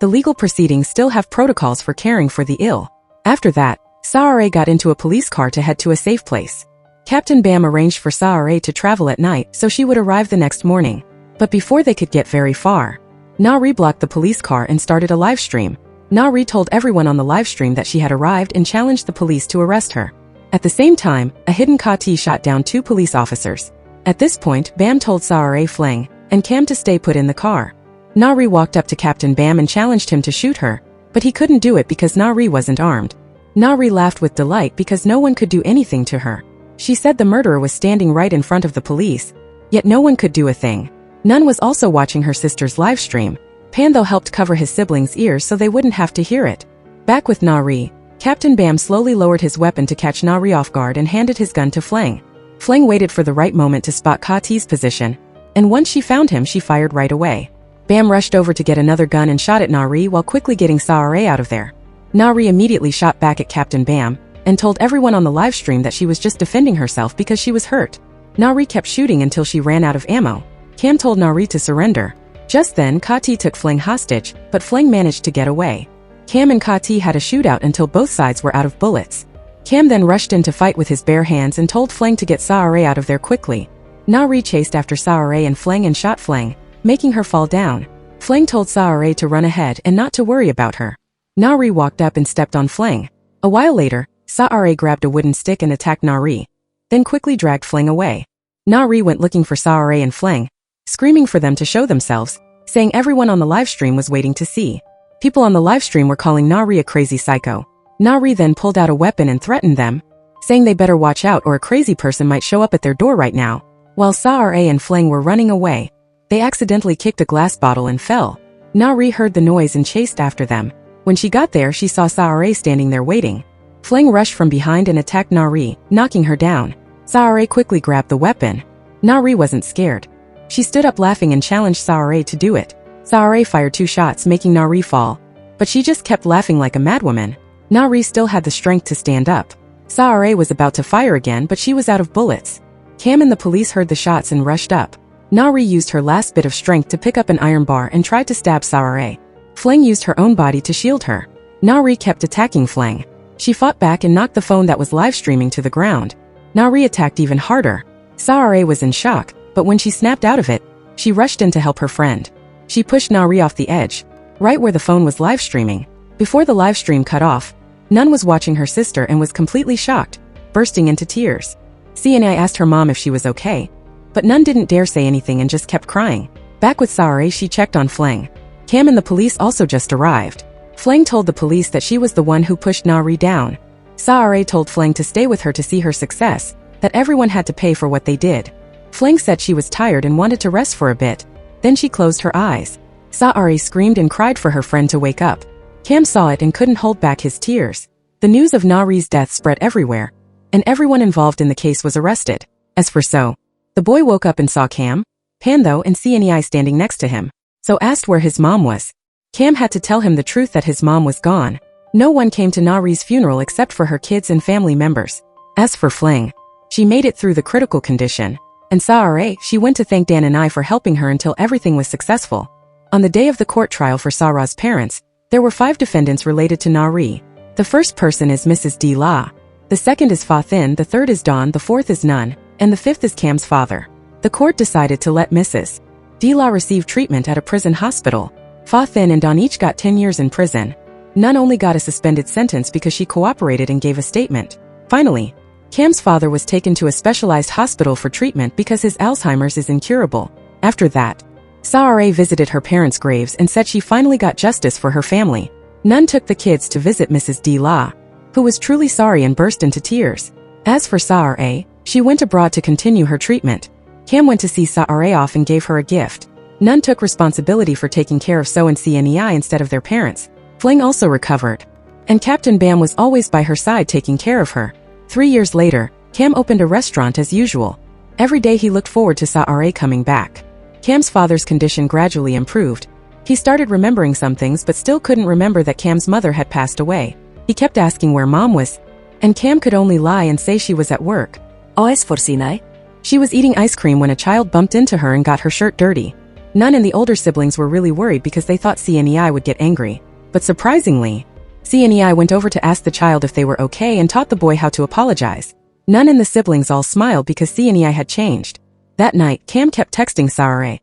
the legal proceedings still have protocols for caring for the ill. After that, Sa-ra got into a police car to head to a safe place. Captain Bam arranged for Sa-ra to travel at night so she would arrive the next morning. But before they could get very far, Na-ri blocked the police car and started a live stream. Na-ri told everyone on the live stream that she had arrived and challenged the police to arrest her. At the same time, a hidden Ka-ti shot down 2 police officers. At this point, Bam told Sa-ra Fling and Cam to stay put in the car. Na-ri walked up to Captain Bam and challenged him to shoot her, but he couldn't do it because Na-ri wasn't armed. Na-ri laughed with delight because no one could do anything to her. She said the murderer was standing right in front of the police, yet no one could do a thing. Nun was also watching her sister's live stream. Pando helped cover his siblings' ears so they wouldn't have to hear it. Back with Na-ri, Captain Bam slowly lowered his weapon to catch Na-ri off guard and handed his gun to Fling. Fling waited for the right moment to spot Ka-ti's position, and once she found him she fired right away. Bam rushed over to get another gun and shot at Na-ri while quickly getting Sa-ra out of there. Na-ri immediately shot back at Captain Bam, and told everyone on the live stream that she was just defending herself because she was hurt. Na-ri kept shooting until she ran out of ammo. Cam told Na-ri to surrender. Just then, Ka-ti took Fling hostage, but Fling managed to get away. Cam and Ka-ti had a shootout until both sides were out of bullets. Cam then rushed in to fight with his bare hands and told Fling to get Sa-ra out of there quickly. Na-ri chased after Sa-ra and Fling and shot Fling, making her fall down. Fling told Sa-ra to run ahead and not to worry about her. Na-ri walked up and stepped on Fling. A while later, Sa-ra grabbed a wooden stick and attacked Na-ri, then quickly dragged Fling away. Na-ri went looking for Sa-ra and Fling, screaming for them to show themselves, saying everyone on the livestream was waiting to see. People on the livestream were calling Na-ri a crazy psycho. Na-ri then pulled out a weapon and threatened them, saying they better watch out or a crazy person might show up at their door right now. While Sa-ra and Fling were running away, they accidentally kicked a glass bottle and fell. Na-ri heard the noise and chased after them. When she got there, she saw Sa-ra standing there waiting. Fling rushed from behind and attacked Na-ri, knocking her down. Sa-ra quickly grabbed the weapon. Na-ri wasn't scared. She stood up laughing and challenged Sa-ra to do it. Sa-ra fired 2 shots making Na-ri fall, but she just kept laughing like a madwoman. Na-ri still had the strength to stand up. Sa-ra was about to fire again but she was out of bullets. Cam and the police heard the shots and rushed up. Na-ri used her last bit of strength to pick up an iron bar and tried to stab Sa-are. Fleng used her own body to shield her. Na-ri kept attacking Fleng. She fought back and knocked the phone that was live streaming to the ground. Na-ri attacked even harder. Sa-are was in shock, but when she snapped out of it, she rushed in to help her friend. She pushed Na-ri off the edge, right where the phone was live streaming. Before the live stream cut off, Nun was watching her sister and was completely shocked, bursting into tears. CNI asked her mom if she was okay, but Nun didn't dare say anything and just kept crying. Back with Sa-are, she checked on Fleng. Cam and the police also just arrived. Fleng told the police that she was the one who pushed Na-ri down. Sa-are told Fleng to stay with her to see her success, that everyone had to pay for what they did. Fleng said she was tired and wanted to rest for a bit. Then she closed her eyes. Sa-are screamed and cried for her friend to wake up. Cam saw it and couldn't hold back his tears. The news of Na-ri's death spread everywhere, and everyone involved in the case was arrested. As for So, the boy woke up and saw Cam, Pan though and CNEI standing next to him. So asked where his mom was. Cam had to tell him the truth that his mom was gone. No one came to Na-ri's funeral except for her kids and family members. As for Fleng, she made it through the critical condition. And Sa-are, she went to thank Dan and I for helping her until everything was successful. On the day of the court trial for Sa-ra's parents, there were 5 defendants related to Na-ri. The first person is Mrs. D. La. The second is Fa Thin, the third is Don, the fourth is Nun, and the fifth is Cam's father. The court decided to let Mrs. D. La receive treatment at a prison hospital. Fa Thin and Don each got 10 years in prison. Nun only got a suspended sentence because she cooperated and gave a statement. Finally, Cam's father was taken to a specialized hospital for treatment because his Alzheimer's is incurable. After that, Sa-are visited her parents' graves and said she finally got justice for her family. Nun took the kids to visit Mrs. D. La, who was truly sorry and burst into tears. As for Sa-are, she went abroad to continue her treatment. Cam went to see Sa-are off and gave her a gift. Nun took responsibility for taking care of So and CNEI instead of their parents. Fleng also recovered. And Captain Bam was always by her side taking care of her. 3 years later, Cam opened a restaurant as usual. Every day he looked forward to Sa-are coming back. Cam's father's condition gradually improved. He started remembering some things but still couldn't remember that Cam's mother had passed away. He kept asking where mom was, and Cam could only lie and say she was at work.
As for Sinai,
she was eating ice cream when a child bumped into her and got her shirt dirty. Nun and the older siblings were really worried because they thought CNEI would get angry. But surprisingly, CNEI went over to ask the child if they were okay and taught the boy how to apologize. Nun and the siblings all smiled because CNEI had changed. That night, Cam kept texting Sa-are.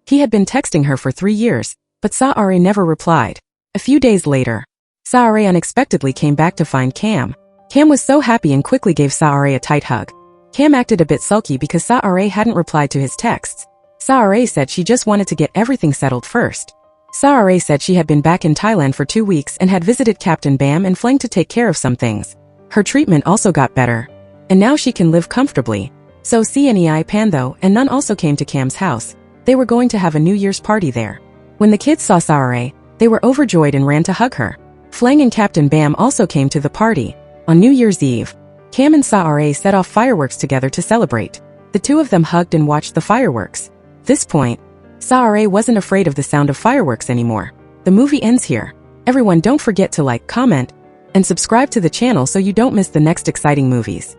He had been texting her for 3 years, but Sa-are never replied. A few days later, Sa-are unexpectedly came back to find Cam. Cam was so happy and quickly gave Sa-are a tight hug. Cam acted a bit sulky because Sa-are hadn't replied to his texts. Sa-are said she just wanted to get everything settled first. Sa-are said she had been back in Thailand for 2 weeks and had visited Captain Bam and Fleng to take care of some things. Her treatment also got better, and now she can live comfortably. So CNEI, Pantho, and Nun also came to Cam's house. They were going to have a New Year's party there. When the kids saw Sa-are, they were overjoyed and ran to hug her. Fleng and Captain Bam also came to the party. On New Year's Eve, Cam and Sa-are set off fireworks together to celebrate. The two of them hugged and watched the fireworks. At this point, Sa-are wasn't afraid of the sound of fireworks anymore. The movie ends here. Everyone don't forget to like, comment, and subscribe to the channel so you don't miss the next exciting movies.